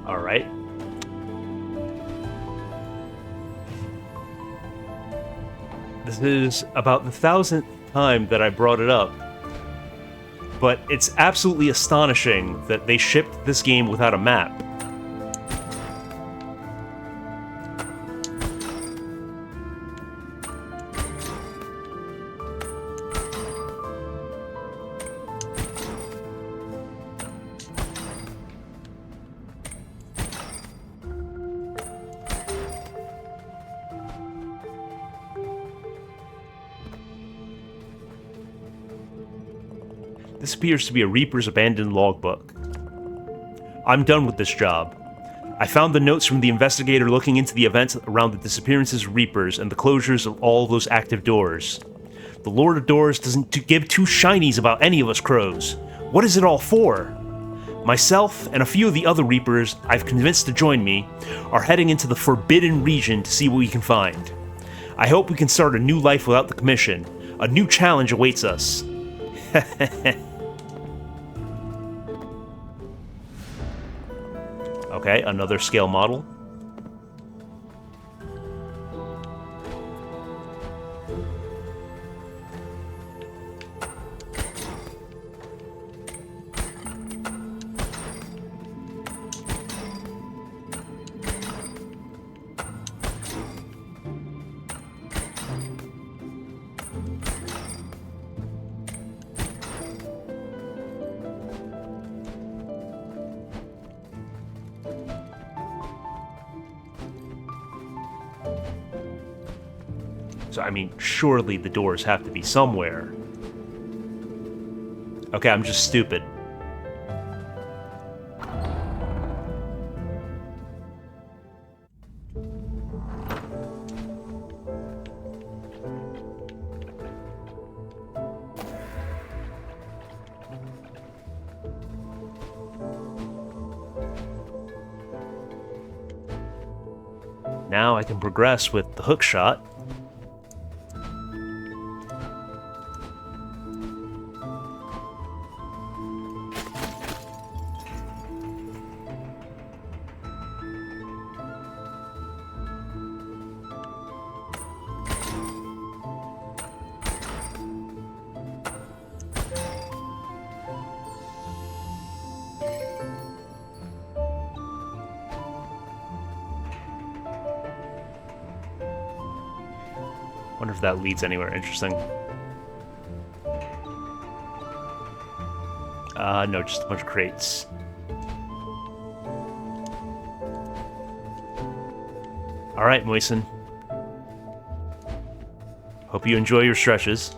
All right. This is about the 1,000th time that I brought it up, but it's absolutely astonishing that they shipped this game without a map. This appears to be a Reaper's abandoned logbook. I'm done with this job. I found the notes from the investigator looking into the events around the disappearances of Reapers and the closures of all those active doors. The Lord of Doors doesn't give two shinies about any of us crows. What is it all for? Myself and a few of the other Reapers I've convinced to join me are heading into the Forbidden Region to see what we can find. I hope we can start a new life without the Commission. A new challenge awaits us. Okay, another scale model. So, I mean, surely the doors have to be somewhere. Okay, I'm just stupid. Now I can progress with the hook shot. Wonder if that leads anywhere interesting. No, just a bunch of crates. Alright, Moisen. Hope you enjoy your stretches.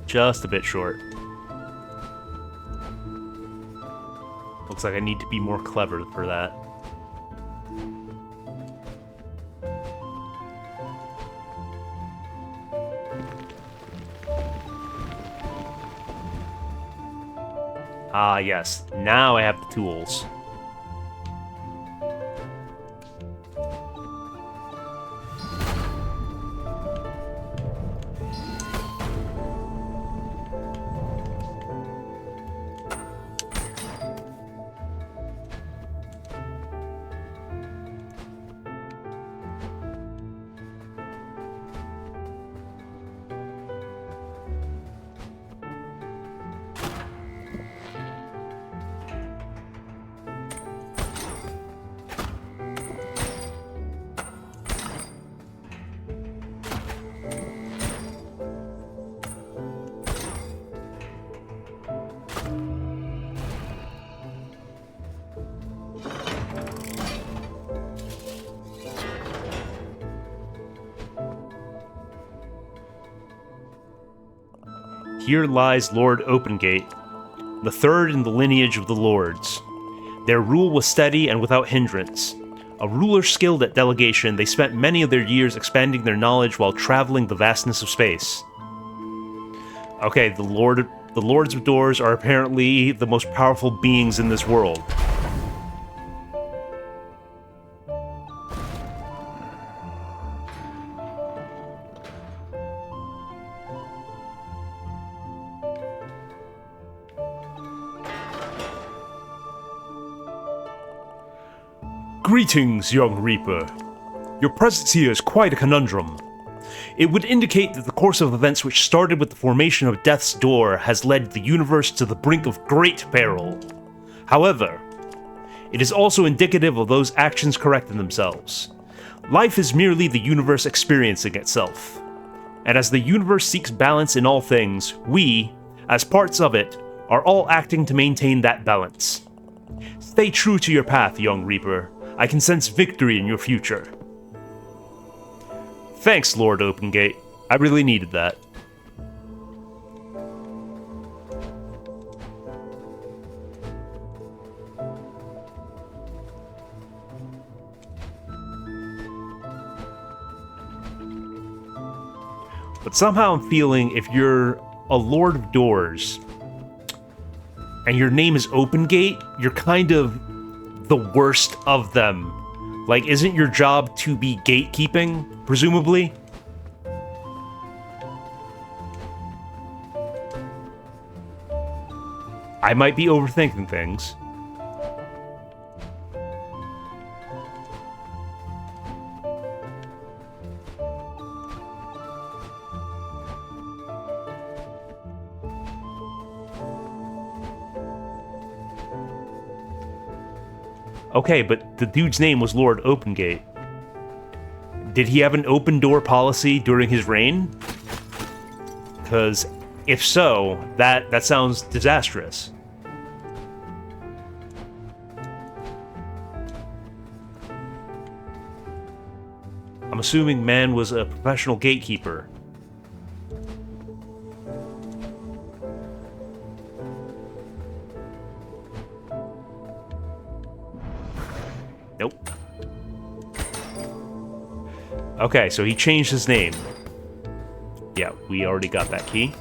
Just a bit short. Looks like I need to be more clever for that. Ah, yes. Now I have the tools. Here lies Lord Opengate, the third in the lineage of the Lords. Their rule was steady and without hindrance. A ruler skilled at delegation, they spent many of their years expanding their knowledge while traveling the vastness of space. Okay, the Lords of Doors are apparently the most powerful beings in this world. Greetings, young Reaper. Your presence here is quite a conundrum. It would indicate that the course of events which started with the formation of Death's Door has led the universe to the brink of great peril. However, it is also indicative of those actions correcting themselves. Life is merely the universe experiencing itself. And as the universe seeks balance in all things, we, as parts of it, are all acting to maintain that balance. Stay true to your path, young Reaper. I can sense victory in your future. Thanks, Lord Opengate. I really needed that. But somehow I'm feeling if you're a Lord of Doors and your name is Opengate, you're kind of the worst of them. Like, isn't your job to be gatekeeping, presumably? I might be overthinking things. Okay, but the dude's name was Lord Opengate. Did he have an open door policy during his reign? Because if so, that sounds disastrous. I'm assuming man was a professional gatekeeper. Nope. Okay, so he changed his name. Yeah, we already got that key.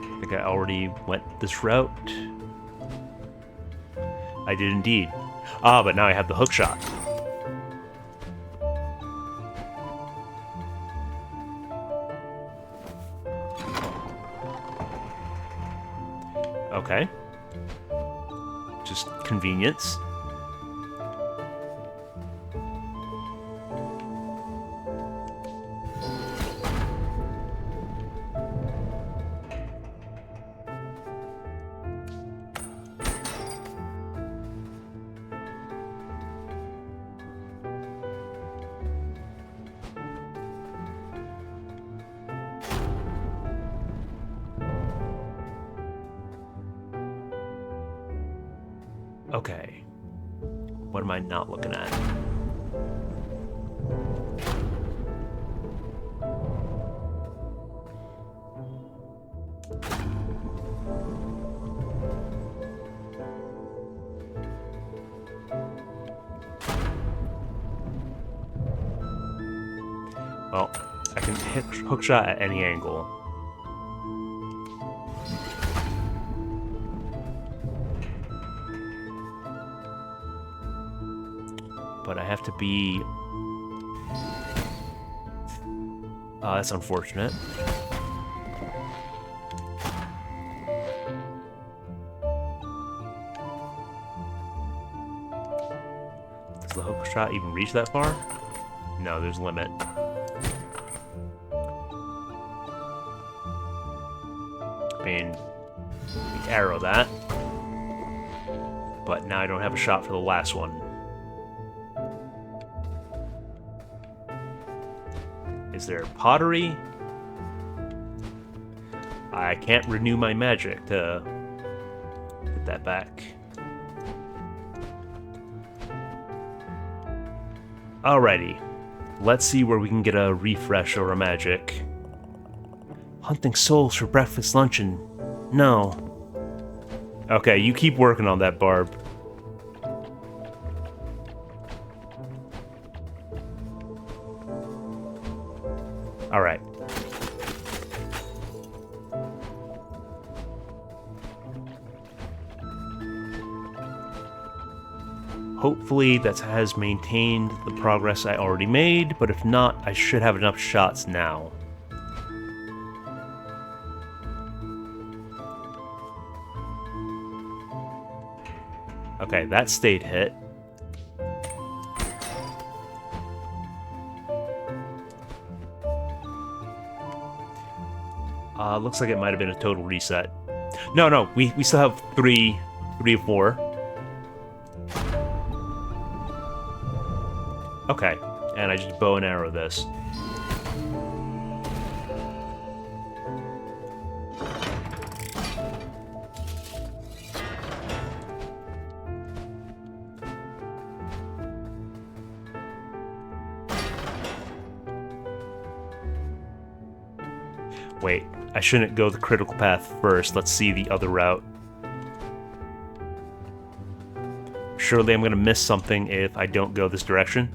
I think I already went this route. I did indeed. Ah, but now I have the hook shot. Okay. Just convenience. Okay. What am I not looking at? Well, I can hit hook shot at any angle. But I have to be... that's unfortunate. Does the hook shot even reach that far? No, there's a limit. I mean, we arrow that. But now I don't have a shot for the last one. Is there pottery? I can't renew my magic to get that back. Alrighty. Let's see where we can get a refresh or a magic. Hunting souls for breakfast, luncheon. No. Okay, you keep working on that, Barb. Alright. Hopefully that has maintained the progress I already made, but if not, I should have enough shots now. Okay, that stayed hit. Looks like it might have been a total reset. No, we still have three of 4. Okay, and I just bow and arrow this. Wait, I shouldn't go the critical path first. Let's see the other route. Surely I'm going to miss something if I don't go this direction.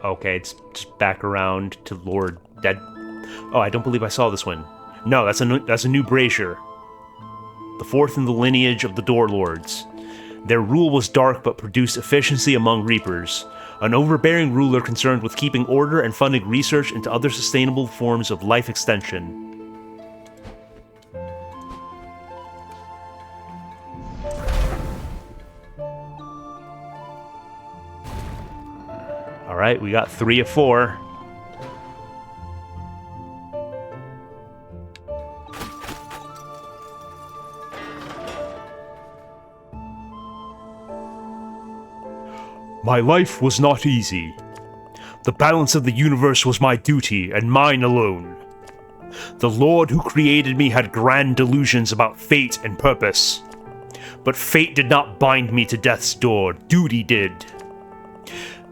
Okay, it's just back around to Lord Dead. Oh, I don't believe I saw this one. No, that's a new Brazier. The 4th in the lineage of the Door Lords. Their rule was dark but produced efficiency among Reapers. An overbearing ruler concerned with keeping order and funding research into other sustainable forms of life extension. Alright, we got 3 of 4. My life was not easy. The balance of the universe was my duty, and mine alone. The Lord who created me had grand delusions about fate and purpose. But fate did not bind me to death's door, duty did.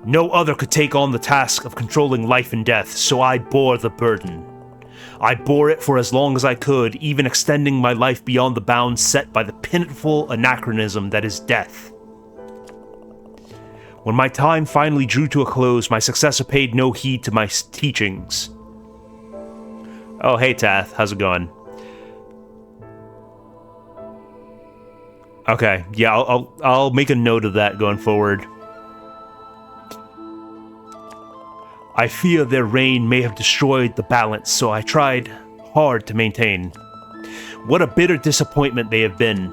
No other could take on the task of controlling life and death, so I bore the burden. I bore it for as long as I could, even extending my life beyond the bounds set by the pitiful anachronism that is death. When my time finally drew to a close, my successor paid no heed to my teachings. Oh, hey, Tath. How's it going? Okay, yeah, I'll make a note of that going forward. I fear their reign may have destroyed the balance, so I tried hard to maintain. What a bitter disappointment they have been.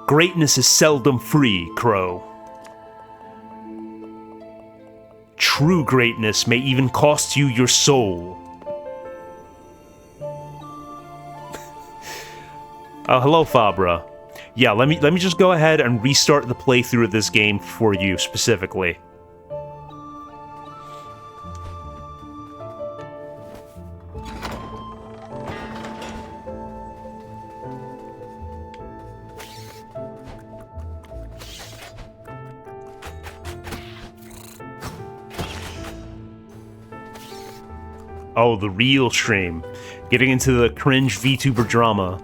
Greatness is seldom free, Crow. True greatness may even cost you your soul. Oh, hello, Fabra. Yeah, let me just go ahead and restart the playthrough of this game for you specifically. Oh, the real stream. Getting into the cringe VTuber drama.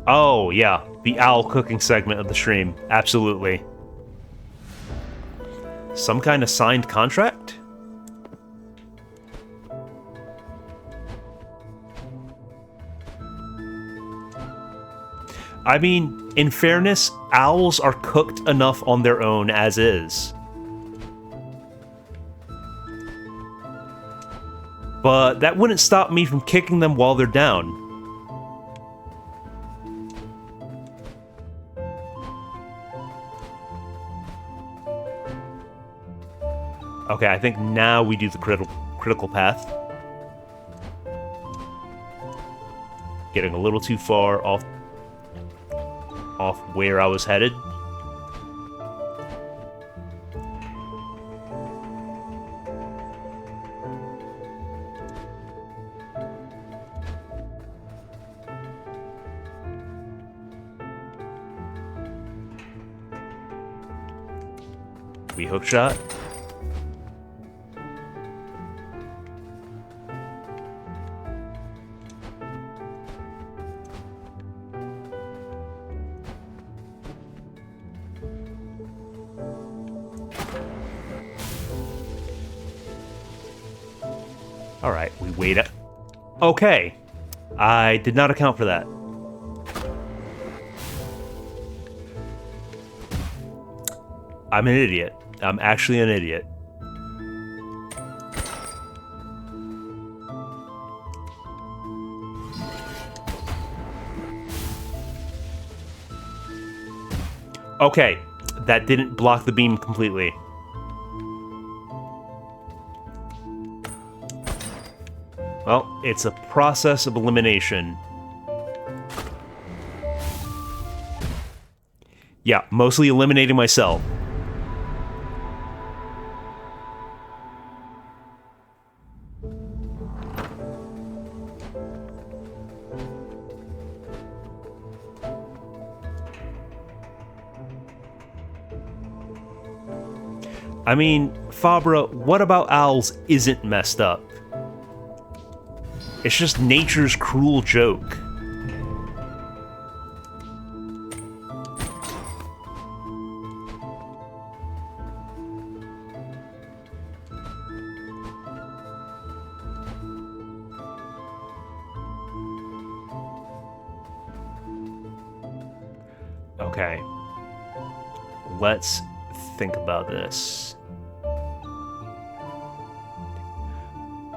Oh, yeah. The owl cooking segment of the stream. Absolutely. Some kind of signed contract? I mean, in fairness, owls are cooked enough on their own as is. But that wouldn't stop me from kicking them while they're down. Okay, I think now we do the critical path. Getting a little too far off where I was headed. We hook shot. Alright, we wait it. Okay. I did not account for that. I'm an idiot. I'm actually an idiot. Okay, that didn't block the beam completely. Well, it's a process of elimination. Yeah, mostly eliminating myself. I mean, Fabra, what about owls isn't messed up? It's just nature's cruel joke. Okay. Let's think about this.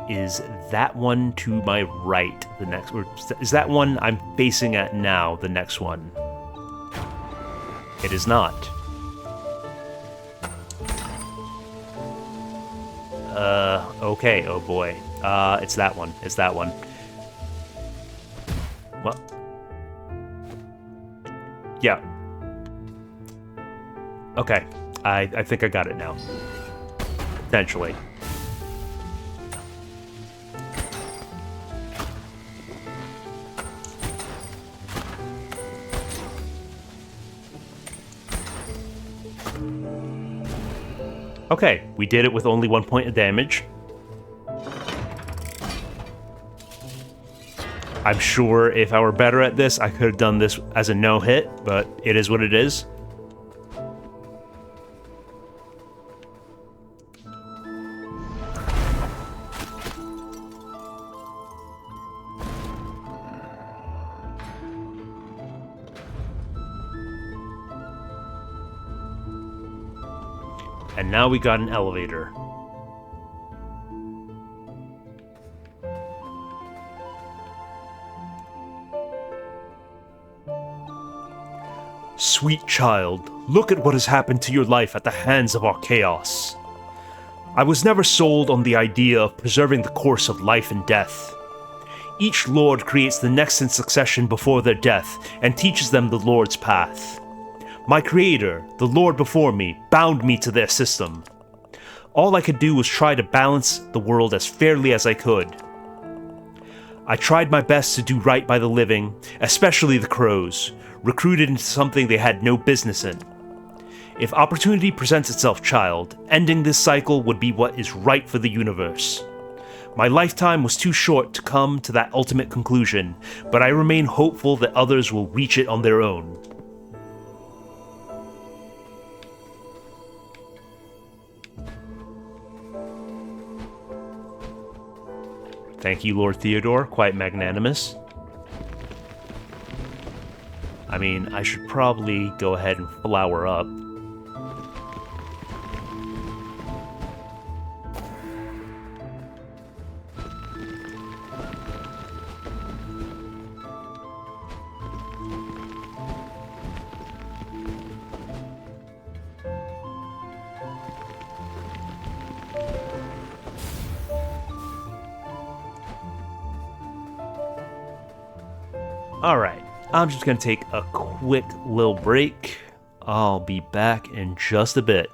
Is that one to my right the next, or is that one I'm facing at now the next one? It is not. Okay, oh boy. It's that one. It's that one. Well. Yeah. Okay. I think I got it now. Potentially. Okay, we did it with only 1 point of damage. I'm sure if I were better at this, I could have done this as a no-hit, but it is what it is. And now we got an elevator. Sweet child, look at what has happened to your life at the hands of our chaos. I was never sold on the idea of preserving the course of life and death. Each lord creates the next in succession before their death and teaches them the lord's path. My creator, the lord before me, bound me to their system. All I could do was try to balance the world as fairly as I could. I tried my best to do right by the living, especially the crows, recruited into something they had no business in. If opportunity presents itself, child, ending this cycle would be what is right for the universe. My lifetime was too short to come to that ultimate conclusion, but I remain hopeful that others will reach it on their own. Thank you, Lord Theodore. Quite magnanimous. I mean, I should probably go ahead and flower up. Alright, I'm just gonna take a quick little break. I'll be back in just a bit.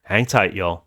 Hang tight, y'all.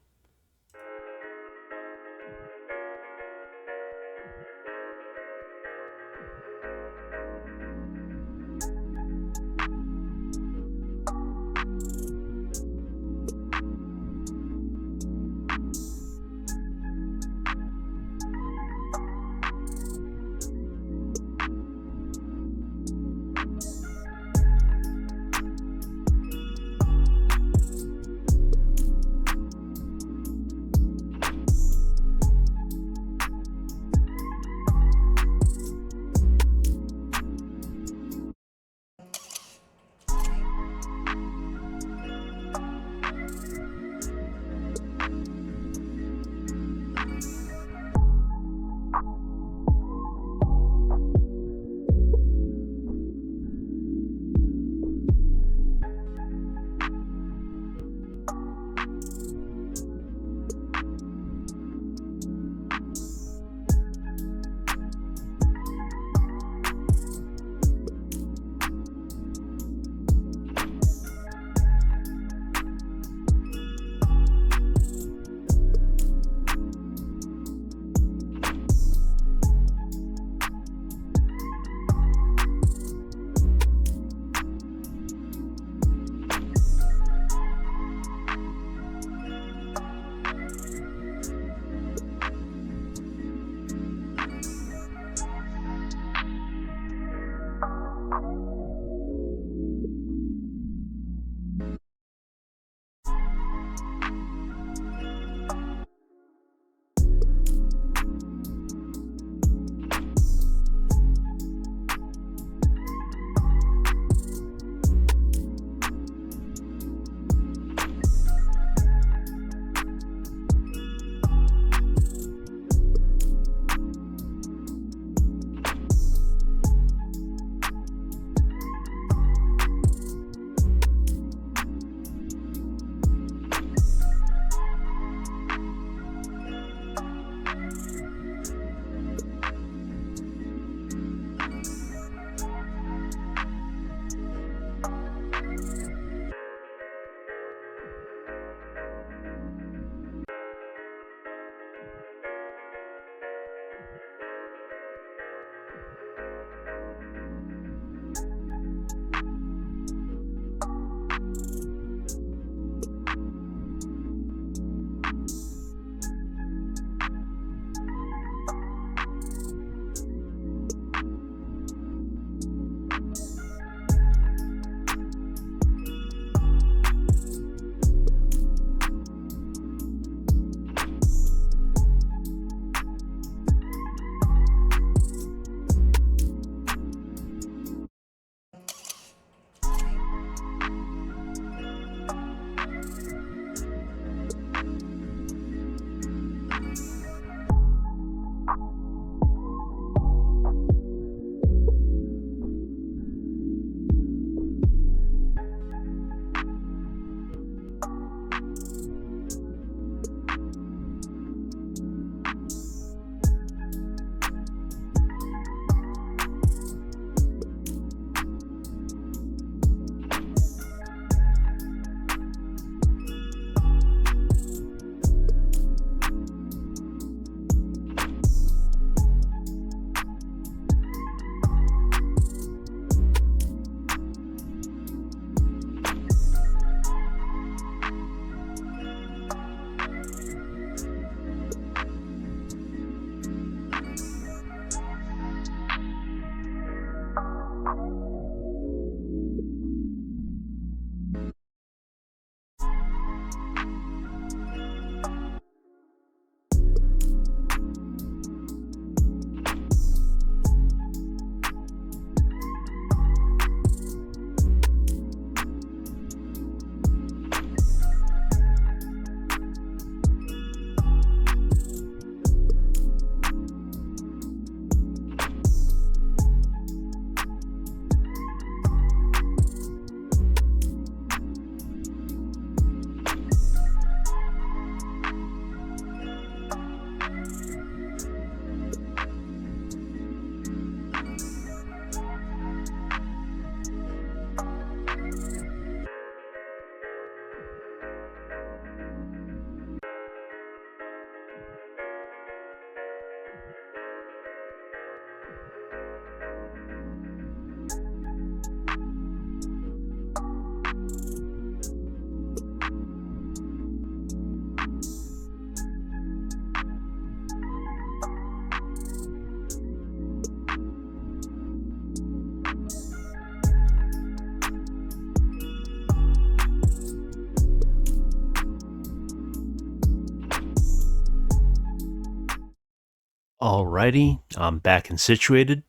Alrighty, I'm back and situated.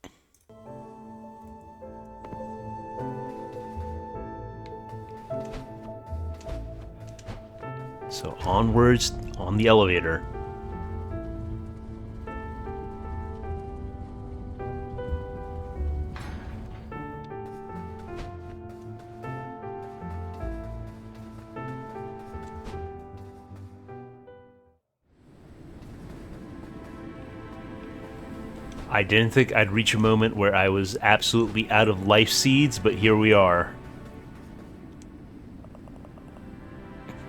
So onwards on the elevator. I didn't think I'd reach a moment where I was absolutely out of life seeds, but here we are.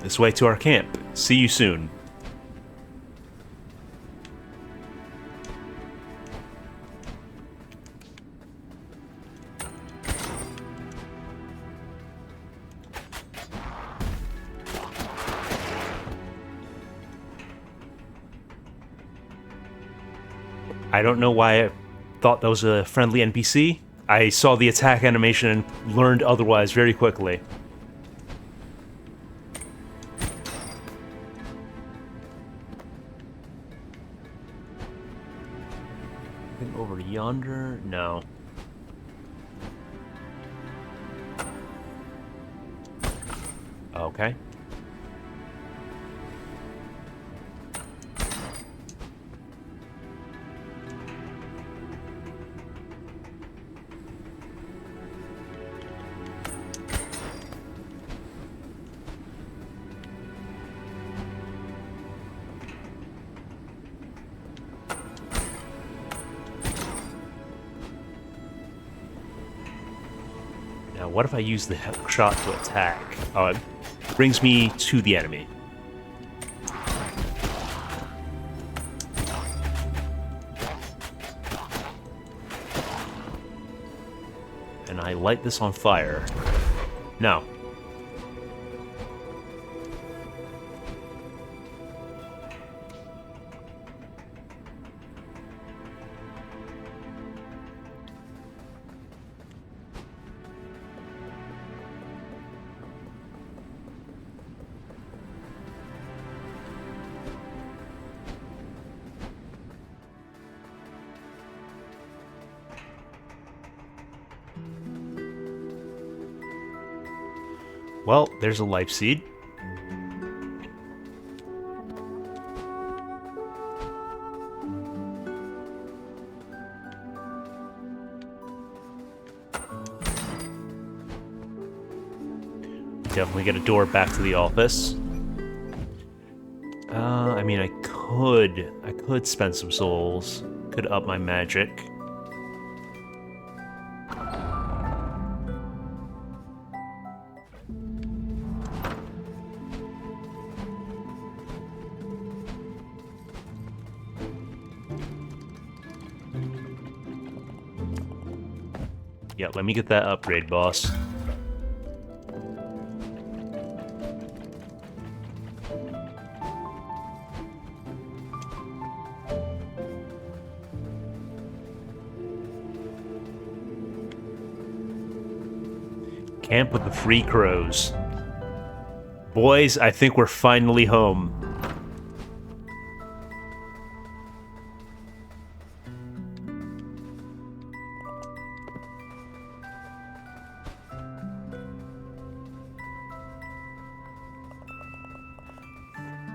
This way to our camp. See you soon. I don't know why I thought that was a friendly NPC, I saw the attack animation and learned otherwise very quickly. Over yonder? No. Okay. Now, what if I use the hook shot to attack? Oh, it brings me to the enemy. And I light this on fire. No. Well, there's a life seed. Definitely get a door back to the office. I mean, I could spend some souls. Could up my magic. Yeah, let me get that upgrade, boss. Camp with the Free Crows. Boys, I think we're finally home.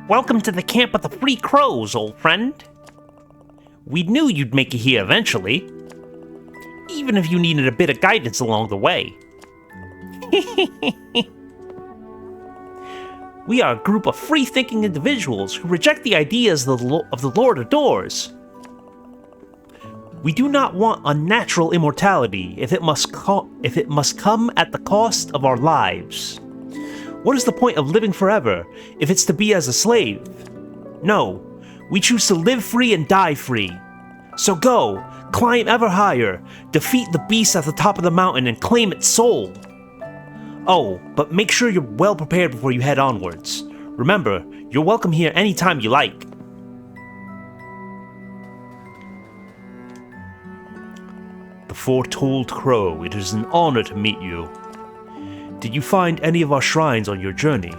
Welcome to the Camp of the Free Crows, old friend. We knew you'd make it here eventually, even if you needed a bit of guidance along the way. We are a group of free-thinking individuals who reject the ideas of the Lord of Doors. We do not want unnatural immortality if it must come at the cost of our lives. What is the point of living forever if it's to be as a slave? No, we choose to live free and die free. So go, climb ever higher, defeat the beast at the top of the mountain and claim its soul. Oh, but make sure you're well prepared before you head onwards. Remember, you're welcome here anytime you like. The Foretold Crow, it is an honor to meet you. Did you find any of our shrines on your journey?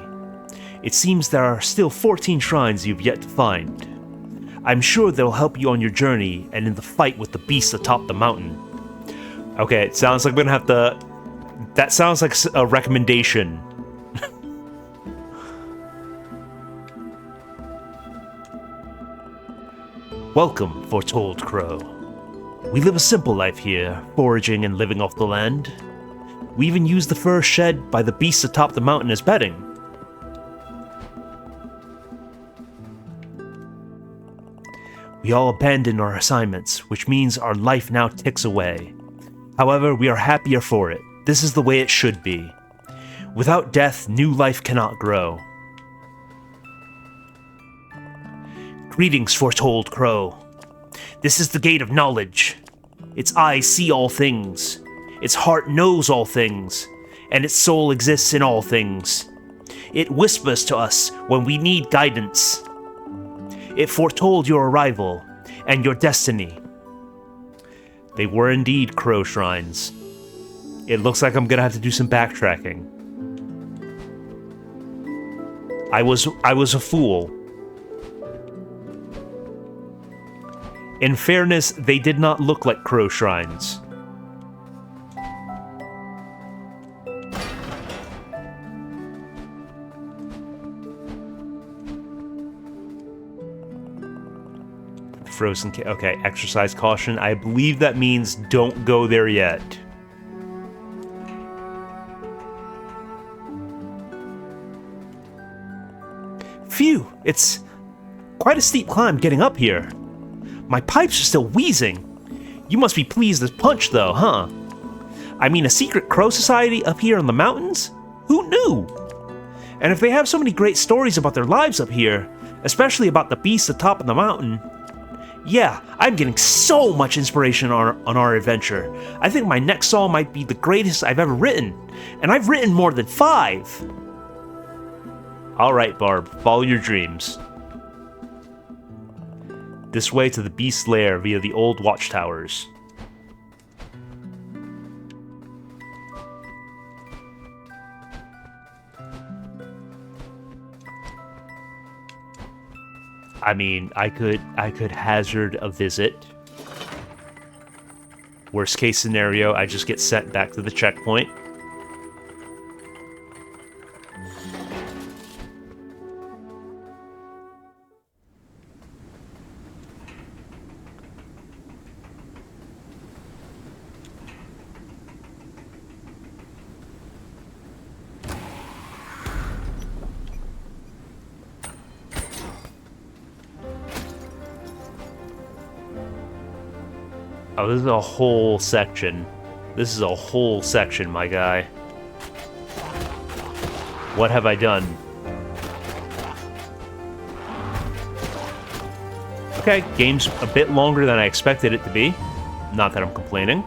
It seems there are still 14 shrines you've yet to find. I'm sure they'll help you on your journey and in the fight with the beast atop the mountain. Okay, it sounds like we're gonna have to... That sounds like a recommendation. Welcome, Foretold Crow. We live a simple life here, foraging and living off the land. We even use the fur shed by the beasts atop the mountain as bedding. We all abandoned our assignments, which means our life now ticks away. However, we are happier for it. This is the way it should be. Without death, new life cannot grow. Greetings, Foretold Crow. This is the Gate of Knowledge. Its eyes see all things. Its heart knows all things. And its soul exists in all things. It whispers to us when we need guidance. It foretold your arrival and your destiny. They were indeed crow shrines. It looks like I'm gonna have to do some backtracking. I was a fool. In fairness, they did not look like crow shrines. Frozen okay, exercise caution. I believe that means don't go there yet. Phew, it's quite a steep climb getting up here. My pipes are still wheezing. You must be pleased as punch though, huh? I mean, a secret crow society up here in the mountains? Who knew? And if they have so many great stories about their lives up here, especially about the beast atop of the mountain, yeah, I'm getting so much inspiration on our adventure. I think my next song might be the greatest I've ever written, and I've written more than 5. Alright, Barb, follow your dreams. This way to the beast's lair via the old watchtowers. I mean, I could hazard a visit. Worst case scenario, I just get sent back to the checkpoint. Oh, this is a whole section. This is a whole section, my guy. What have I done? Okay, game's a bit longer than I expected it to be. Not that I'm complaining.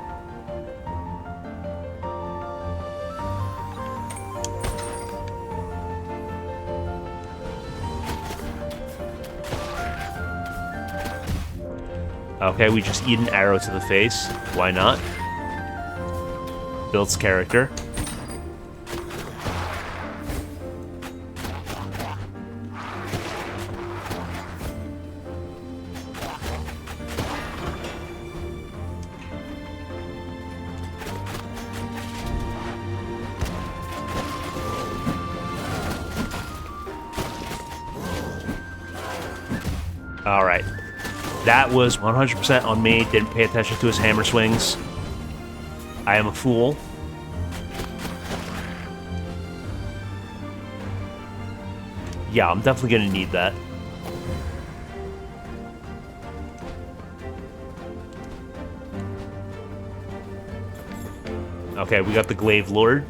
Okay, we just eat an arrow to the face. Why not? Builds character. All right. That was 100% on me. Didn't pay attention to his hammer swings. I am a fool. Yeah, I'm definitely gonna need that. Okay, we got the Glaive Lord.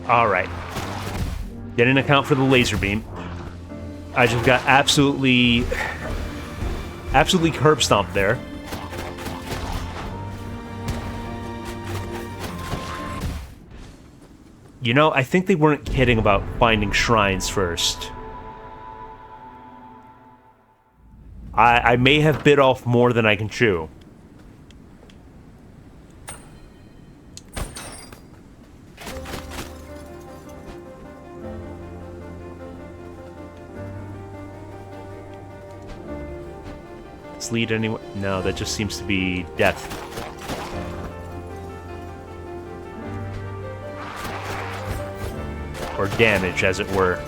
Alright. Didn't account for the laser beam. I just got absolutely curb stomped there. You know, I think they weren't kidding about finding shrines first. I may have bit off more than I can chew. Lead anywhere? No, that just seems to be death. Or damage, as it were.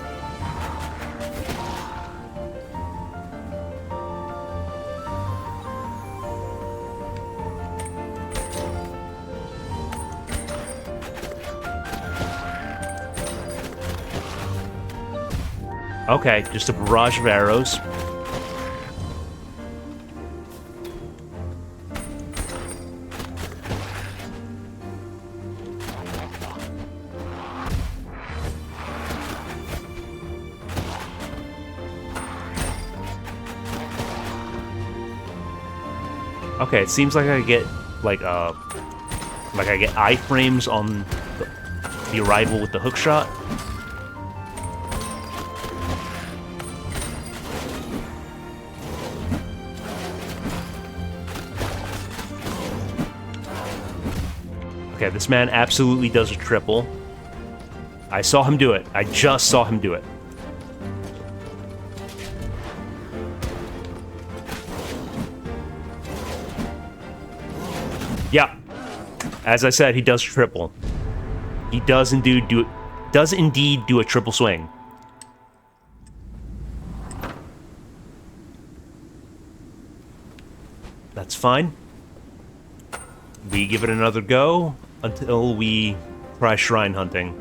Okay, just a barrage of arrows. Okay, it seems like I get like I get iframes on the arrival with the hook shot. Okay, this man absolutely does a triple. I saw him do it. I just saw him do it. Yeah. As I said, he does triple. He does indeed do a triple swing. That's fine. We give it another go until we try shrine hunting.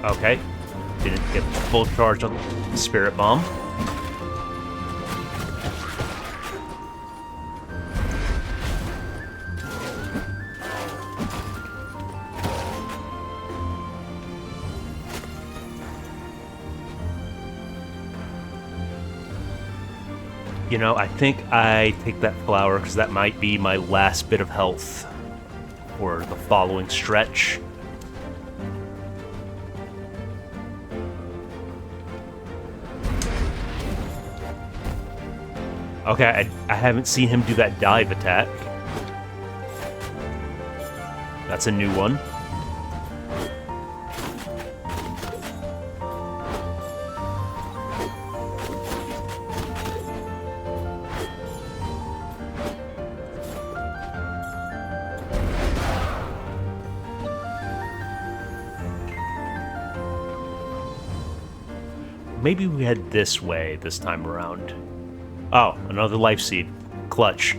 Okay. Didn't get full charge on the Spirit Bomb. You know, I think I take that flower because that might be my last bit of health for the following stretch. Okay, I haven't seen him do that dive attack. That's a new one. Maybe we head this way this time around. Oh, another life seed. Clutch.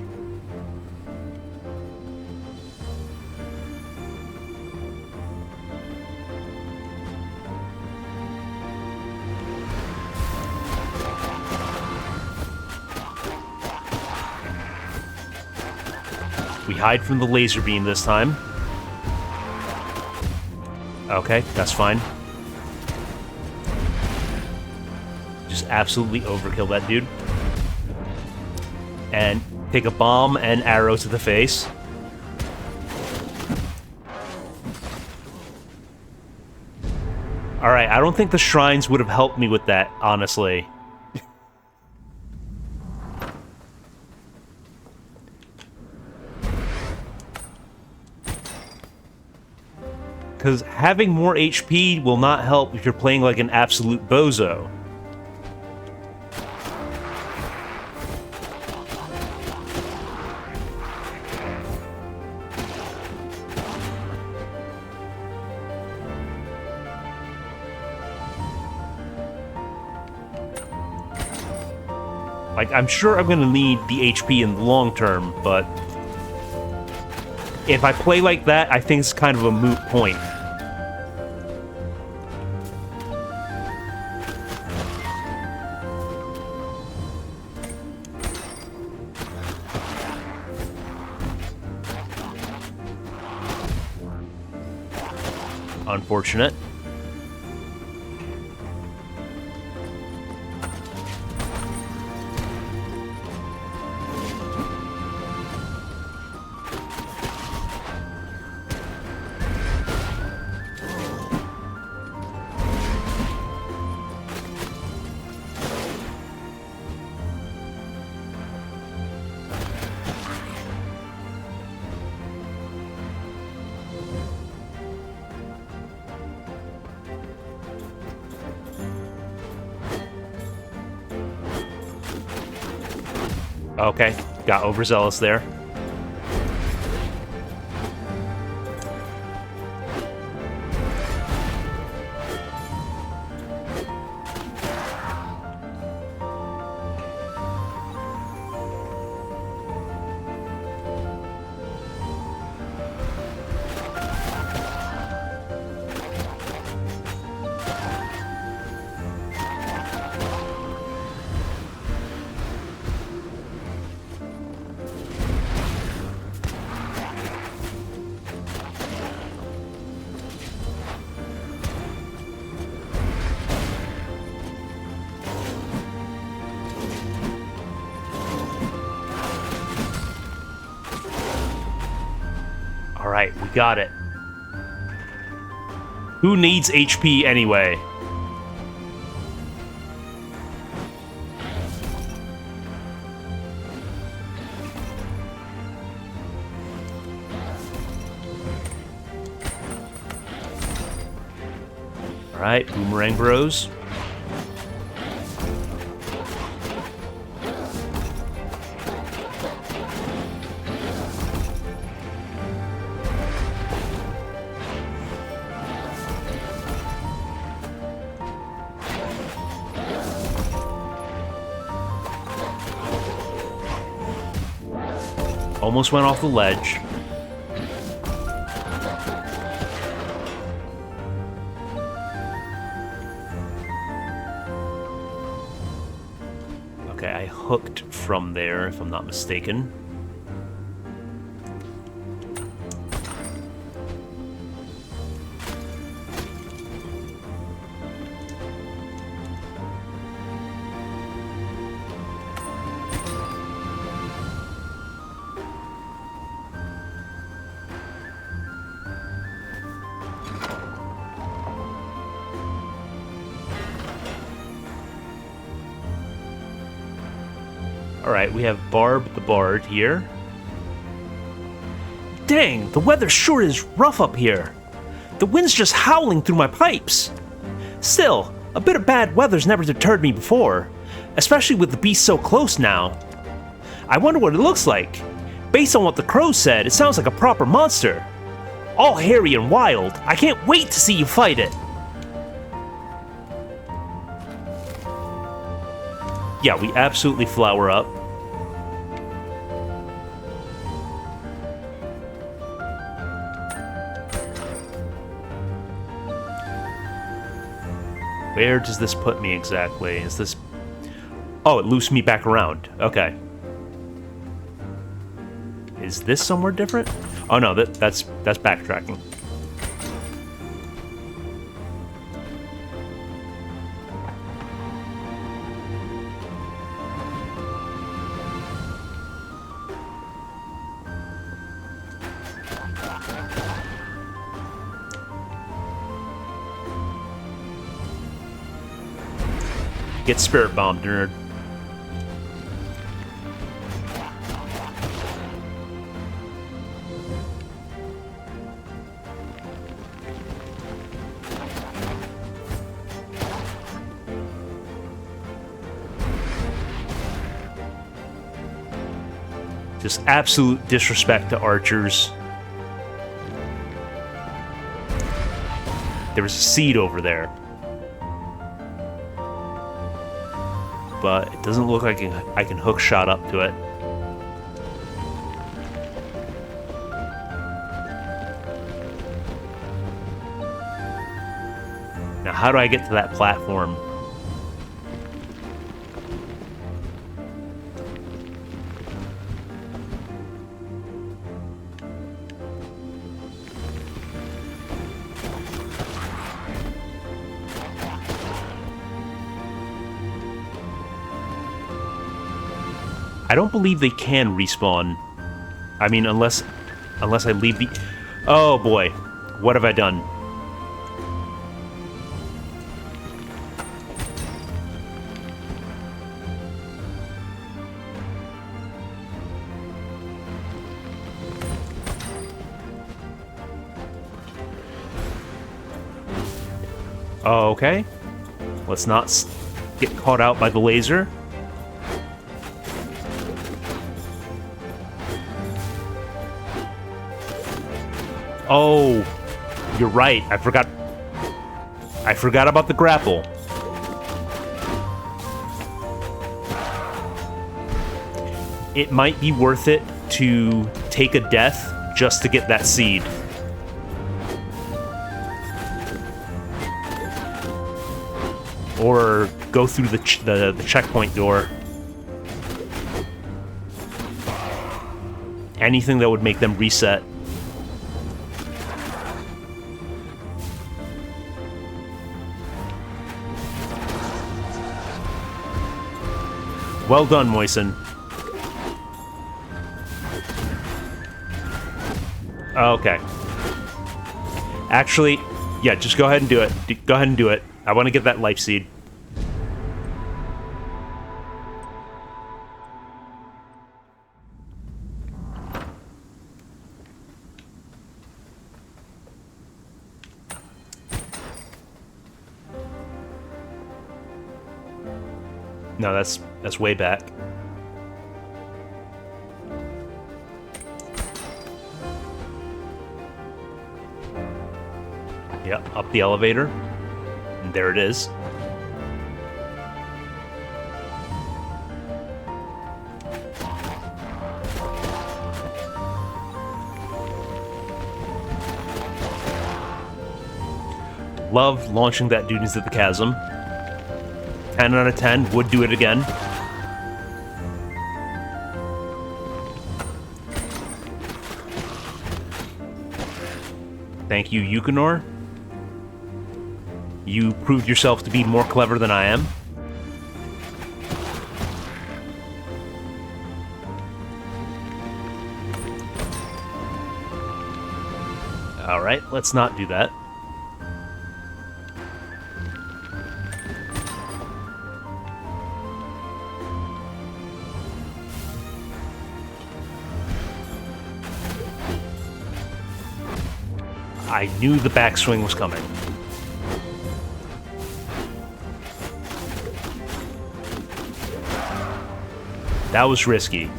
We hide from the laser beam this time. Okay, that's fine. Just absolutely overkill that dude. And take a bomb and arrow to the face. Alright, I don't think the shrines would have helped me with that, honestly. Because having more HP will not help if you're playing like an absolute bozo. Like, I'm sure I'm gonna need the HP in the long term, but if I play like that, I think it's kind of a moot point. Unfortunate. Okay, got overzealous there. Alright, we got it. Who needs HP anyway? Alright, Boomerang Bros. Almost went off the ledge. Okay, I hooked from there, if I'm not mistaken. Alright, we have Barb the Bard here. Dang, the weather sure is rough up here. The wind's just howling through my pipes. Still, a bit of bad weather's never deterred me before, especially with the beast so close now. I wonder what it looks like. Based on what the crow said, it sounds like a proper monster. All hairy and wild. I can't wait to see you fight it. Yeah, we absolutely flower up. Where does this put me exactly? Is this... Oh, it loops me back around. Okay. Is this somewhere different? Oh no, that's backtracking. Get spirit bombed, nerd. Just absolute disrespect to archers. There was a seed over there. But it doesn't look like I can hook shot up to it. Now, how do I get to that platform? I don't believe they can respawn. I mean, unless I leave the... Oh boy, what have I done? Oh, okay. Let's not get caught out by the laser. Oh, you're right. I forgot about the grapple. It might be worth it to take a death just to get that seed. Or go through the checkpoint door. Anything that would make them reset. Well done, Moisen. Okay. Actually, yeah, just go ahead and do it. Go ahead and do it. I want to get that life seed. No, that's way back. Yep, up the elevator. And there it is. Love launching that dude into the chasm. 10 out of 10, would do it again. Thank you, Yukonor. You proved yourself to be more clever than I am. Alright, let's not do that. I knew the backswing was coming. That was risky.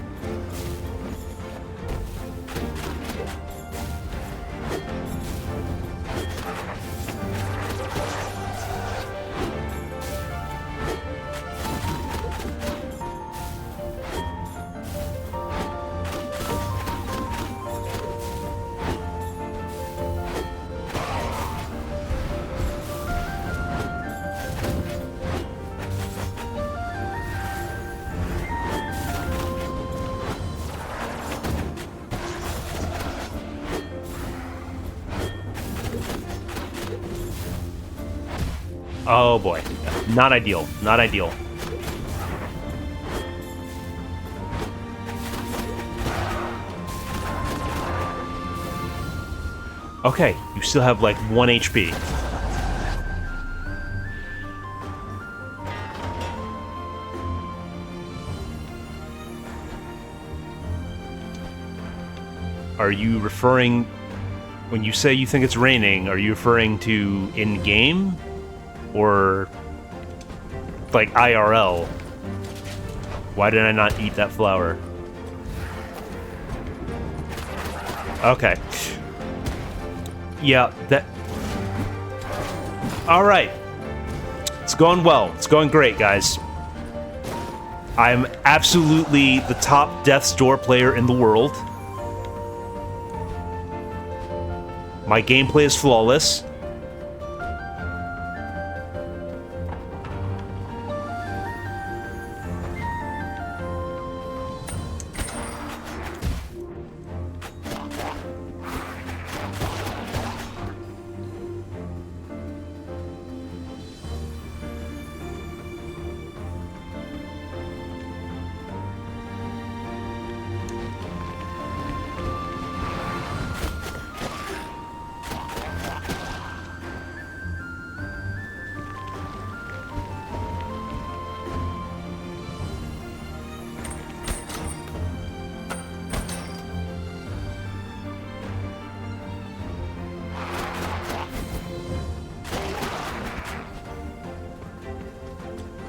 Oh boy. Not ideal. Not ideal. Okay, you still have like 1 HP. Are you referring... When you say you think it's raining, are you referring to in-game? Or like IRL? Why did I not eat that flower? Okay. Yeah, that... Alright. It's going well. It's going great, guys. I'm absolutely the top Death's Door player in the world. My gameplay is flawless.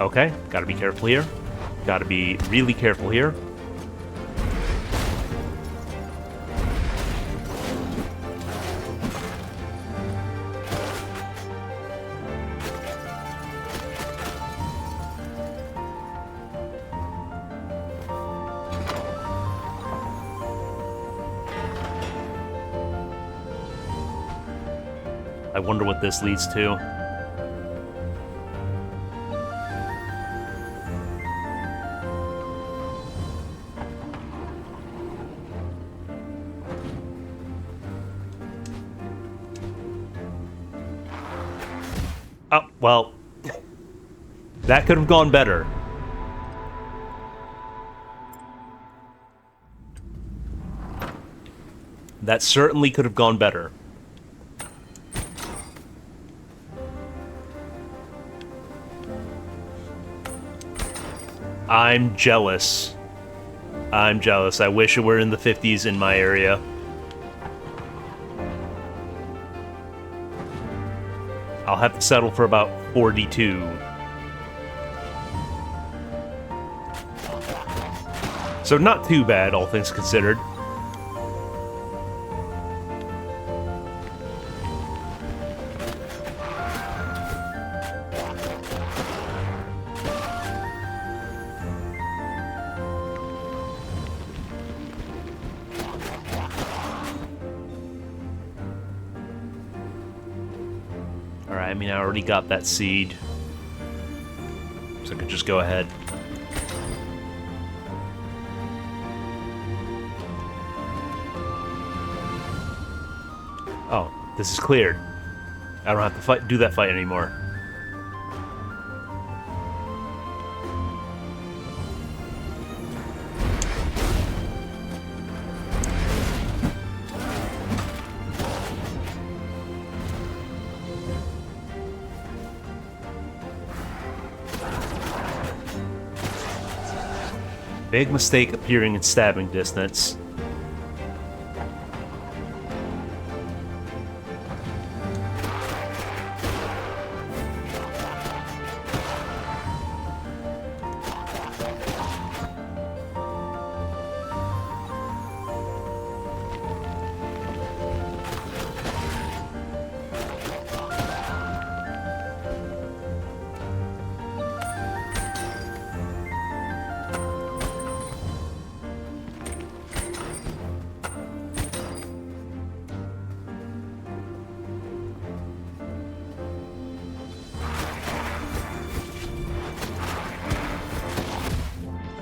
Okay, gotta be careful here. Gotta be really careful here. I wonder what this leads to. Oh, well, that could have gone better. That certainly could have gone better. I'm jealous. I'm jealous. I wish it were in the 50s in my area. I'll have to settle for about 42. So not too bad, all things considered. Alright, I mean, I already got that seed. So I could just go ahead. Oh, this is cleared. I don't have to do that fight anymore. Big mistake appearing in stabbing distance.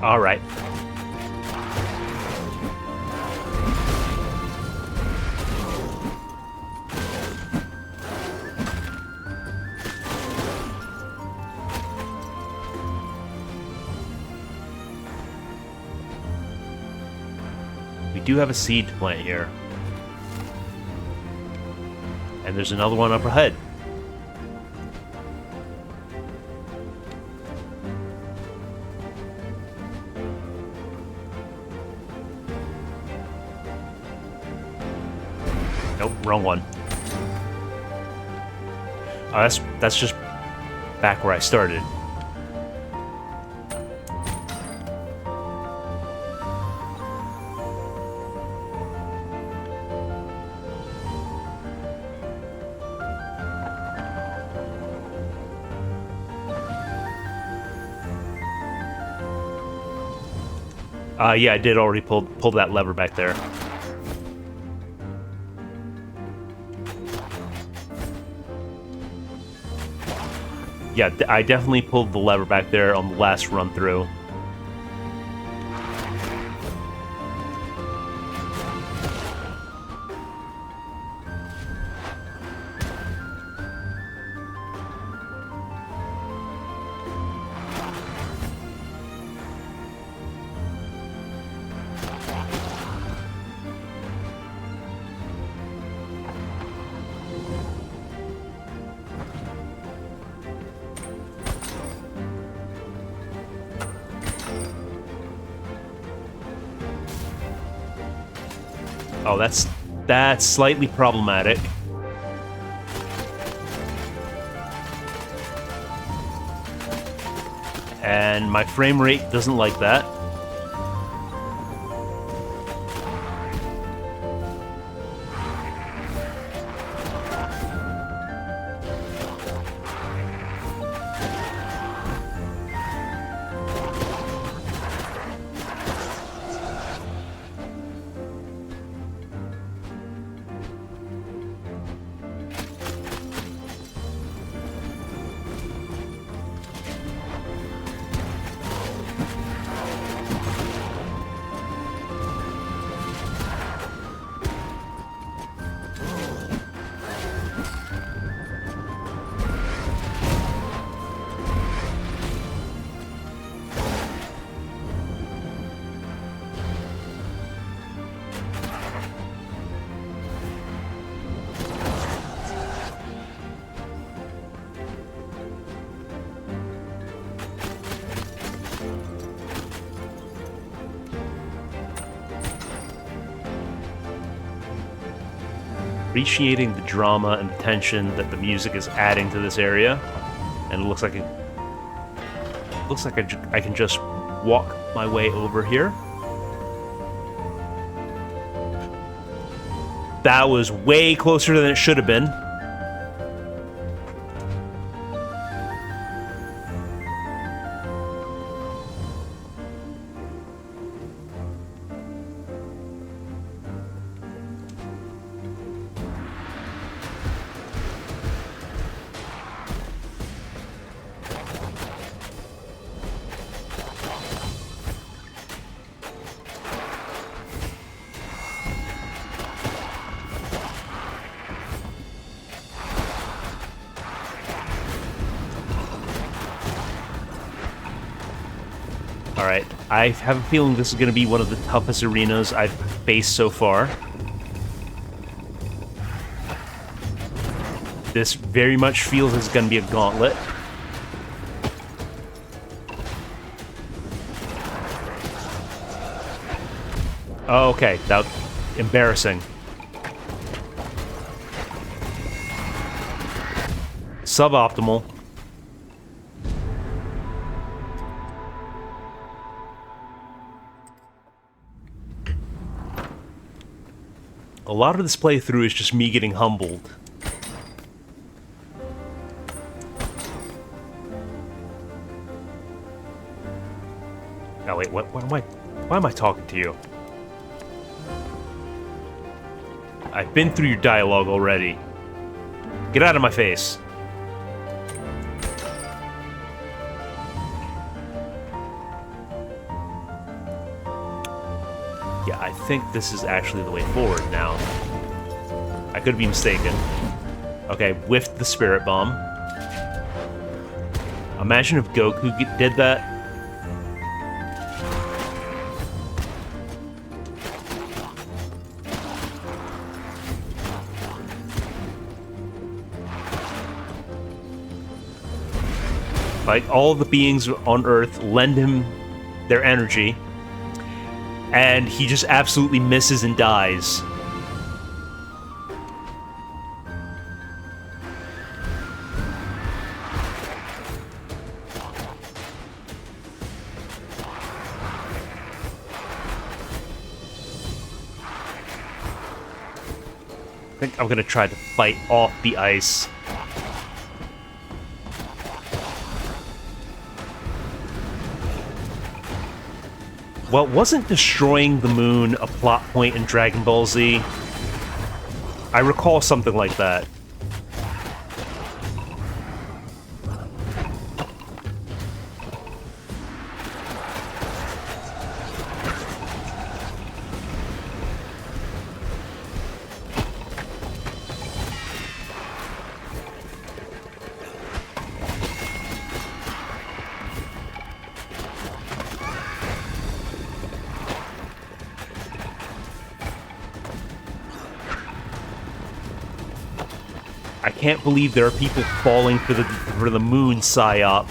All right. We do have a seed to plant here. And there's another one up ahead. Nope, wrong one. Oh, that's just back where I started. Yeah, I did already pull that lever back there. Yeah, I definitely pulled the lever back there on the last run through. Oh, that's slightly problematic. And my frame rate doesn't like that. appreciating the drama and the tension that the music is adding to this area, and it looks like I can just walk my way over here. That was way closer than it should have been. Alright, I have a feeling this is going to be one of the toughest arenas I've faced so far. This very much feels like it's going to be a gauntlet. Oh, okay, that embarrassing. Suboptimal. A lot of this playthrough is just me getting humbled. Oh wait, why am I talking to you? I've been through your dialogue already. Get out of my face. Yeah, I think this is actually the way forward now. I could be mistaken. Okay, whiffed the spirit bomb. Imagine if Goku did that. Like, all the beings on Earth lend him their energy, and he just absolutely misses and dies. I think I'm gonna try to fight off the ice. Well, wasn't destroying the moon a plot point in Dragon Ball Z? I recall something like that. I can't believe there are people falling for the moon psyop.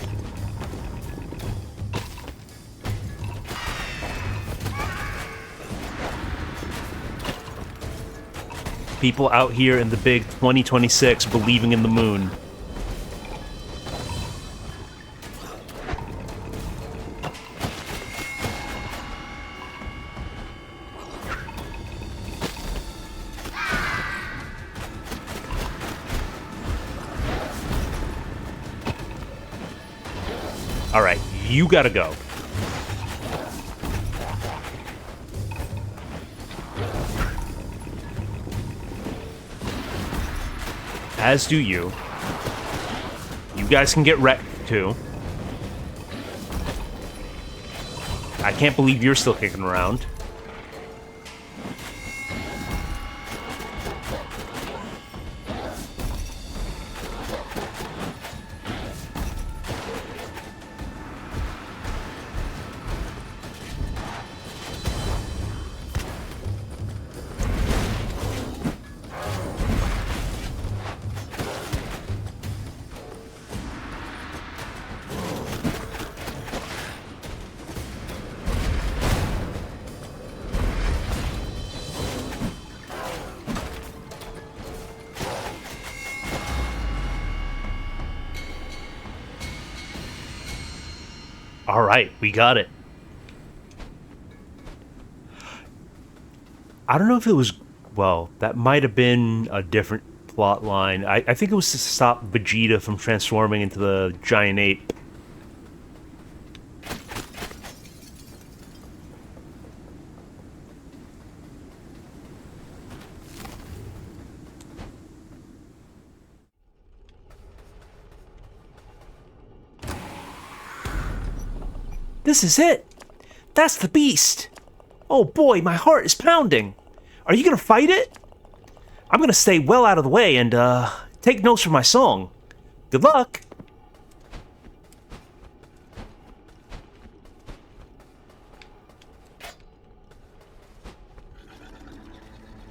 People out here in the big 2026 believing in the moon. Alright, you gotta go. As do you. You guys can get wrecked, too. I can't believe you're still kicking around. All right, we got it. I don't know if it was... Well, that might have been a different plot line. I think it was to stop Vegeta from transforming into the giant ape. This is it! That's the beast! Oh boy, my heart is pounding! Are you gonna fight it? I'm gonna stay well out of the way and, take notes for my song. Good luck!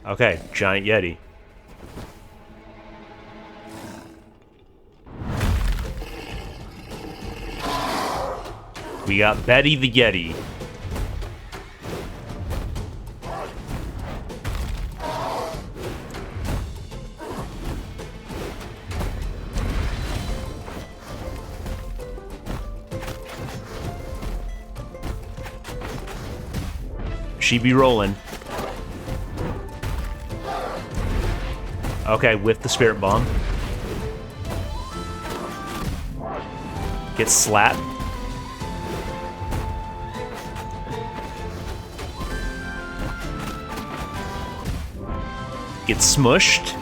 Okay, giant Yeti. We got Betty the Yeti. She be rolling. Okay, with the spirit bomb. Gets slapped. Gets smushed.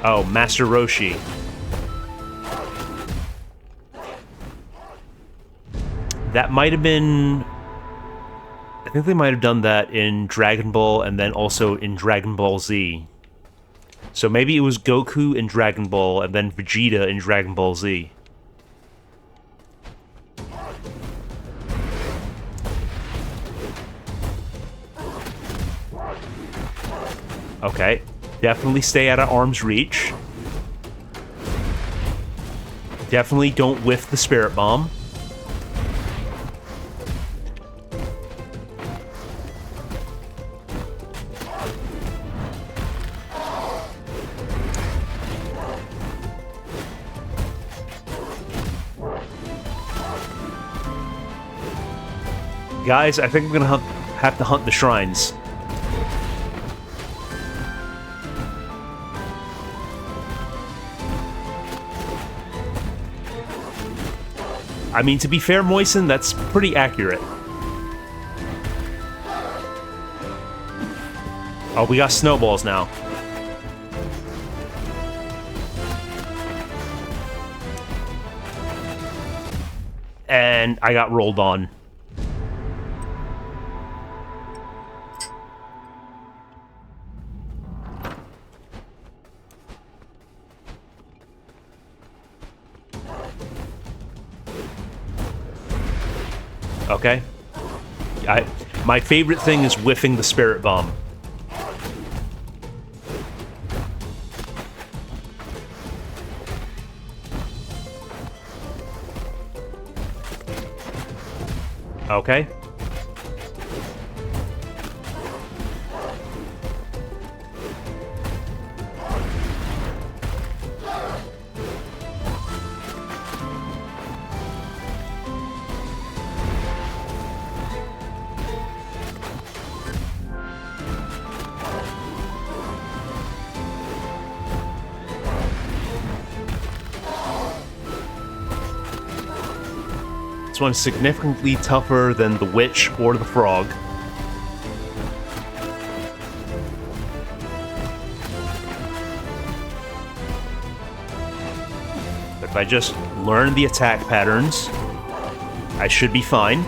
Oh, Master Roshi. That might have been... I think they might have done that in Dragon Ball and then also in Dragon Ball Z. So maybe it was Goku in Dragon Ball and then Vegeta in Dragon Ball Z. Okay, definitely stay out of arm's reach. Definitely don't whiff the spirit bomb. Guys, I think I'm gonna have to hunt the shrines. I mean, to be fair, Moisen, that's pretty accurate. Oh, we got snowballs now. And I got rolled on. Okay. My favorite thing is whiffing the spirit bomb. Okay. This one's significantly tougher than the witch or the frog. But if I just learn the attack patterns, I should be fine.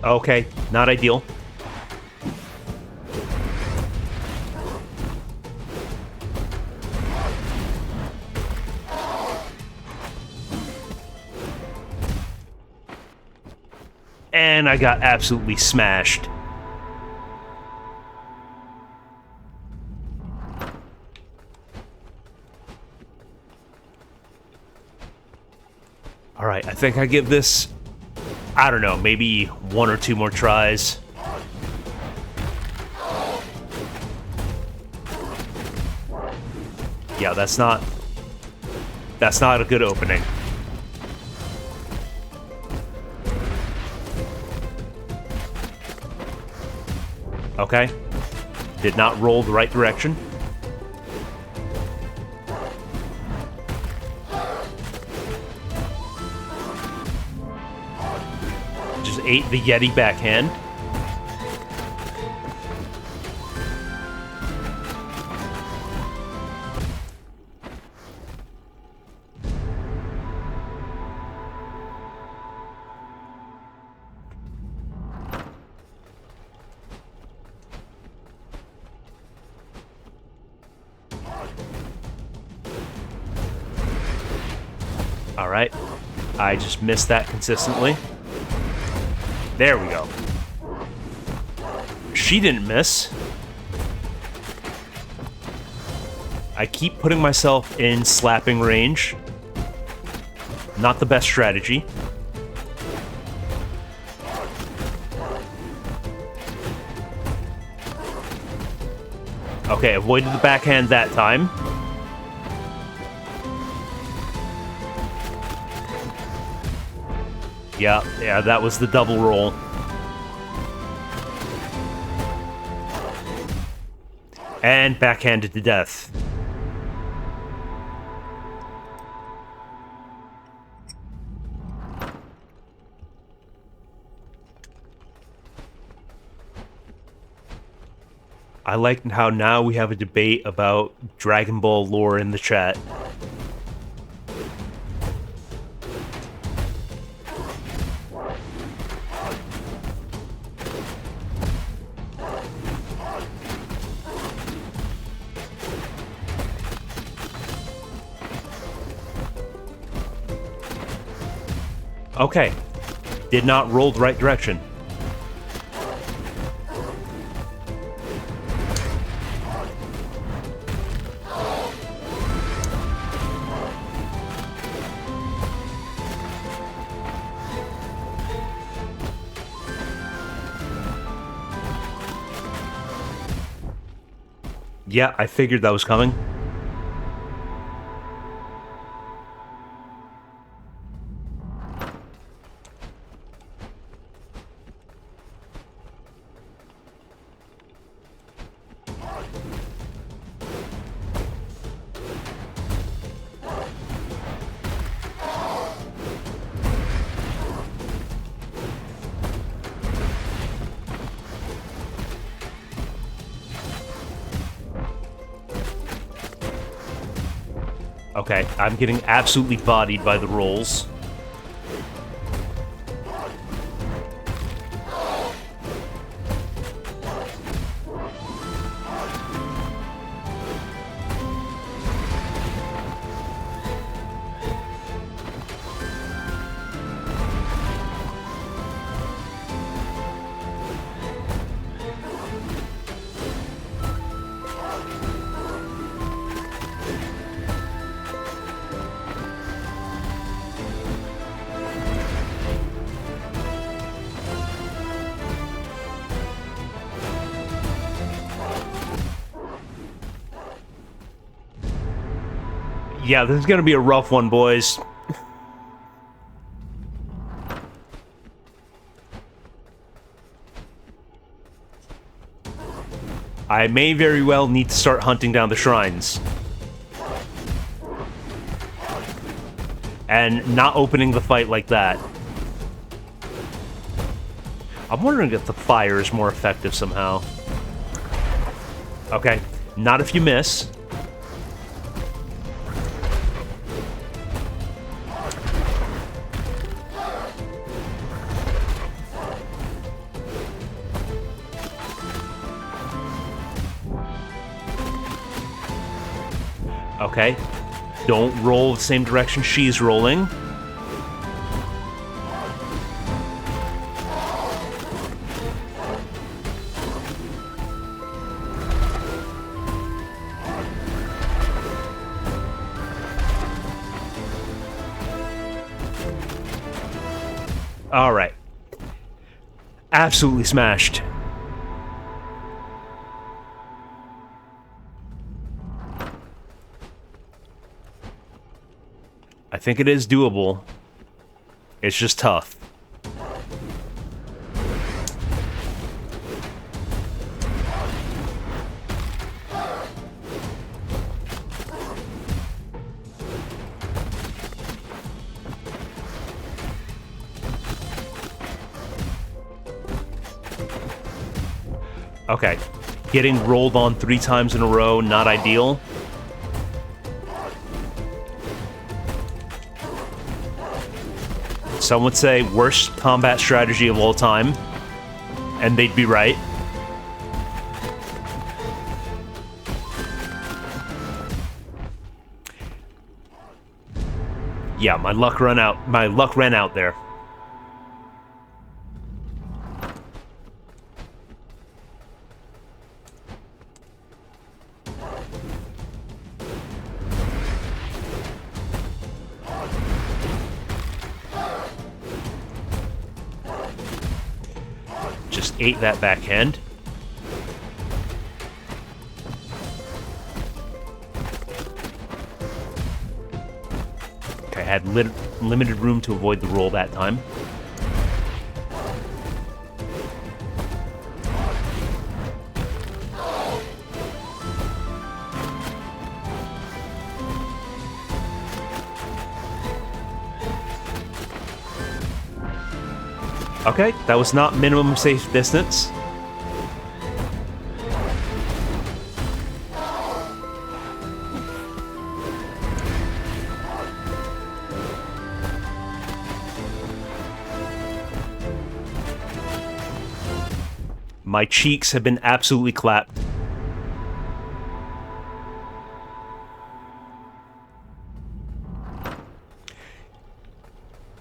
Okay, not ideal. And I got absolutely smashed. Alright, I think I give this I don't know, maybe 1 or 2 more tries. Yeah, that's not a good opening. Okay. Did not roll the right direction. Just ate the Yeti backhand. Alright. I just missed that consistently. There we go. She didn't miss. I keep putting myself in slapping range. Not the best strategy. Okay, avoided the backhand that time. Yeah, that was the double roll. And backhanded to death. I like how now we have a debate about Dragon Ball lore in the chat. Okay. Did not roll the right direction. Yeah, I figured that was coming. Okay, I'm getting absolutely bodied by the rolls. Yeah, this is gonna be a rough one, boys. I may very well need to start hunting down the shrines. And not opening the fight like that. I'm wondering if the fire is more effective somehow. Okay, not if you miss. Okay. Don't roll the same direction she's rolling. Alright. absolutely smashed. I think it is doable. It's just tough. Okay. Getting rolled on 3 times in a row, not ideal. Some would say worst combat strategy of all time. And they'd be right. Yeah, my luck ran out there. Just ate that backhand. Okay, I had limited room to avoid the roll that time. Okay, that was not minimum safe distance. My cheeks have been absolutely clapped.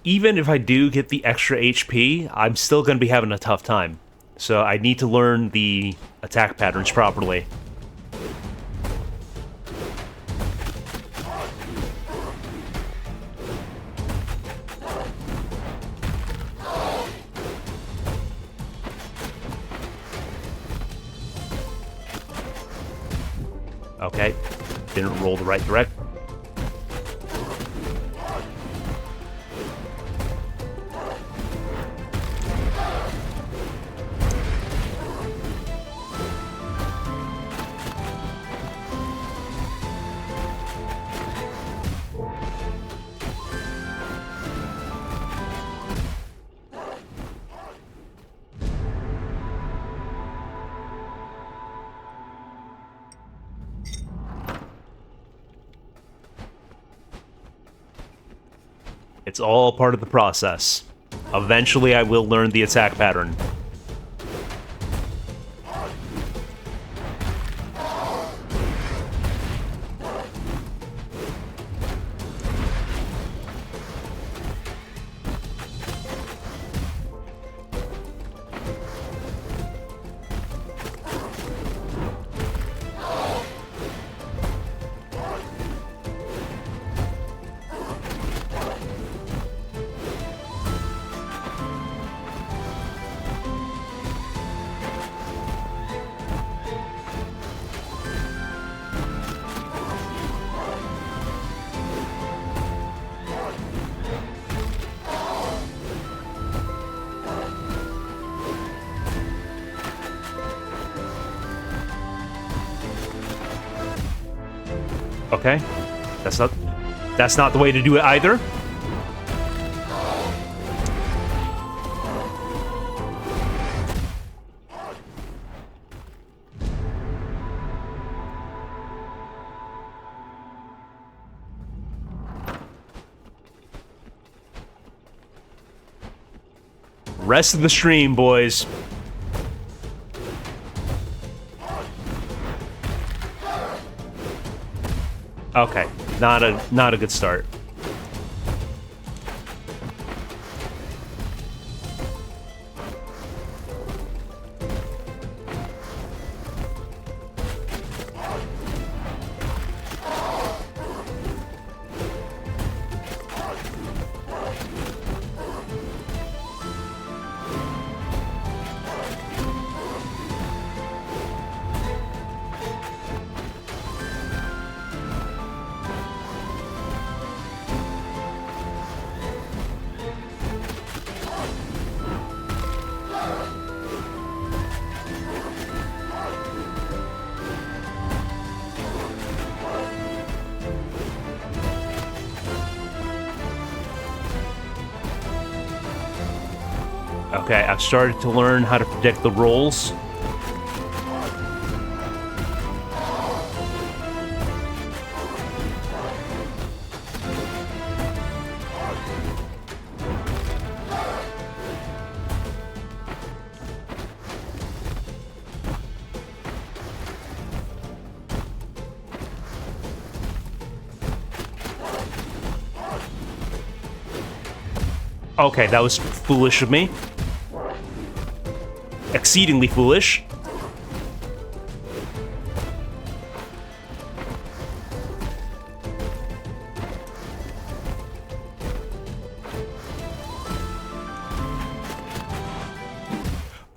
Even if I do get the extra HP, I'm still going to be having a tough time. So I need to learn the attack patterns properly. Okay, didn't roll the right direction. It's all part of the process. Eventually, I will learn the attack pattern. Okay, that's not the way to do it either. Rest of the stream, boys. Okay, not a good start. Okay, I've started to learn how to predict the rolls. Okay, that was foolish of me. Exceedingly foolish.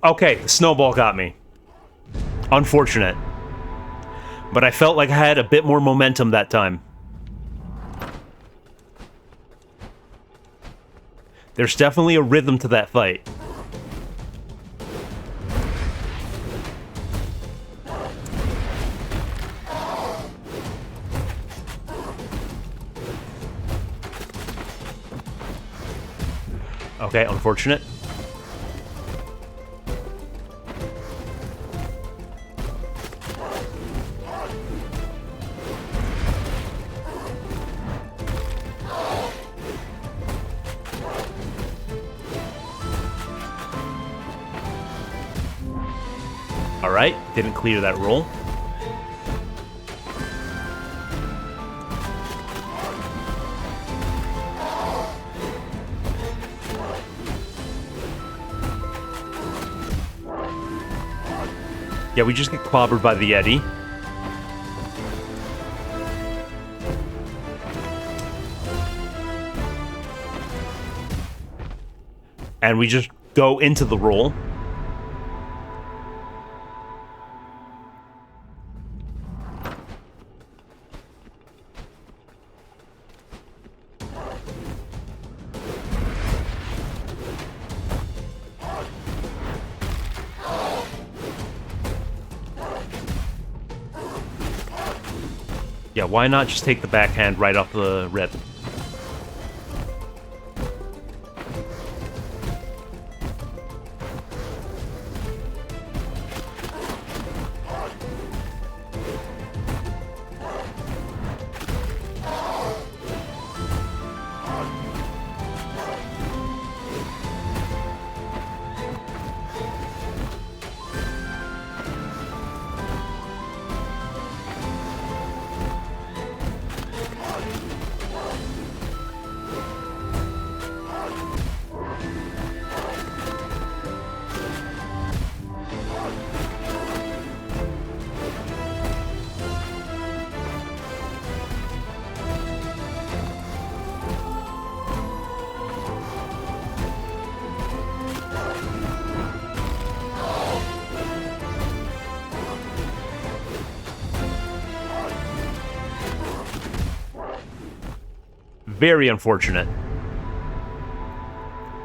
Okay, the snowball got me. Unfortunate. But I felt like I had a bit more momentum that time. There's definitely a rhythm to that fight. Okay, unfortunate. Alright, didn't clear that roll. Yeah, we just get clobbered by the Yeti. And we just go into the roll. Yeah, why not just take the backhand right off the rip? Very unfortunate.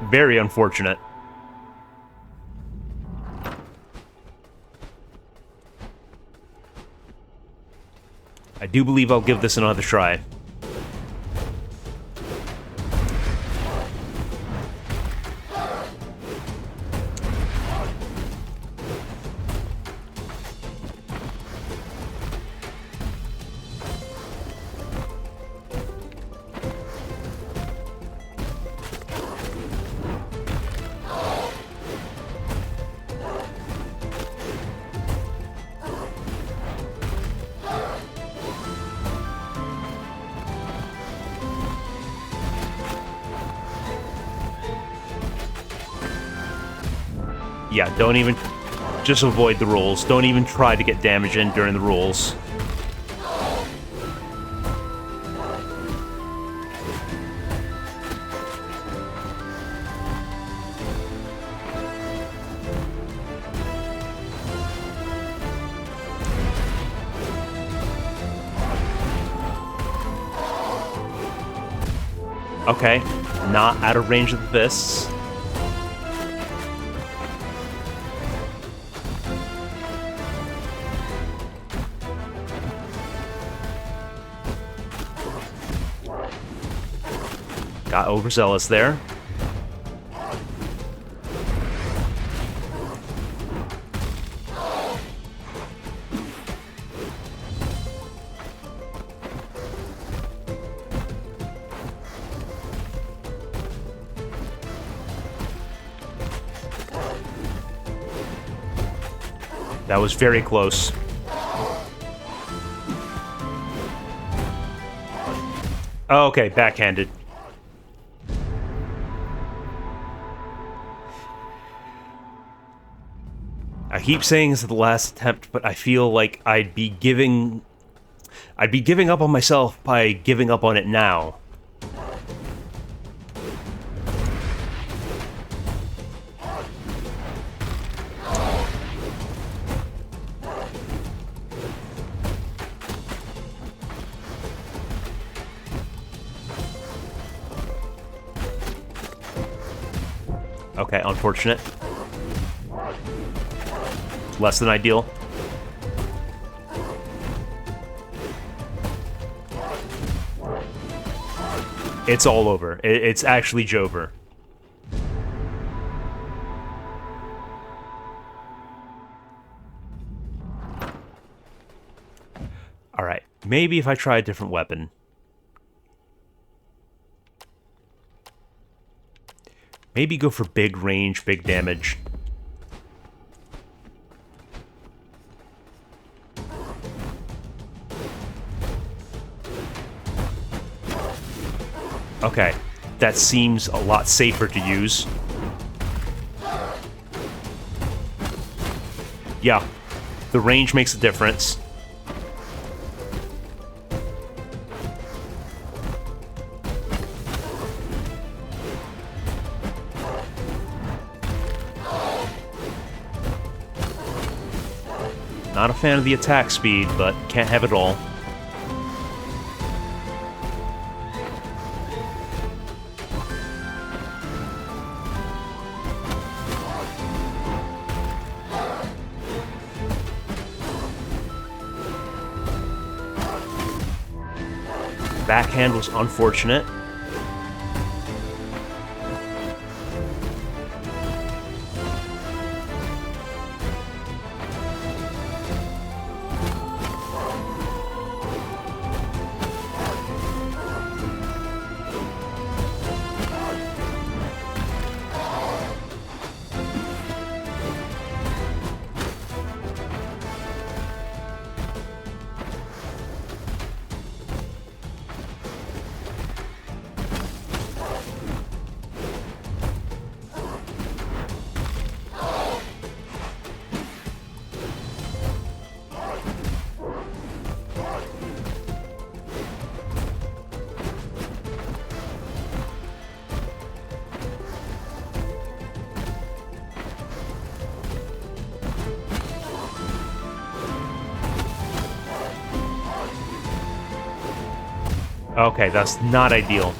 Very unfortunate. I do believe I'll give this another try. Yeah, don't even... Just avoid the rolls. Don't even try to get damage in during the rolls. Okay, not out of range of the fists. Got overzealous there. That was very close. Okay, backhanded. I keep saying this is the last attempt, but I feel like I'd be giving up on myself by giving up on it now. Okay, unfortunate. Less than ideal. It's all over. It's actually Jover. Alright, maybe if I try a different weapon. Maybe go for big range, big damage. Okay, that seems a lot safer to use. Yeah, the range makes a difference. Not a fan of the attack speed, but can't have it all. Backhand was unfortunate. Okay, that's not ideal.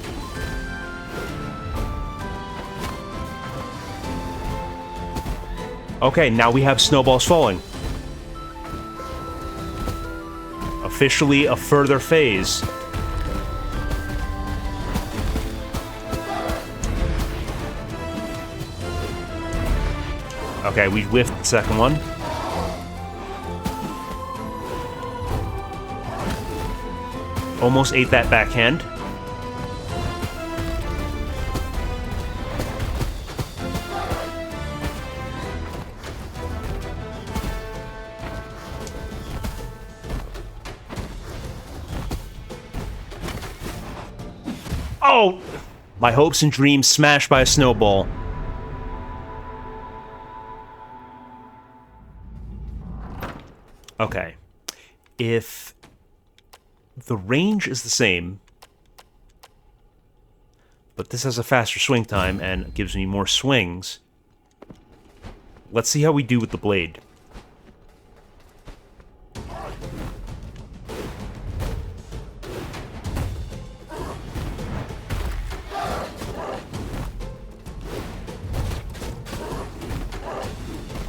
Okay, now we have snowballs falling. Officially a further phase. Okay, we whiffed the second one. Almost ate that backhand. Oh! My hopes and dreams smashed by a snowball. Okay. If the range is the same, but this has a faster swing time and gives me more swings, let's see how we do with the blade.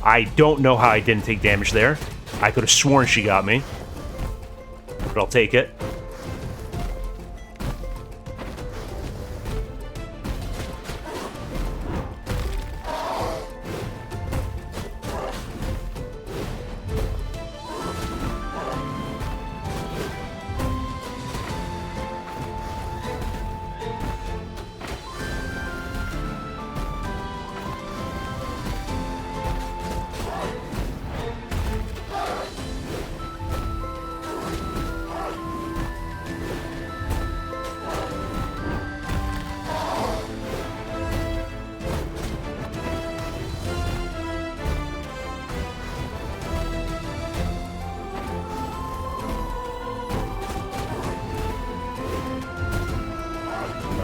I don't know how I didn't take damage there. I could have sworn she got me. But I'll take it.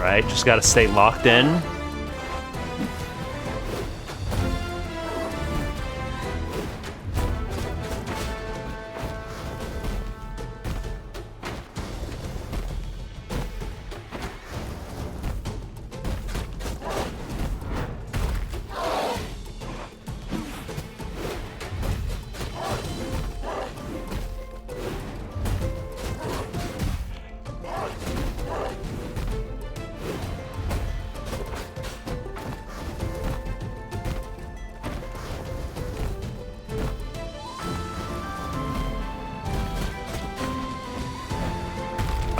Alright, just gotta stay locked in.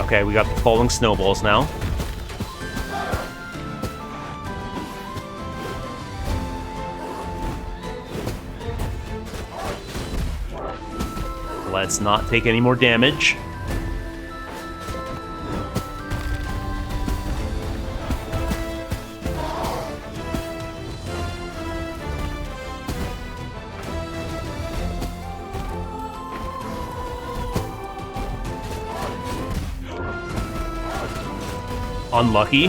Okay, we got the falling snowballs now. Let's not take any more damage. Unlucky.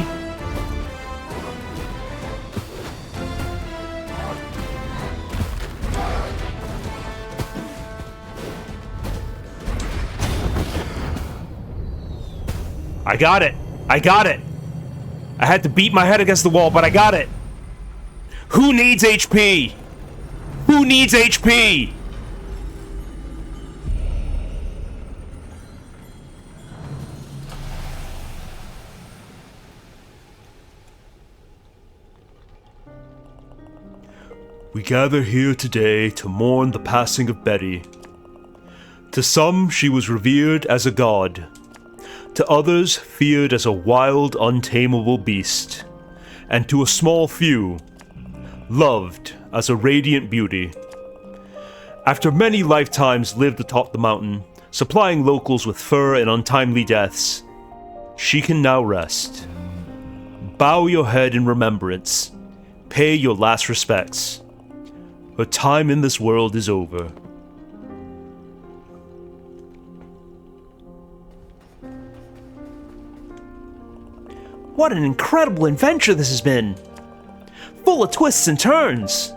I got it. I got it. I had to beat my head against the wall, but I got it. Who needs HP? Who needs HP? We gather here today to mourn the passing of Betty. To some, she was revered as a god. To others, feared as a wild, untamable beast. And to a small few, loved as a radiant beauty. After many lifetimes lived atop the mountain, supplying locals with fur and untimely deaths, she can now rest. Bow your head in remembrance. Pay your last respects. Her time in this world is over. What an incredible adventure this has been! Full of twists and turns!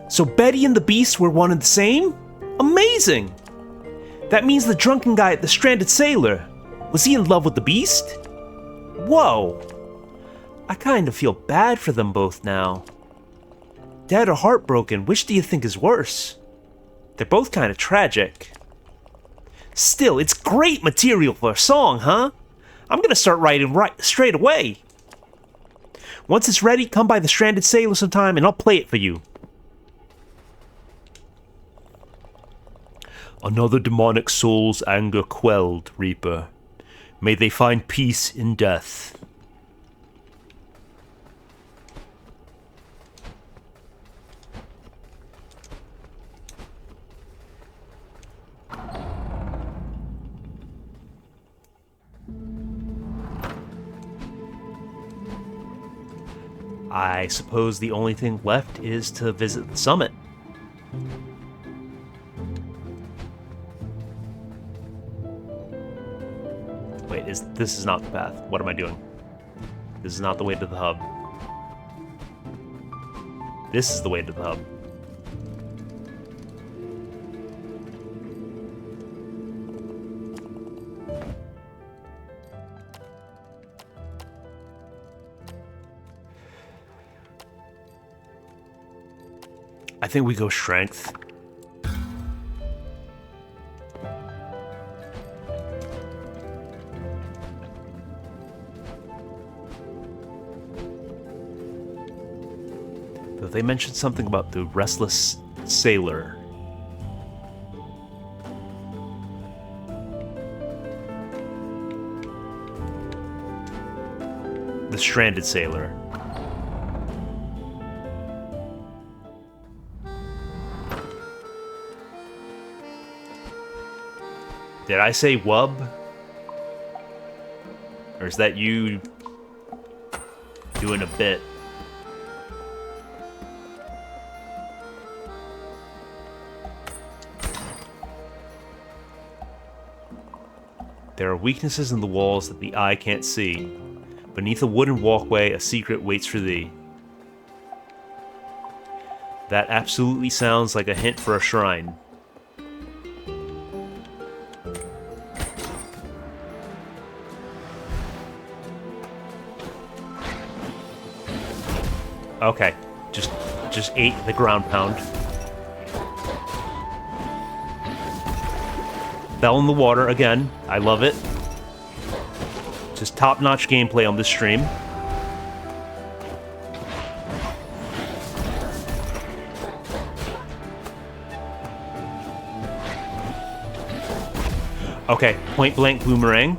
So Betty and the Beast were one and the same? Amazing! That means the drunken guy at the Stranded Sailor, was he in love with the Beast? Whoa! I kind of feel bad for them both now. Dead or heartbroken, which do you think is worse? They're both kind of tragic. Still, it's great material for a song, huh? I'm gonna start writing straight away. Once it's ready, come by the Stranded Sailor sometime and I'll play it for you. Another demonic soul's anger quelled, Reaper. May they find peace in death. I suppose the only thing left is to visit the summit. Wait, this is not the path. What am I doing? This is not the way to the hub. This is the way to the hub. I think we go strength. Though they mentioned something about the restless sailor. The stranded sailor. Did I say wub? Or is that you doing a bit? There are weaknesses in the walls that the eye can't see, Beneath a wooden walkway, a secret waits for thee. That absolutely sounds like a hint for a shrine. Okay, just ate the ground pound. Fell in the water again. I love it. Just top-notch gameplay on this stream. Okay, point-blank boomerang.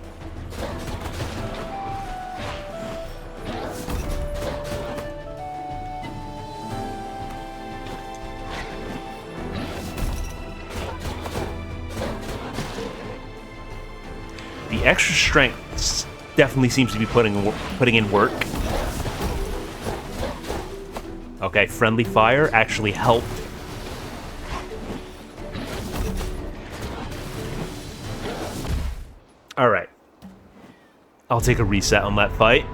The extra strength definitely seems to be putting in work. Okay, friendly fire actually helped. All right. I'll take a reset on that fight.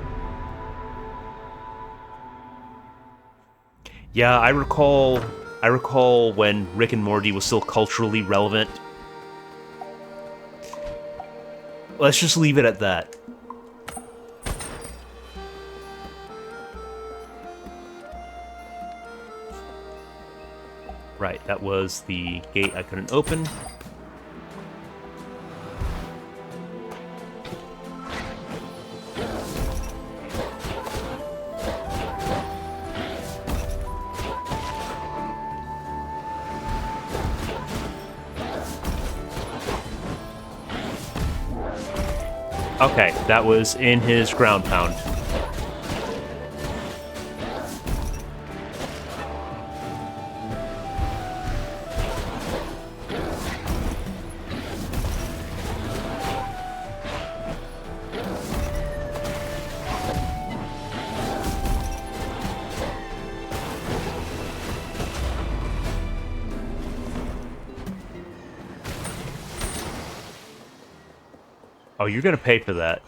Yeah, I recall when Rick and Morty was still culturally relevant. Let's just leave it at that. Right, that was the gate I couldn't open. Okay, that was in his ground pound. Oh, you're gonna pay for that.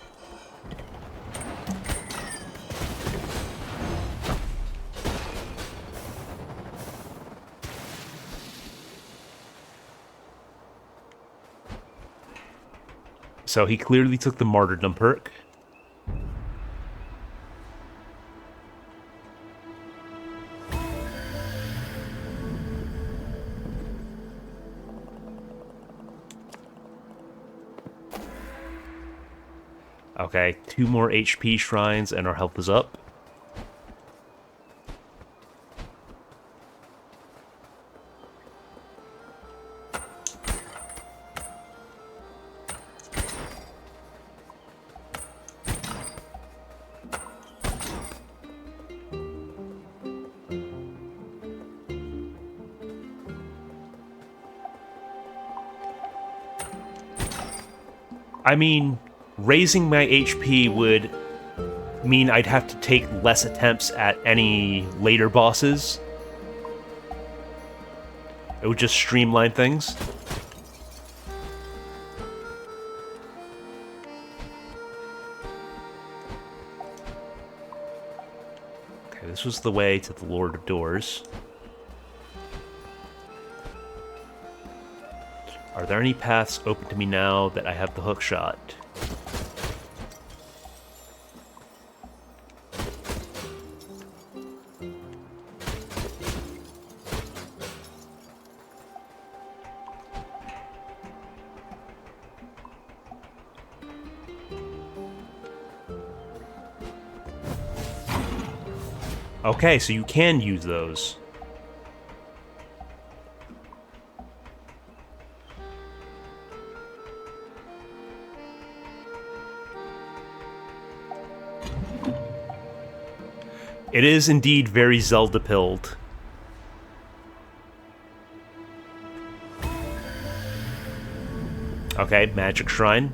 So he clearly took the martyrdom perk. Okay, 2 more HP shrines and our health is up. I mean, raising my HP would mean I'd have to take less attempts at any later bosses. It would just streamline things. Okay, this was the way to the Lord of Doors. Are there any paths open to me now that I have the hook shot? Okay, so you can use those. It is indeed very Zelda-pilled. Okay, Magic Shrine.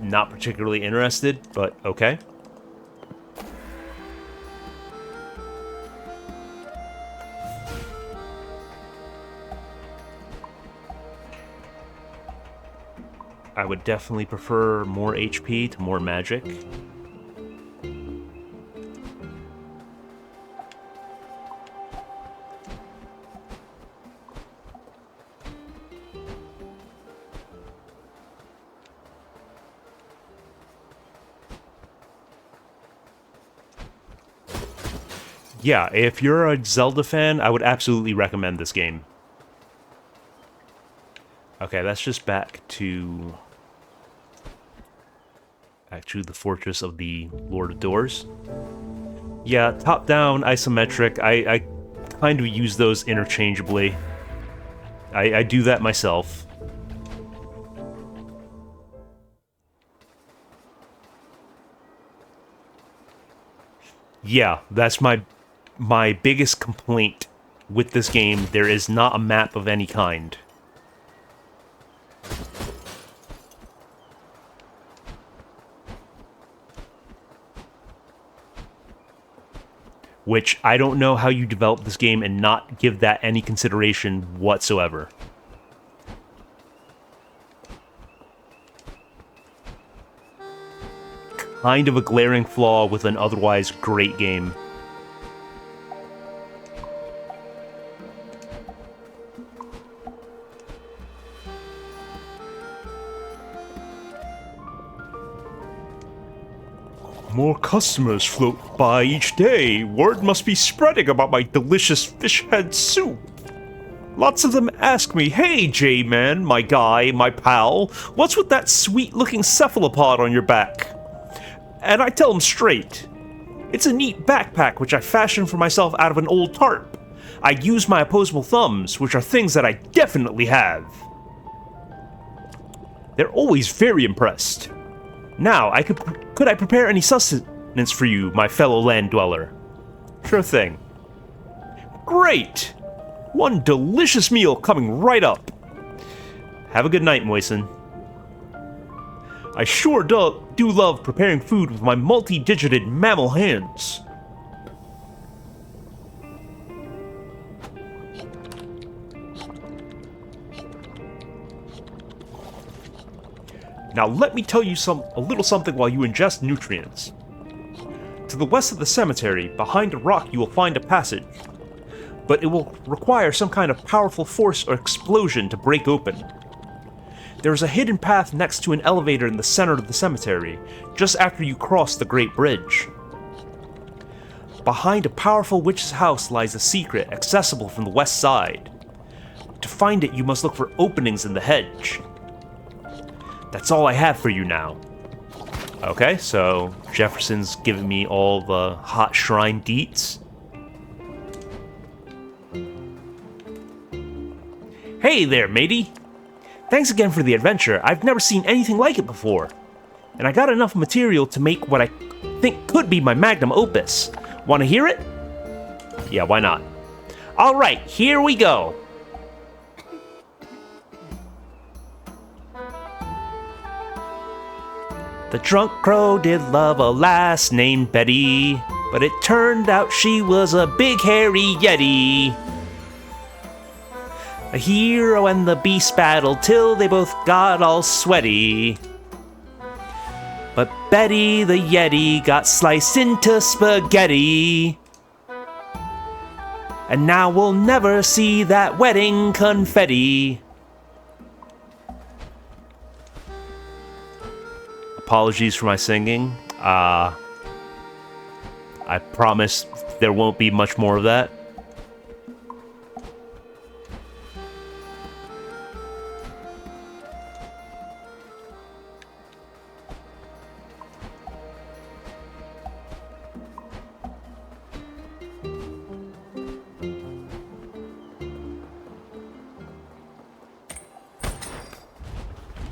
Not particularly interested, but okay. I would definitely prefer more HP to more magic. Yeah, if you're a Zelda fan, I would absolutely recommend this game. Okay, that's just back to the Fortress of the Lord of Doors. Yeah, top-down, isometric, I kind of use those interchangeably. I do that myself. Yeah, that's my biggest complaint with this game. There is not a map of any kind. Which, I don't know how you develop this game and not give that any consideration whatsoever. Kind of a glaring flaw with an otherwise great game. More customers float by each day. Word must be spreading about my delicious fish head soup. Lots of them ask me, "Hey, J-Man, my guy, my pal, what's with that sweet-looking cephalopod on your back?" And I tell them straight. It's a neat backpack which I fashioned for myself out of an old tarp. I use my opposable thumbs, which are things that I definitely have. They're always very impressed. Now, could I prepare any sustenance for you, my fellow land dweller? Sure thing. Great! One delicious meal coming right up. Have a good night, Moisen. I sure do love preparing food with my multi-digited mammal hands. Now let me tell you a little something while you ingest nutrients. To the west of the cemetery, behind a rock you will find a passage. But it will require some kind of powerful force or explosion to break open. There is a hidden path next to an elevator in the center of the cemetery, just after you cross the Great Bridge. Behind a powerful witch's house lies a secret accessible from the west side. To find it, you must look for openings in the hedge. That's all I have for you now. Okay, so Jefferson's giving me all the hot shrine deets. Hey there, matey! Thanks again for the adventure. I've never seen anything like it before. And I got enough material to make what I think could be my magnum opus. Want to hear it? Yeah, why not? Alright, here we go! The drunk crow did love a lass named Betty, but it turned out she was a big hairy yeti. The hero and the beast battled till they both got all sweaty. But Betty the yeti got sliced into spaghetti. And now we'll never see that wedding confetti. Apologies for my singing. I promise there won't be much more of that.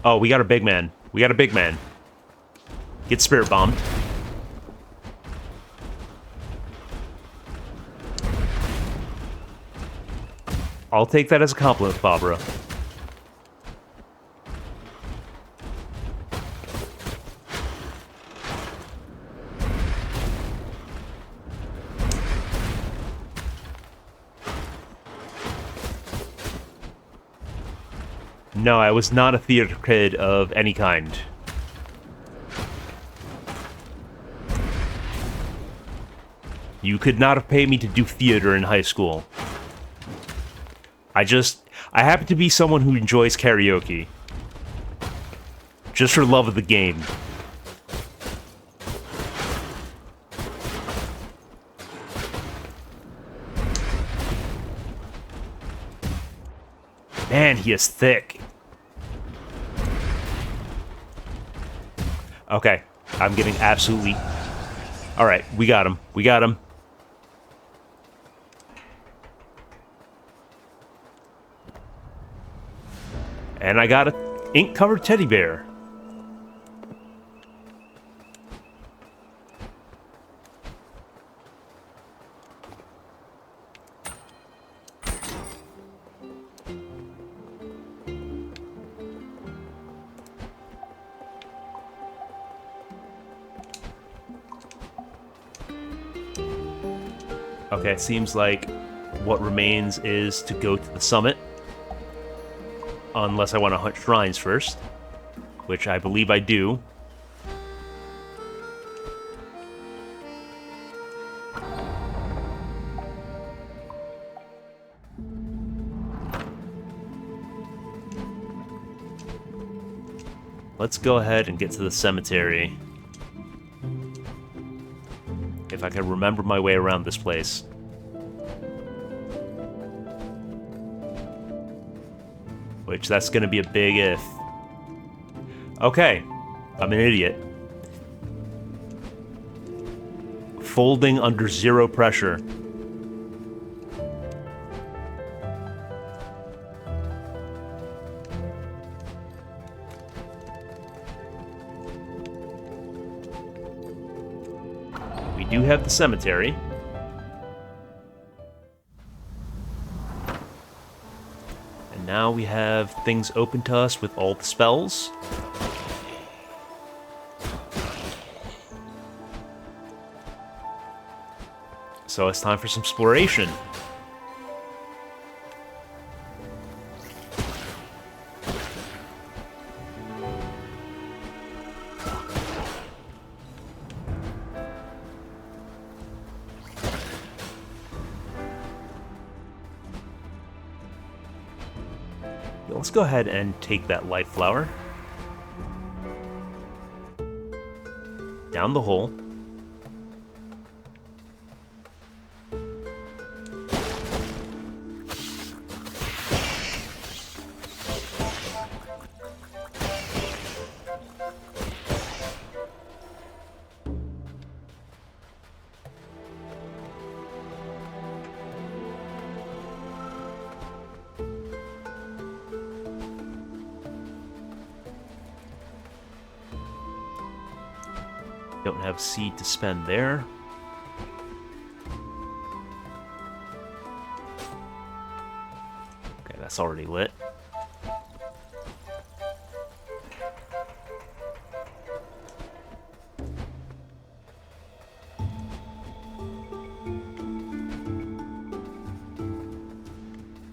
Oh, we got a big man. We got a big man. Get spirit bombed. I'll take that as a compliment, Barbara. No, I was not a theater kid of any kind. You could not have paid me to do theater in high school. I happen to be someone who enjoys karaoke. Just for love of the game. Man, he is thick. Okay, I'm getting absolutely... Alright, we got him. We got him. And I got a ink-covered teddy bear. Okay, it seems like what remains is to go to the summit. Unless I want to hunt shrines first, which I believe I do. Let's go ahead and get to the cemetery. If I can remember my way around this place. Which, that's going to be a big if. Okay, I'm an idiot. Folding under zero pressure. We do have the cemetery. Now we have things open to us with all the spells. So it's time for some exploration. Let's go ahead and take that light flower. Down the hole. Don't have seed to spend there. Okay, that's already lit.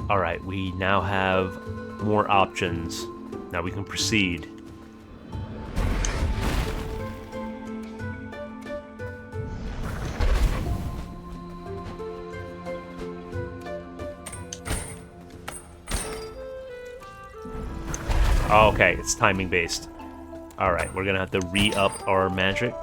Alright, we now have more options. Now we can proceed. Oh, okay, it's timing based. Alright, we're gonna have to re-up our magic.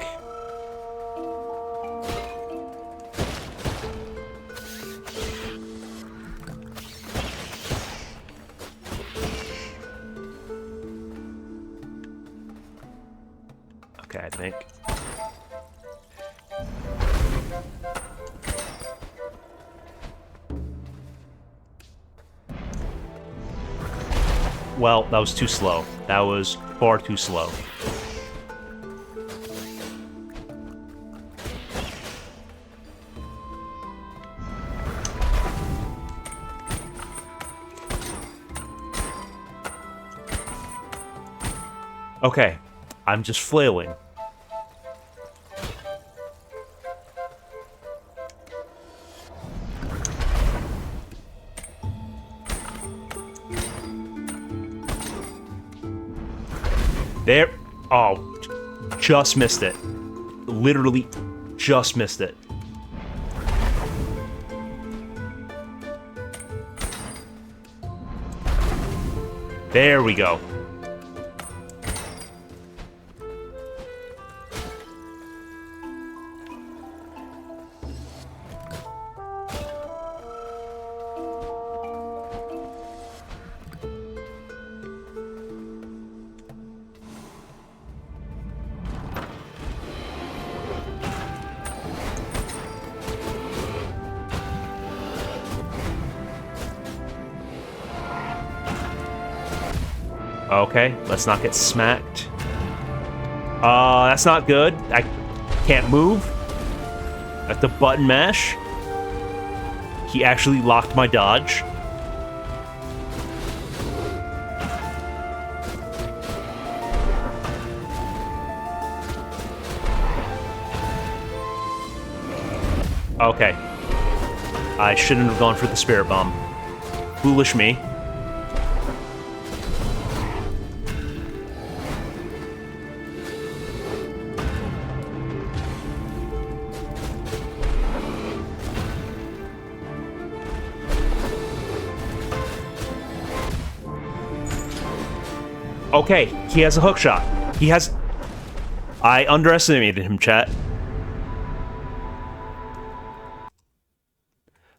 Okay, I think. Well, that was too slow. That was far too slow. Okay, I'm just flailing. There. Oh, just missed it. Literally just missed it. There we go. Okay, let's not get smacked. That's not good. I can't move. I have to button mash. He actually locked my dodge. Okay. I shouldn't have gone for the spirit bomb. Foolish me. Okay, he has a hook shot. He has... I underestimated him, chat.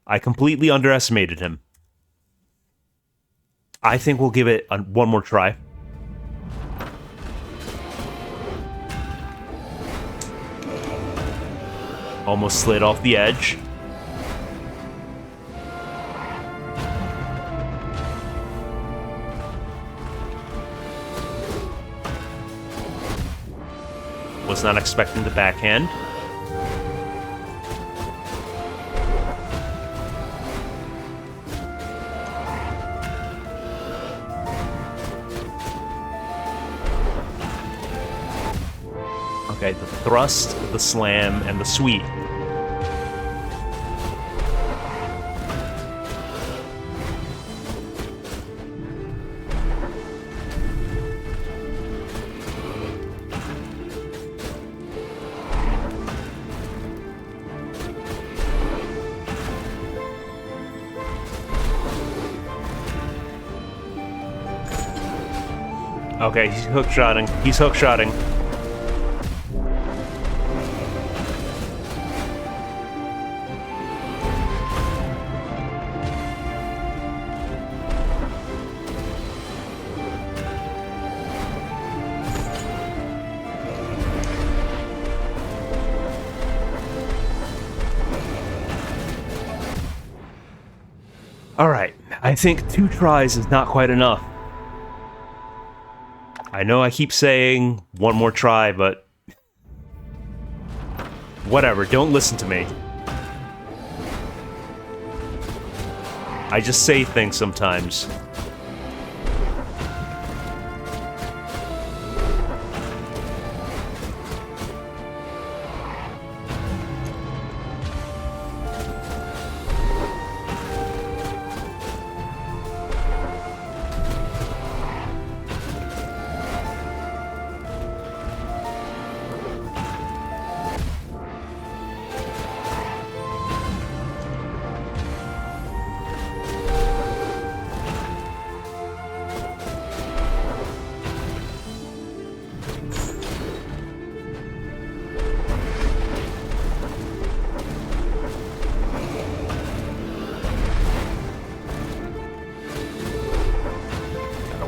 I completely underestimated him. I think we'll give it one more try. Almost slid off the edge. Was not expecting the backhand. Okay, the thrust, the slam, and the sweep. Okay, he's hook-shotting. He's hook-shotting. Alright, I think 2 tries is not quite enough. I know I keep saying one more try, but... whatever, don't listen to me. I just say things sometimes.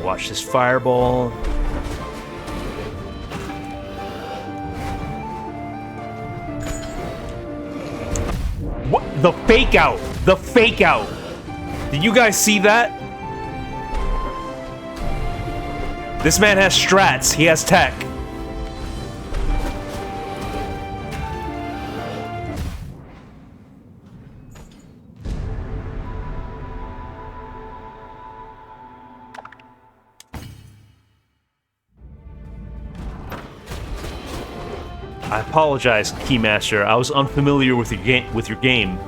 Watch this fireball. What? The fake out! The fake out! Did you guys see that? This man has strats. He has tech. I apologize, Keymaster. I was unfamiliar with your game.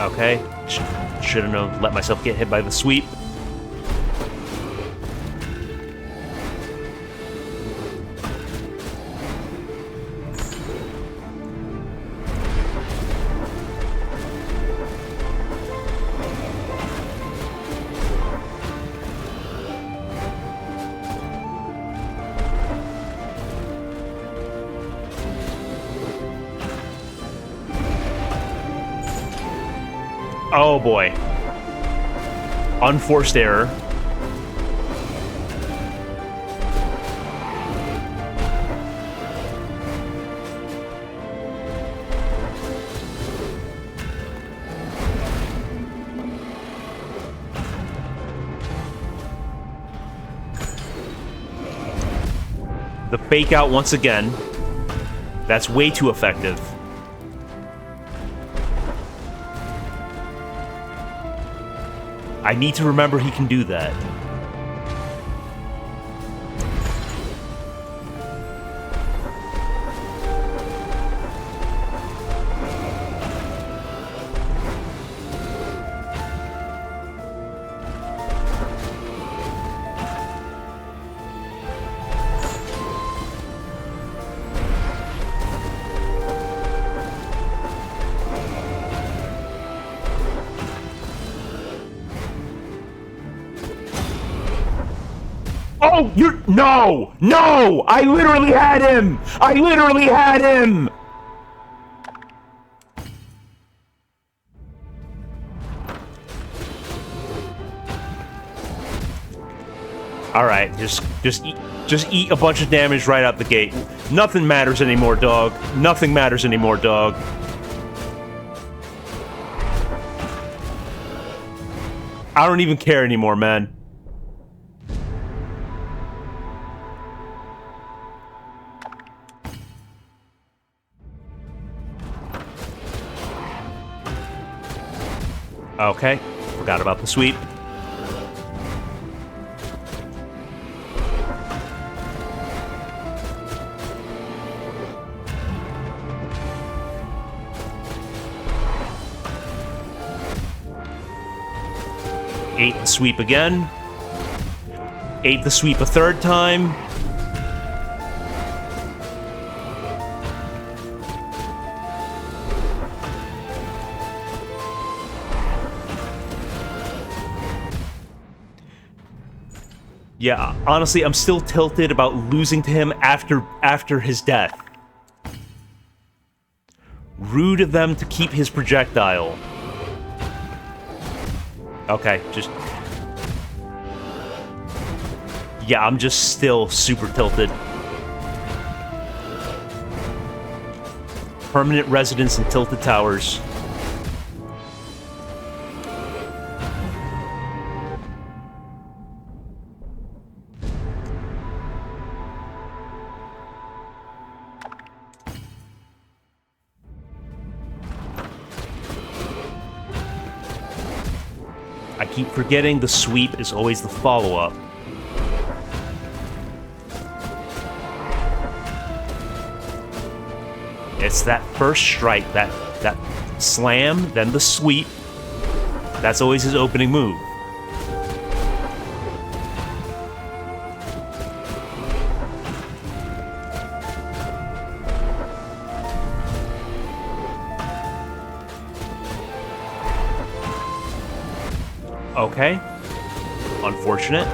Okay, shouldn't have let myself get hit by the sweep. Oh boy. Unforced error. The fake out once again. That's way too effective. I need to remember he can do that. Oh, you're... No! No! I literally had him! I literally had him! Alright, just eat a bunch of damage right out the gate. Nothing matters anymore, dog. Nothing matters anymore, dog. I don't even care anymore, man. Okay, forgot about the sweep. Ate the sweep again. Ate the sweep a third time. Yeah, honestly, I'm still tilted about losing to him after his death. Rude of them to keep his projectile. Okay, just... Yeah, I'm just still super tilted. Permanent residence in Tilted Towers. I keep forgetting the sweep is always the follow-up. It's that first strike, that slam, then the sweep. That's always his opening move. Okay. Unfortunate.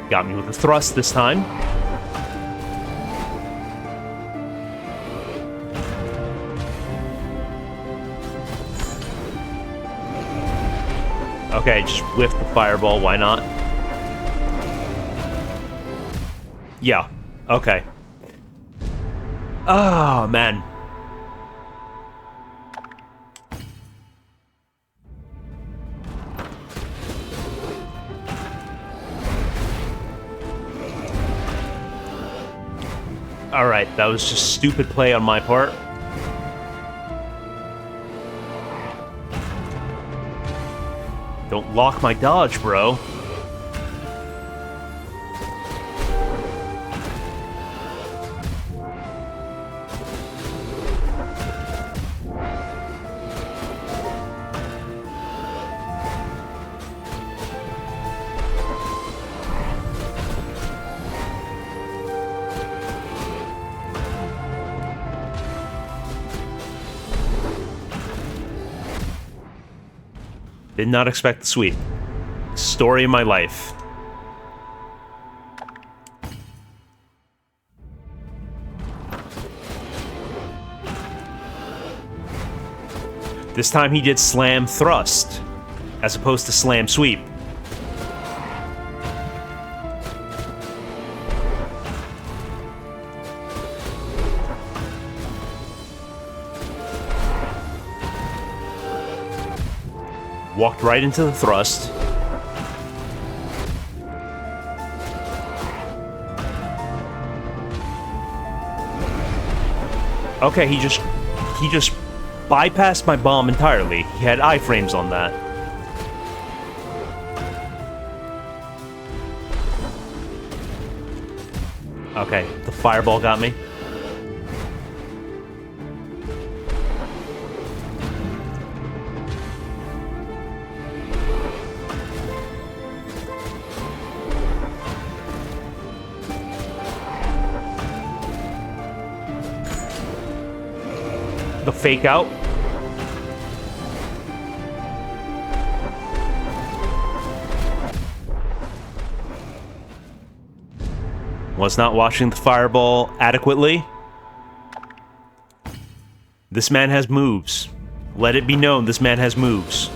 Got me with a thrust this time. Okay, just whiff the fireball, why not? Yeah, okay. Oh, man. Alright, that was just stupid play on my part. Don't lock my dodge, bro. Did not expect the sweep. Story of my life. This time he did slam thrust, as opposed to slam sweep. Walked right into the thrust. Okay, he just bypassed my bomb entirely. He had iframes on that. Okay, the fireball got me. The fake out. Was not watching the fireball adequately. This man has moves. Let it be known, this man has moves.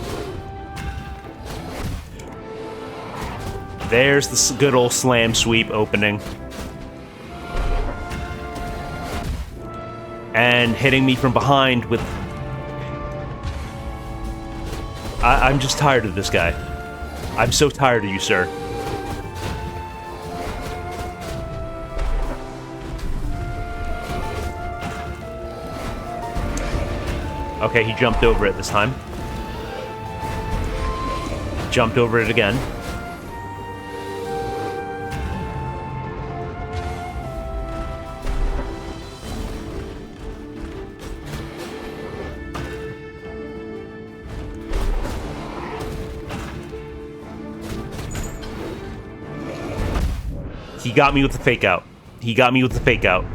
There's the good old slam sweep opening. And hitting me from behind with... I'm just tired of this guy. I'm so tired of you, sir. Okay, he jumped over it this time. Jumped over it again. He got me with the fake out. He got me with the fake out.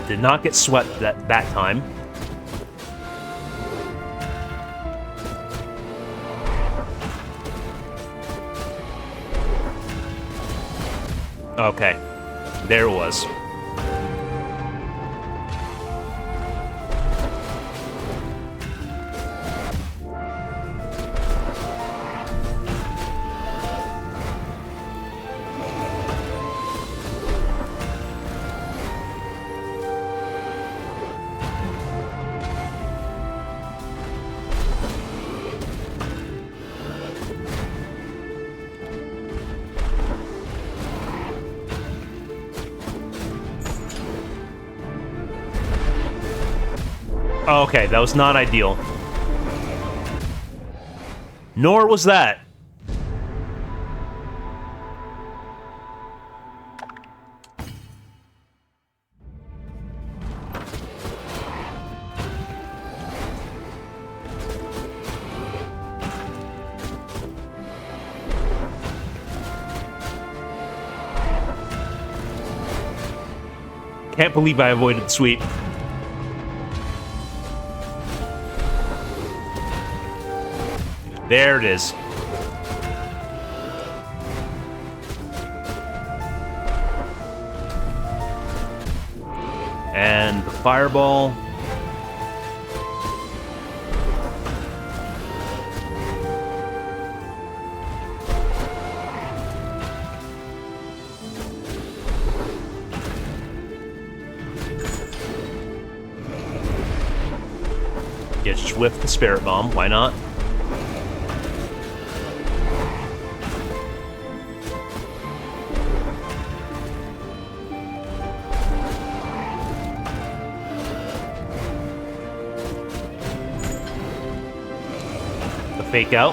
Did not get swept that time. Okay. There it was. Okay, that was not ideal. Nor was that. Can't believe I avoided the sweep. There it is. And the fireball. Yeah, just whiff the spirit bomb. Why not? Fake out.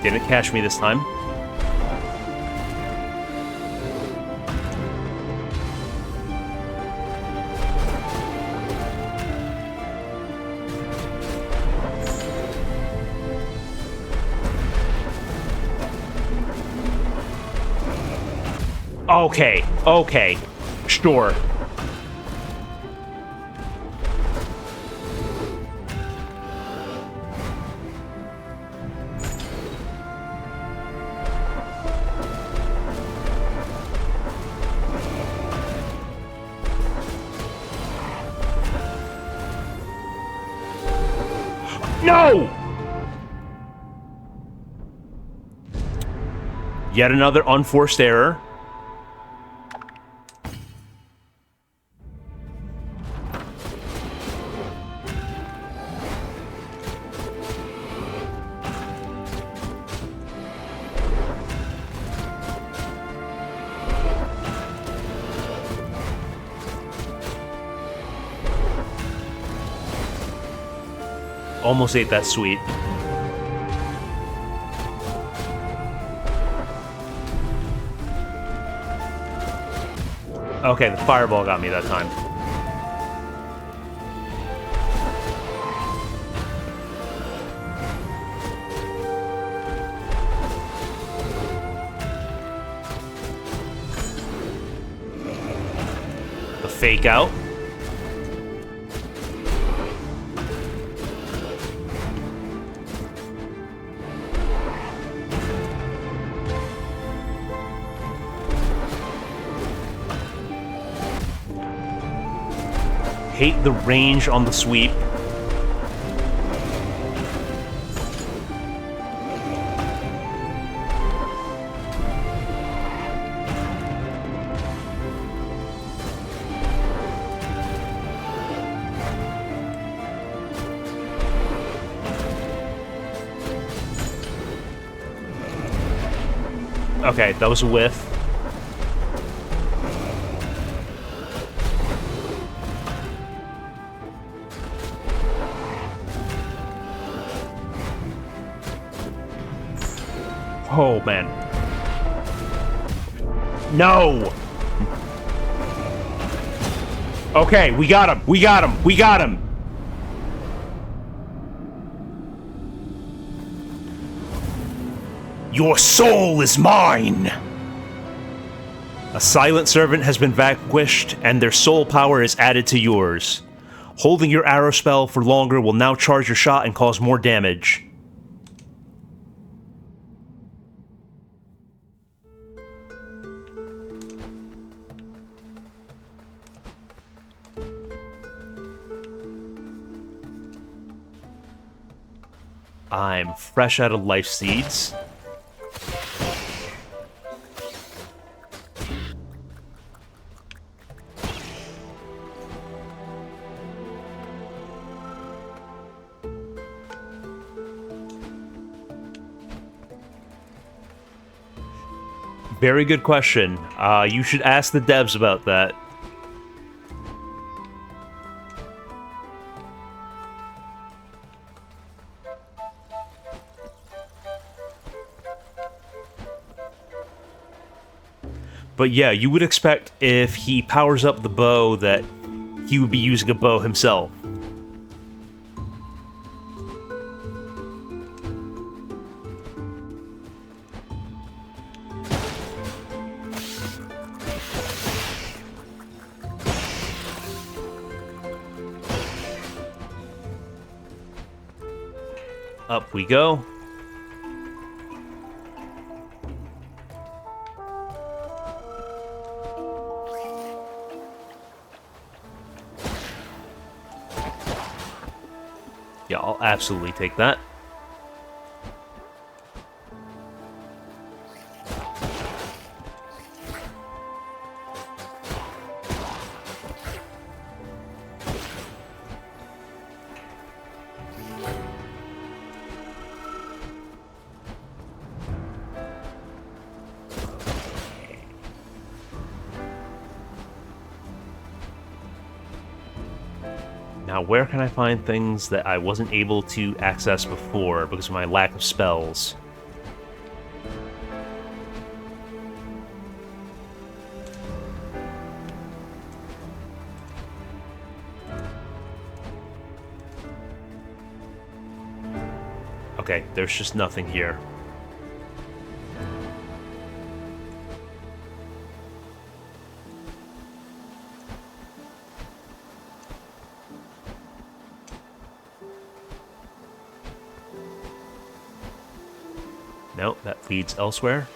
Didn't catch me this time. Okay, okay. Sure. No! Yet another unforced error. Almost ate that sweet. Okay, the fireball got me that time. The fake out. Hate the range on the sweep. Okay, that was a whiff. Oh, man. No! Okay, we got him! We got him! We got him! Your soul is mine! A silent servant has been vanquished, and their soul power is added to yours. Holding your arrow spell for longer will now charge your shot and cause more damage. I'm fresh out of life seeds. Very good question. You should ask the devs about that. But yeah, you would expect if he powers up the bow that he would be using a bow himself. Up we go. Yeah, I'll absolutely take that. Now, where can I find things that I wasn't able to access before because of my lack of spells? Okay, there's just nothing here. No, that leads elsewhere.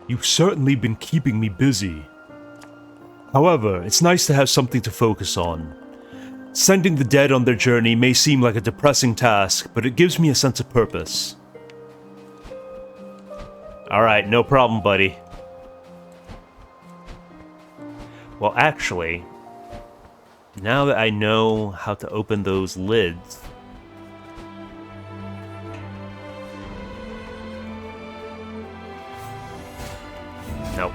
You've certainly been keeping me busy. However, it's nice to have something to focus on. Sending the dead on their journey may seem like a depressing task, but it gives me a sense of purpose. Alright, no problem, buddy. Well, actually, now that I know how to open those lids... Nope,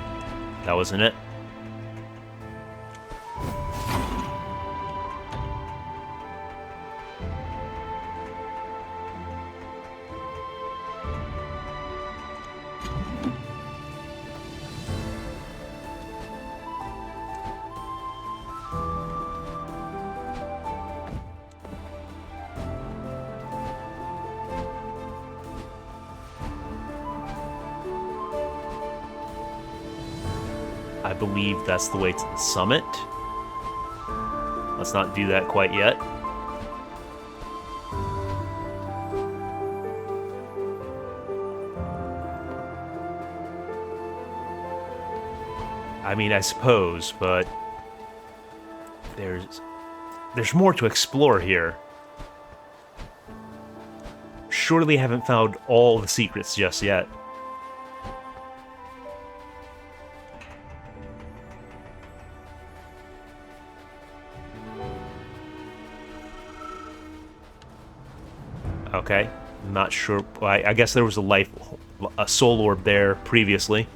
that wasn't it. I believe that's the way to the summit. Let's not do that quite yet. I mean, I suppose, but there's more to explore here. Surely haven't found all the secrets just yet. Okay, I'm not sure. I guess there was a soul orb there previously.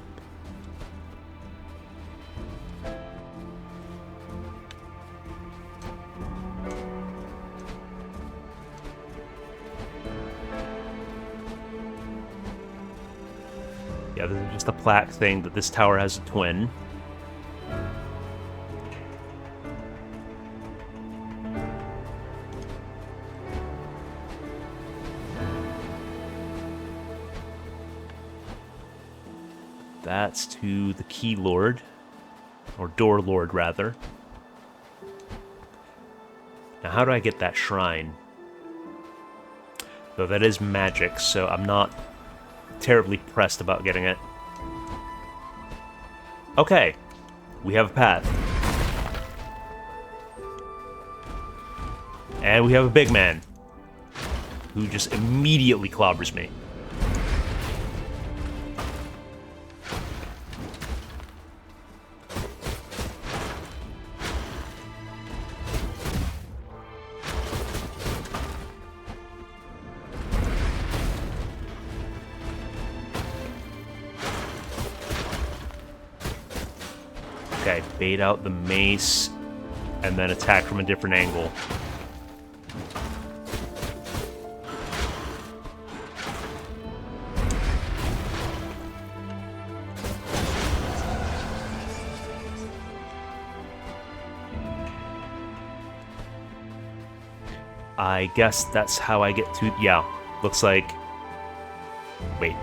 Yeah, this is just a plaque saying that this tower has a twin. That's to the Key Lord, or Door Lord, rather. Now, how do I get that shrine? Though that is magic, so I'm not terribly pressed about getting it. Okay, we have a path. And we have a big man, who just immediately clobbers me. Okay, bait out the mace, and then attack from a different angle. I guess that's how I get to... Yeah, looks like... Wait.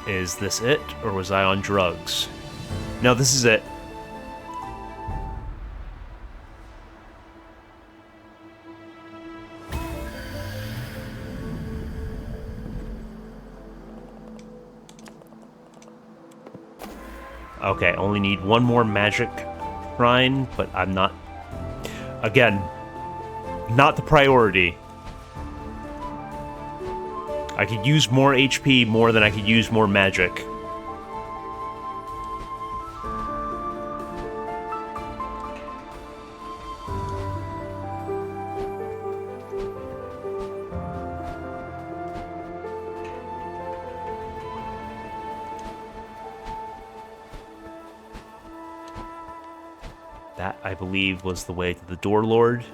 Is this it, or was I on drugs? No, this is it. Okay, only need one more magic shrine, but I'm not... Again, not the priority. I could use more HP more than I could use more magic. That, I believe, was the way to the Door Lord.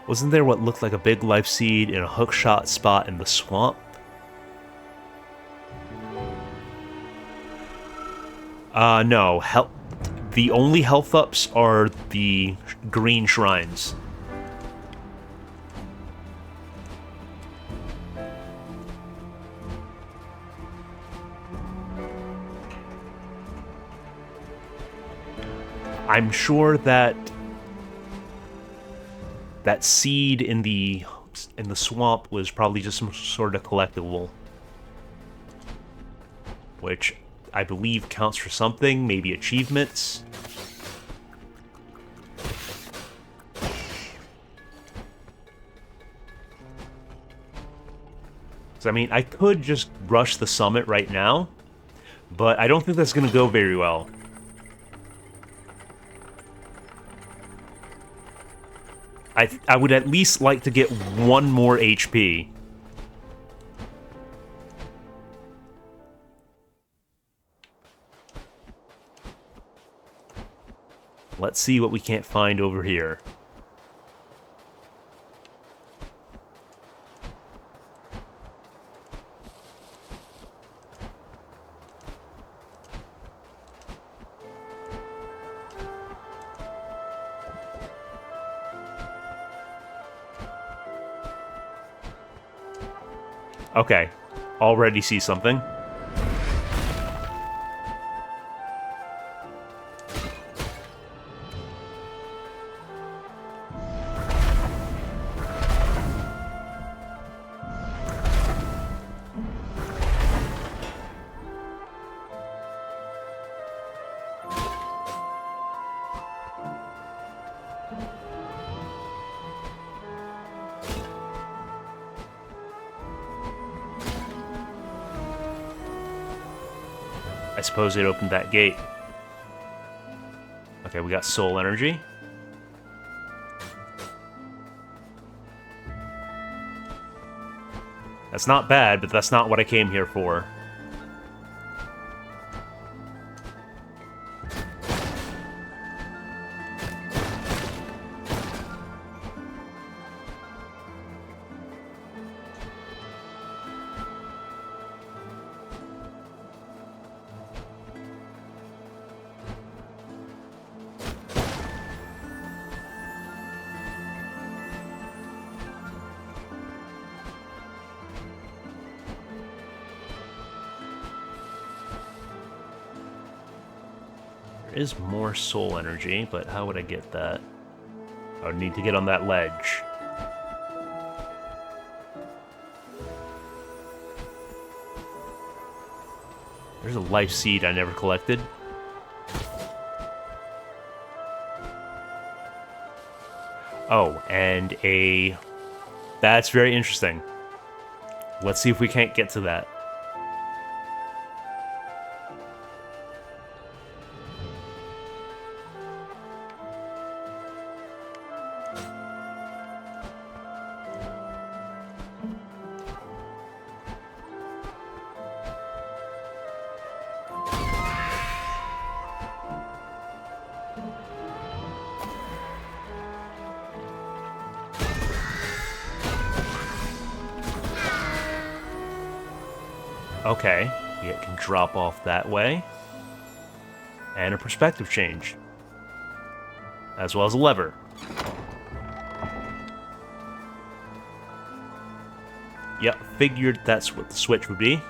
Wasn't there what looked like a big life seed in a hookshot spot in the swamp? No. The only health ups are the green shrines. I'm sure that that seed in the swamp was probably just some sort of collectible, which I believe counts for something, maybe achievements. So, I mean, I could just rush the summit right now, but I don't think that's going to go very well. I would at least like to get one more HP. Let's see what we can't find over here. Okay, already see something. I suppose it opened that gate. Okay, we got soul energy. That's not bad, but that's not what I came here for. There is more soul energy, but how would I get that? I would need to get on that ledge. There's a life seed I never collected. Oh, and a... That's very interesting. Let's see if we can't get to that. Okay, it can drop off that way. And a perspective change. As well as a lever. Yep, figured that's what the switch would be.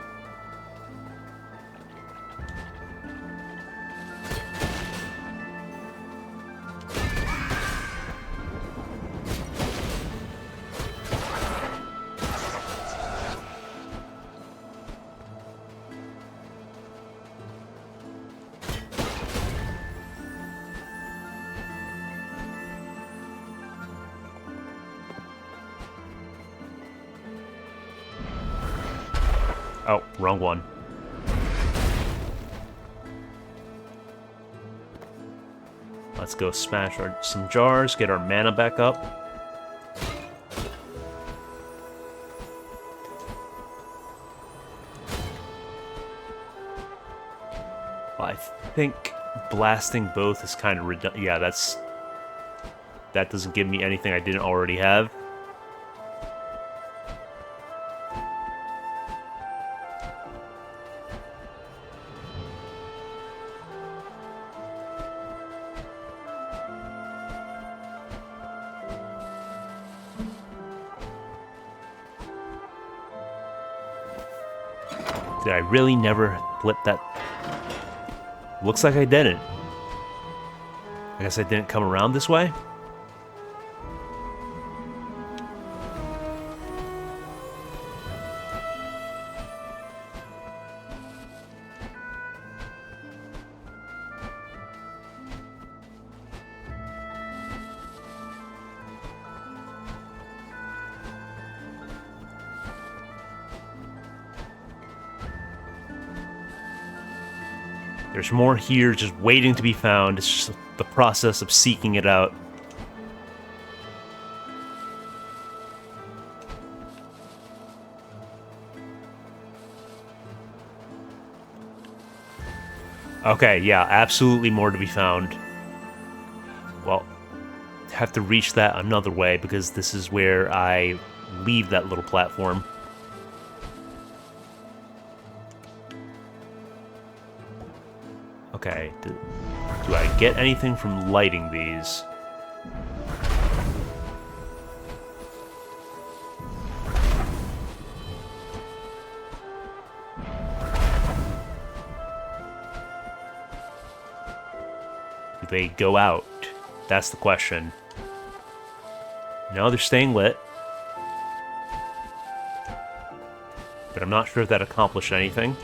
Oh, wrong one. Let's go smash some jars, get our mana back up. I think blasting both is kind of redundant. Yeah, that doesn't give me anything I didn't already have. Did I really never flip that? Looks like I didn't. I guess I didn't come around this way? There's more here just waiting to be found. It's just the process of seeking it out. Okay, yeah, absolutely more to be found. Well, have to reach that another way because this is where I leave that little platform. Okay, do I get anything from lighting these? Do they go out? That's the question. No, they're staying lit. But I'm not sure if that accomplished anything.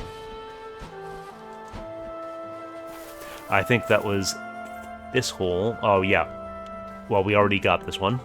I think that was this hole. Oh, yeah. Well, we already got this one.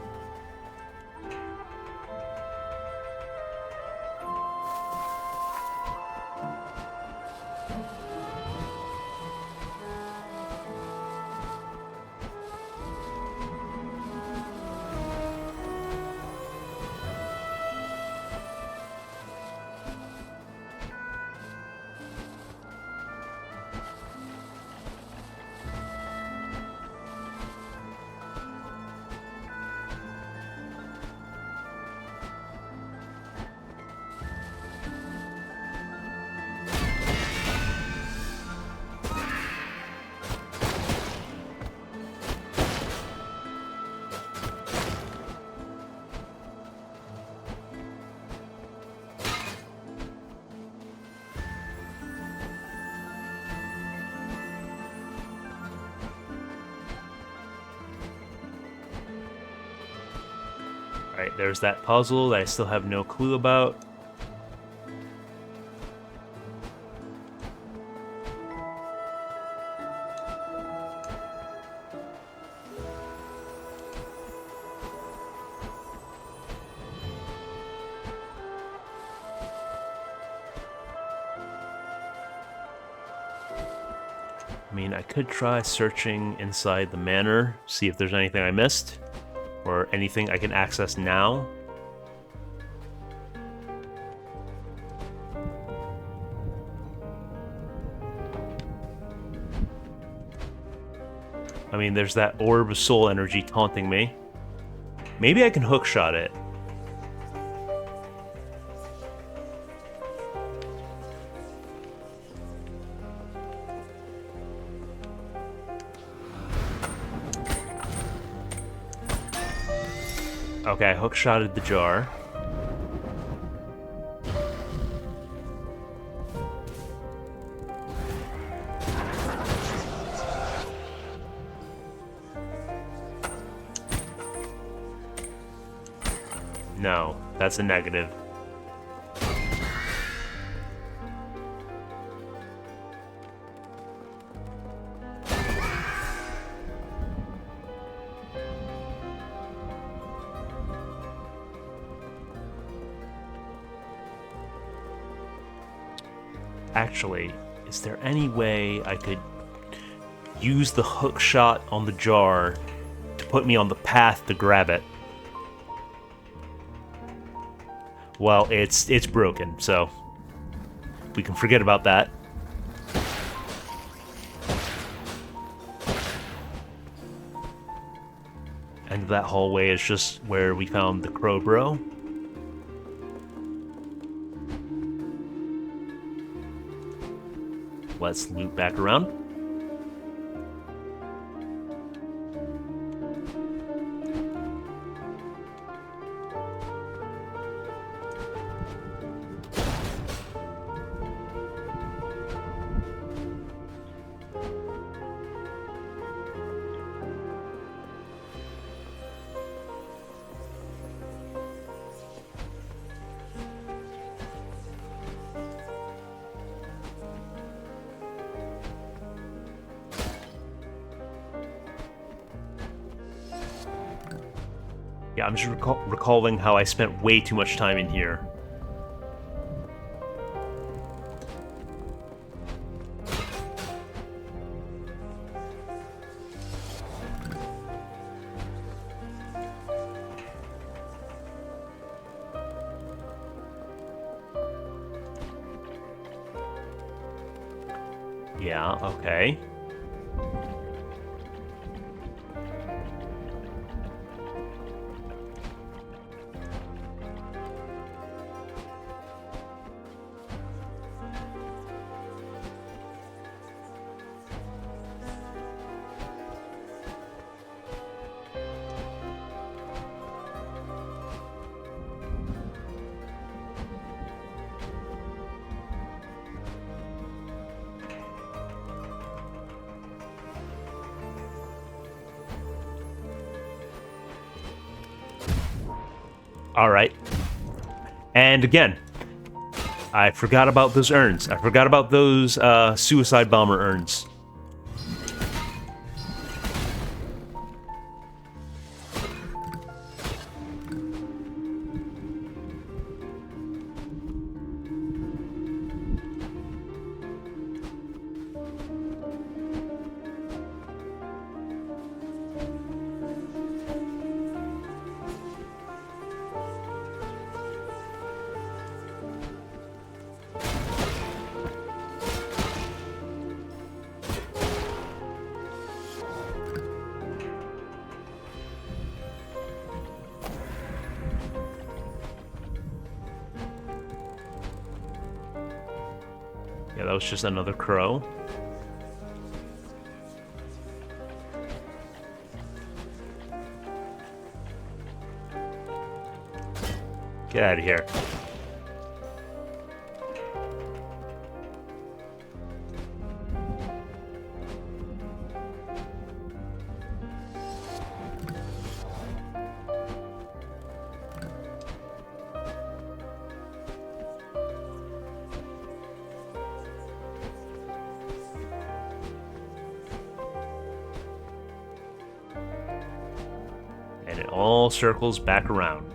Alright, there's that puzzle that I still have no clue about. I mean, I could try searching inside the manor, see if there's anything I missed. Or anything I can access now. I mean, there's that orb of soul energy taunting me. Maybe I can hookshot it. Okay, I hookshotted the jar. No, that's a negative. Actually, is there any way I could use the hook shot on the jar to put me on the path to grab it? Well, it's broken, so we can forget about that. that hallway is just where we found the Crow Bro. Let's loop back around. Yeah, I'm just recalling how I spent way too much time in here. Yeah, okay. Alright. And again, I forgot about those urns. I forgot about those suicide bomber urns. Yeah, that was just another crow. Get out of here. And it all circles back around.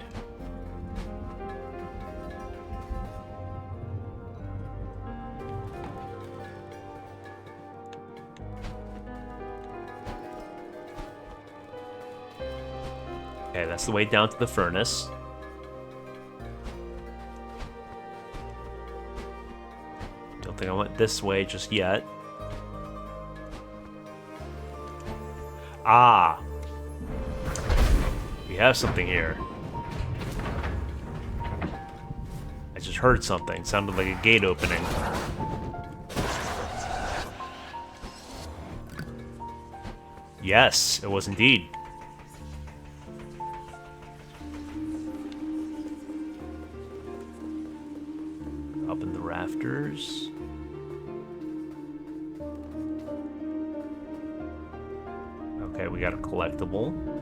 Okay, that's the way down to the furnace. Don't think I went this way just yet. Ah! We have something here. I just heard something. Sounded like a gate opening. Yes, it was indeed. Up in the rafters. Okay, we got a collectible.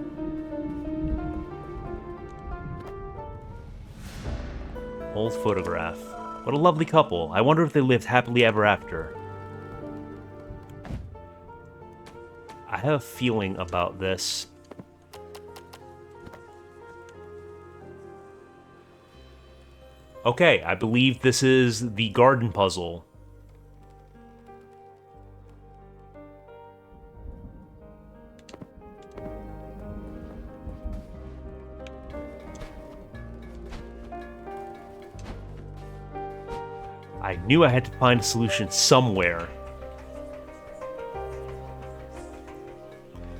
Old photograph. What a lovely couple. I wonder if they lived happily ever after. I have a feeling about this. Okay, I believe this is the garden puzzle. I knew I had to find a solution somewhere.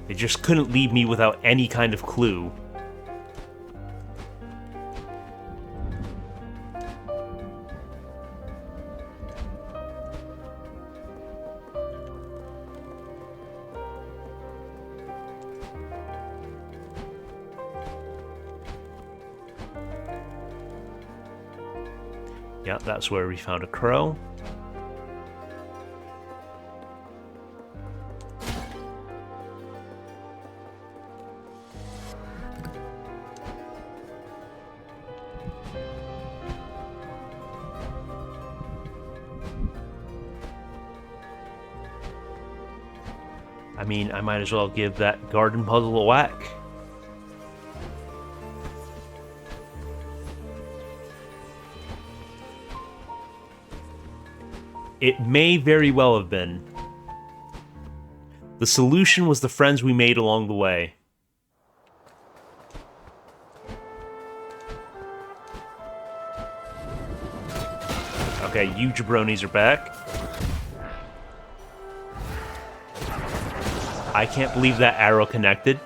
They It just couldn't leave me without any kind of clue. Yeah, that's where we found a crow. I mean, I might as well give that garden puzzle a whack. It may very well have been. The solution was the friends we made along the way. Okay, you jabronis are back. I can't believe that arrow connected.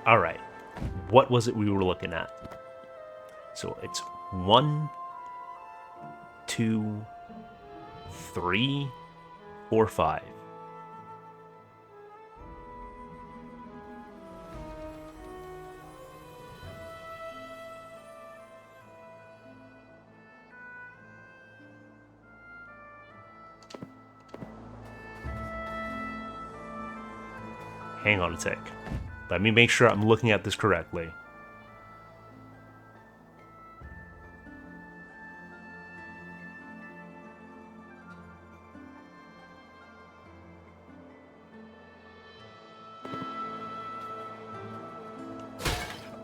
All right, what was it we were looking at? So it's 1, 2, 3, 4, 5. Hang on a sec. Let me make sure I'm looking at this correctly.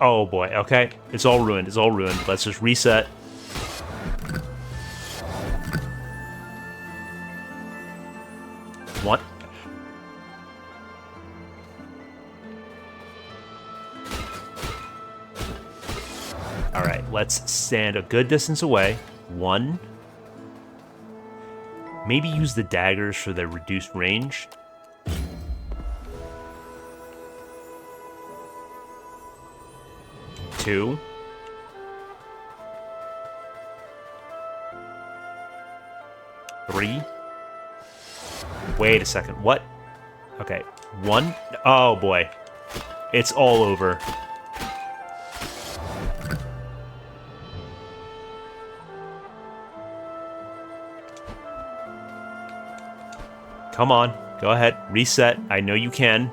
Oh boy, okay. It's all ruined, it's all ruined. Let's just reset. What? Alright, let's stand a good distance away. 1. Maybe use the daggers for their reduced range. 2. 3. Wait a second, what? Okay, 1. Oh boy. It's all over. Come on, go ahead, reset. I know you can.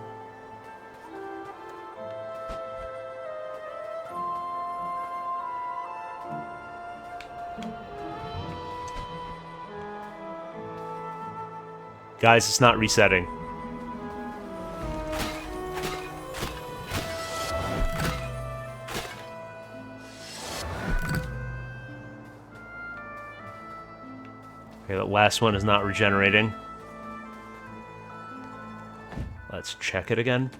Guys, it's not resetting. Okay, the last one is not regenerating. Let's check it again.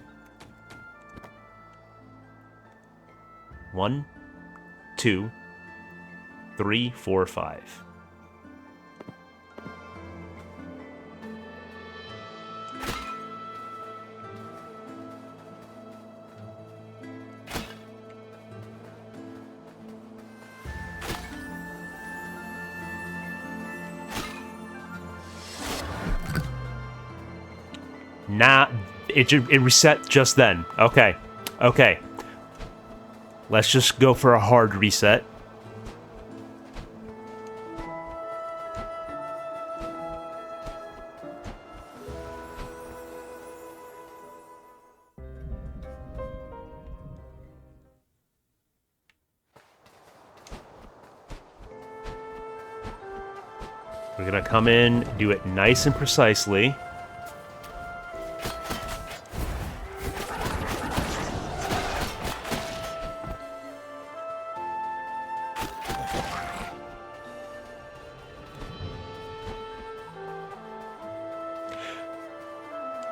1, 2, 3, 4, 5. Nah, it reset just then. Okay. Okay. Let's just go for a hard reset. We're gonna come in, do it nice and precisely.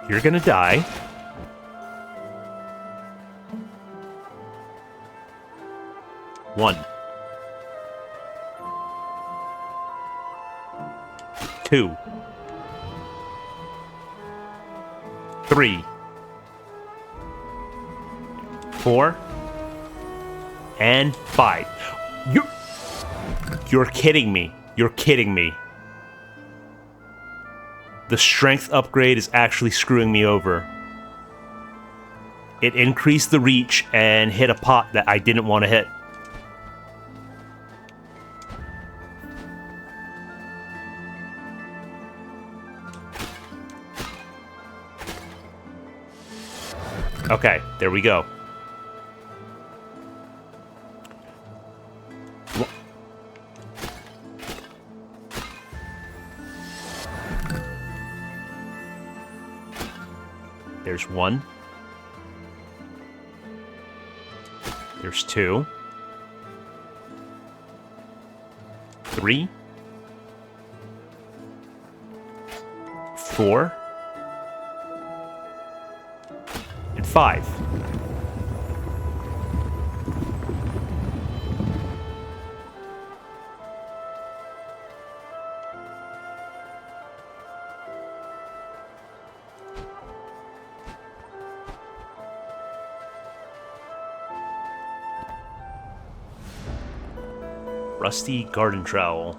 You're gonna die. 1, 2, 3, 4, and 5. You're kidding me. You're kidding me. The strength upgrade is actually screwing me over. It increased the reach and hit a pot that I didn't want to hit. Okay, there we go. There's 1. There's 2. 3. 4. And 5. Rusty garden trowel.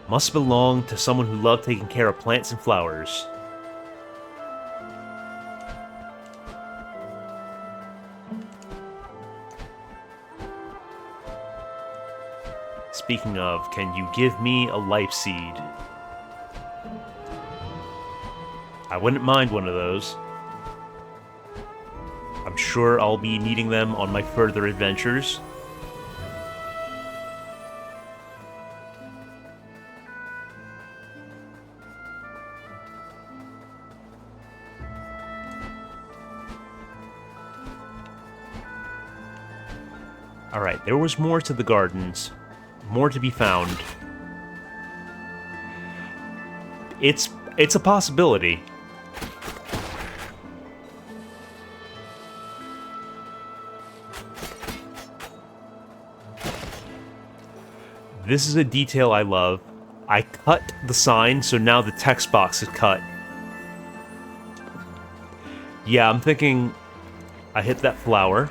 Must belong to someone who loved taking care of plants and flowers. Speaking of, can you give me a life seed? I wouldn't mind one of those. I'm sure I'll be needing them on my further adventures. Alright, there was more to the gardens. More to be found. It's a possibility. This is a detail I love. I cut the sign, so now the text box is cut. Yeah, I'm thinking I hit that flower.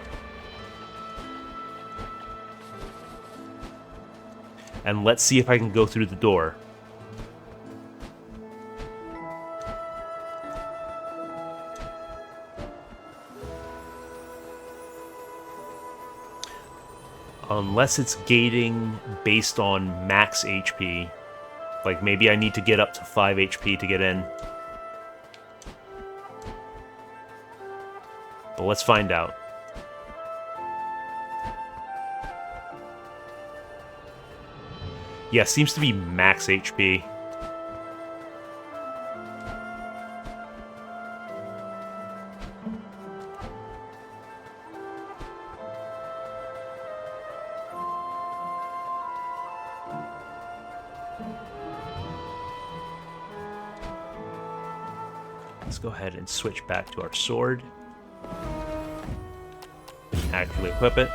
And let's see if I can go through the door. Unless it's gating based on max HP. Like, maybe I need to get up to 5 HP to get in. But let's find out. Yeah, seems to be max HP. Let's go ahead and switch back to our sword. Actively equip it.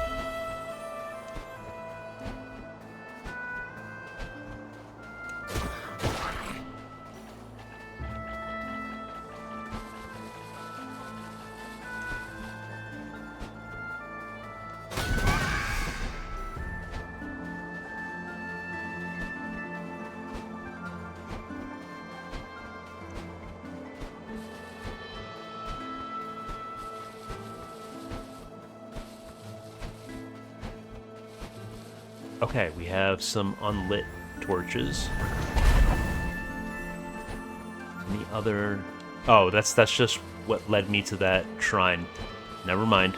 Okay, we have some unlit torches. And the other... Oh, that's just what led me to that shrine. Never mind.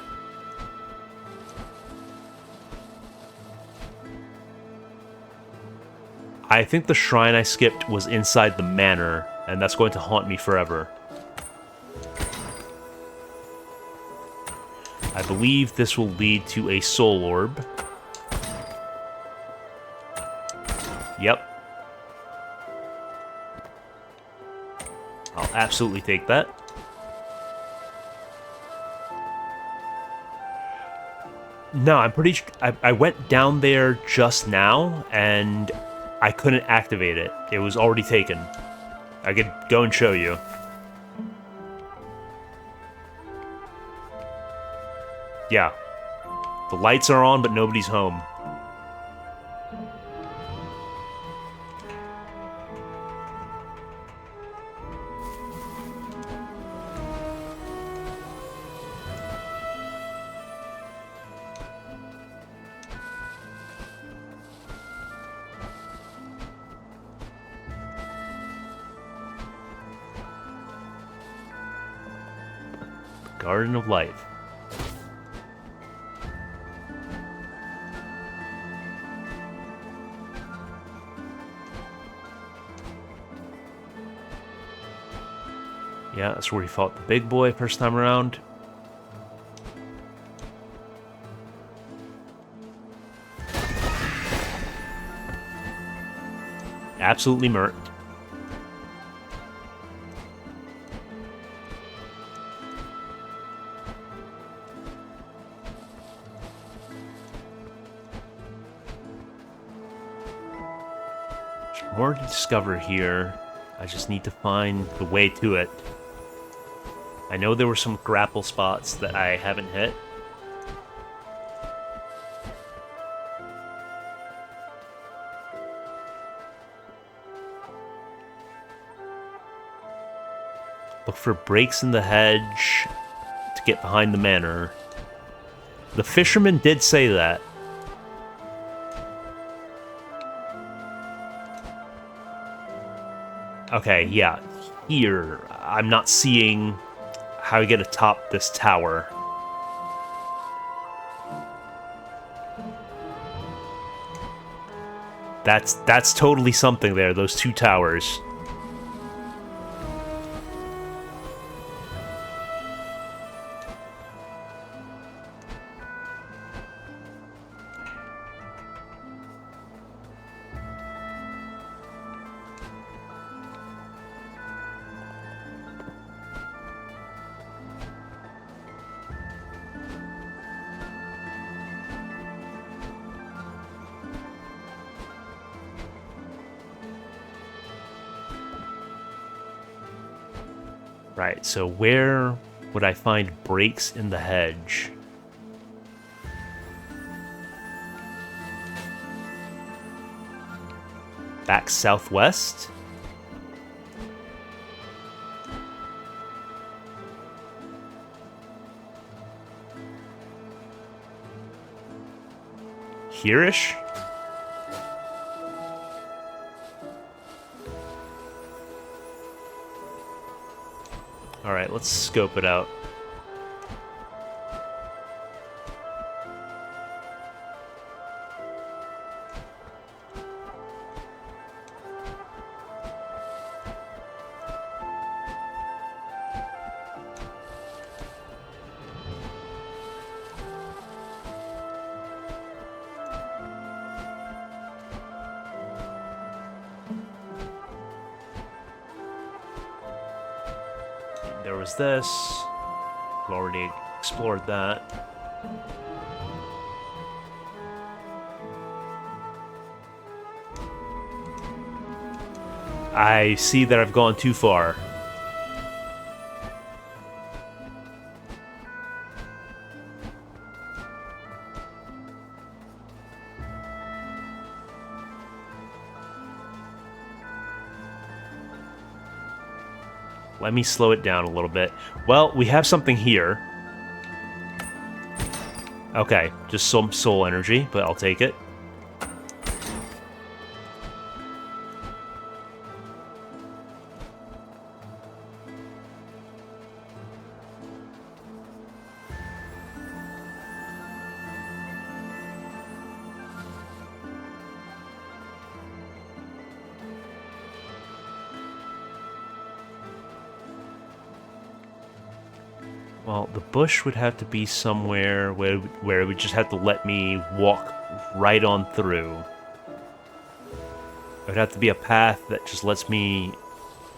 I think the shrine I skipped was inside the manor, and that's going to haunt me forever. I believe this will lead to a soul orb. Yep. I'll absolutely take that. No, I'm pretty sure I went down there just now and I couldn't activate it. It was already taken. I could go and show you. Yeah. The lights are on, but nobody's home. Garden of Life. Yeah, that's where he fought the big boy first time around. Absolutely murked. There's more to discover here. I just need to find the way to it. I know there were some grapple spots that I haven't hit. Look for breaks in the hedge to get behind the manor. The fisherman did say that. Okay, yeah. Here, I'm not seeing how you get atop this tower. That's totally something there, those two towers. Right, so where would I find breaks in the hedge? Back southwest? Here-ish? Alright, let's scope it out. There was this. We've already explored that. I see that I've gone too far. Let me slow it down a little bit. Well, we have something here. Okay, just some soul energy, but I'll take it. Well, the bush would have to be somewhere where it would just have to let me walk right on through. It would have to be a path that just lets me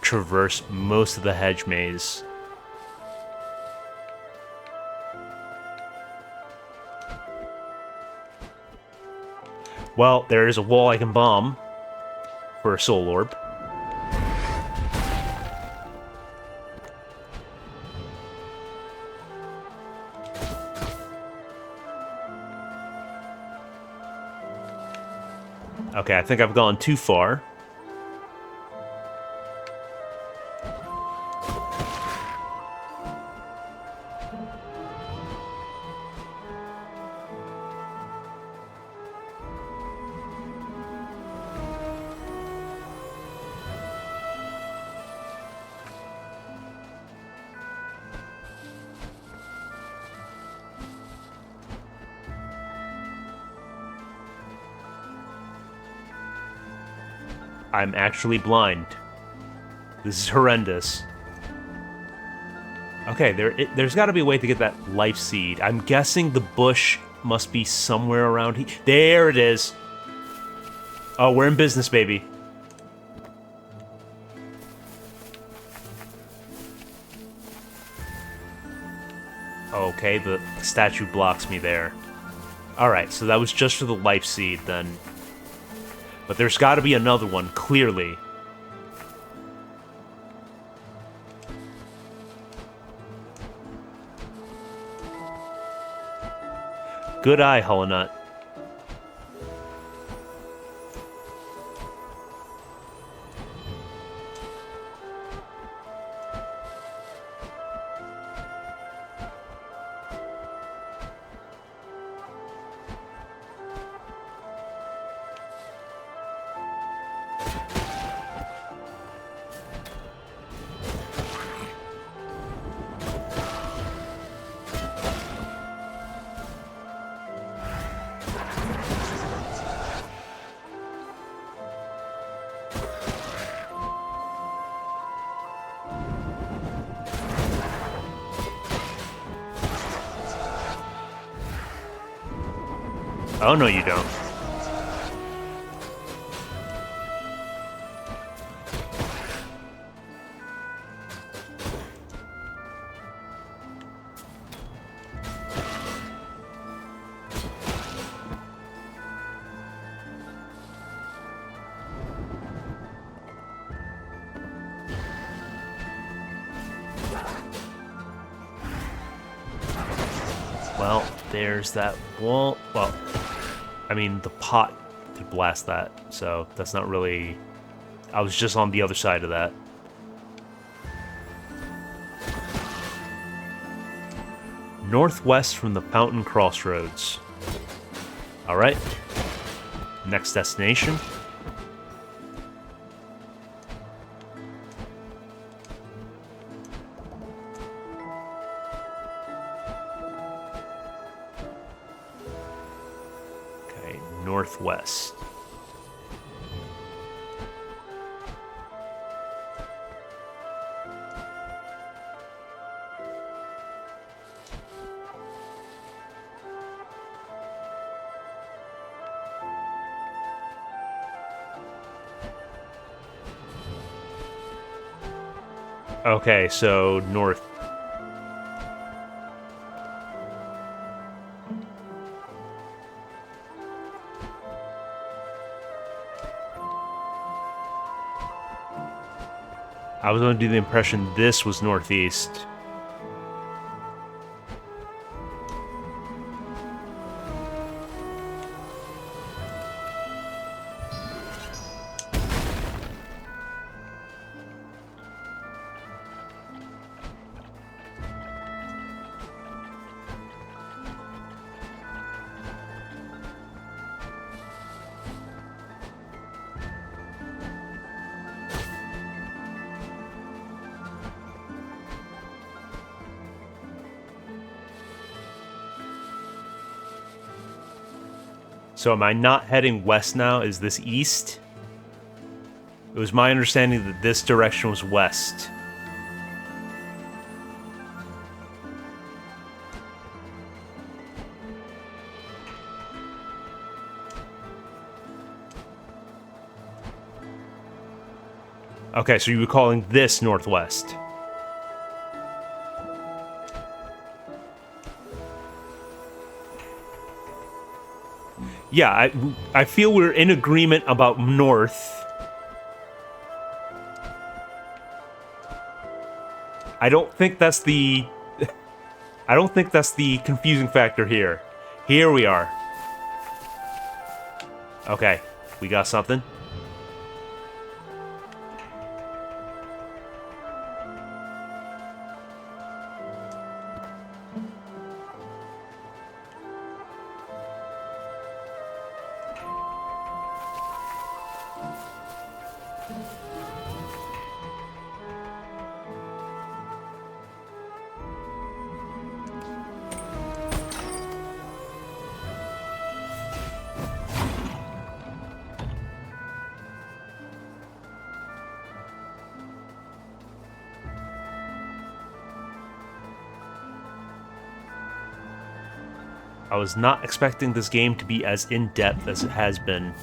traverse most of the hedge maze. Well, there is a wall I can bomb for a soul orb. Okay, I think I've gone too far. I'm actually blind. This is horrendous. Okay, there's got to be a way to get that life seed. I'm guessing the bush must be somewhere around here. There it is. Oh, we're in business, baby. Okay, the statue blocks me there. Alright, so that was just for the life seed, then. But there's got to be another one, clearly. Good eye, Hollow Nut. Oh, no, you don't. Well, there's that wall. Well, I mean, the pot could blast that, so that's not really... I was just on the other side of that. Northwest from the Fountain Crossroads. Alright. Next destination. Northwest. Okay, so north. I was under the impression this was northeast. So am I not heading west now? Is this east? It was my understanding that this direction was west. Okay, so you were calling this northwest. Yeah, I feel we're in agreement about north. I don't think that's the confusing factor here. Here we are. Okay, we got something. I was not expecting this game to be as in-depth as it has been.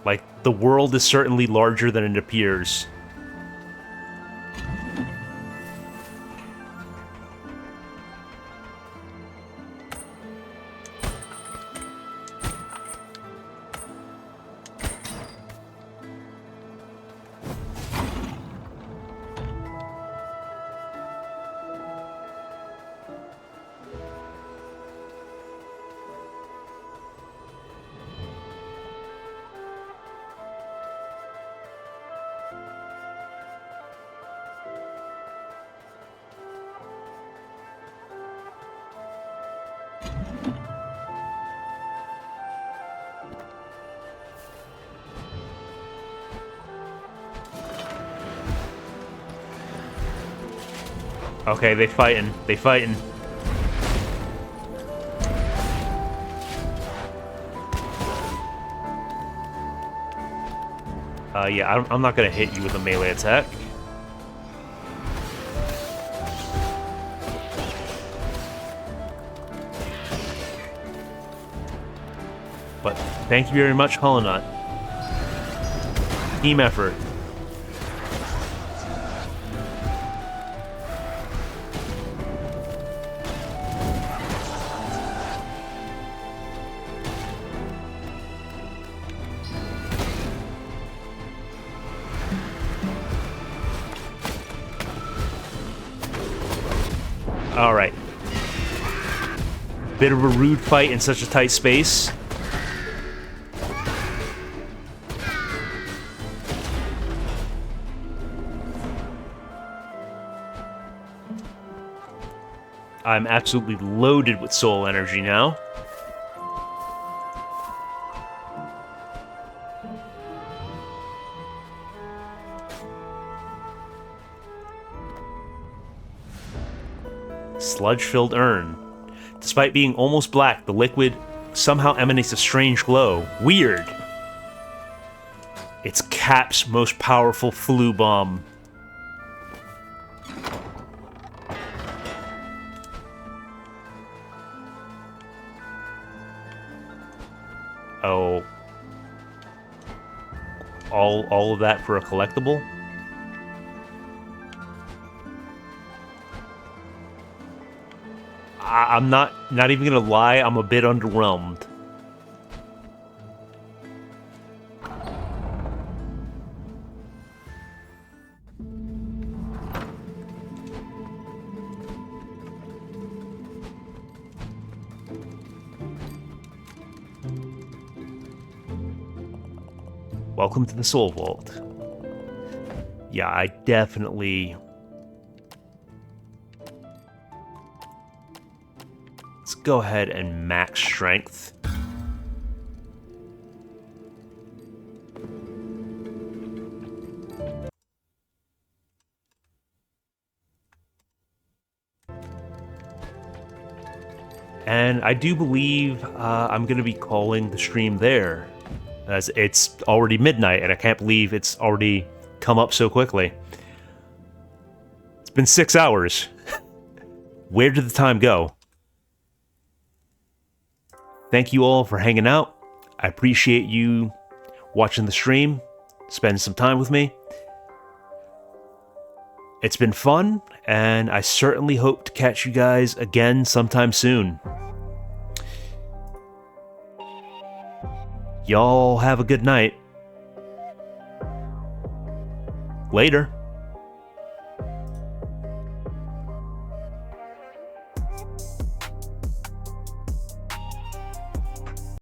Like, the world is certainly larger than it appears. Okay, they fighting. They fighting. Yeah, I'm not gonna hit you with a melee attack. But thank you very much, Hollow Knot. Team effort. Alright. Bit of a rude fight in such a tight space. I'm absolutely loaded with soul energy now. Sludge-filled urn. Despite being almost black, the liquid somehow emanates a strange glow. Weird. It's Cap's most powerful flu bomb. Oh. All of that for a collectible? I'm not even gonna lie, I'm a bit underwhelmed. Welcome to the Soul Vault. Yeah, I definitely... Let's go ahead and max strength. And I do believe I'm going to be calling the stream there, as it's already midnight, and I can't believe it's already come up so quickly. It's been 6 hours. Where did the time go? Thank you all for hanging out. I appreciate you watching the stream, spending some time with me. It's been fun, and I certainly hope to catch you guys again sometime soon. Y'all have a good night. Later.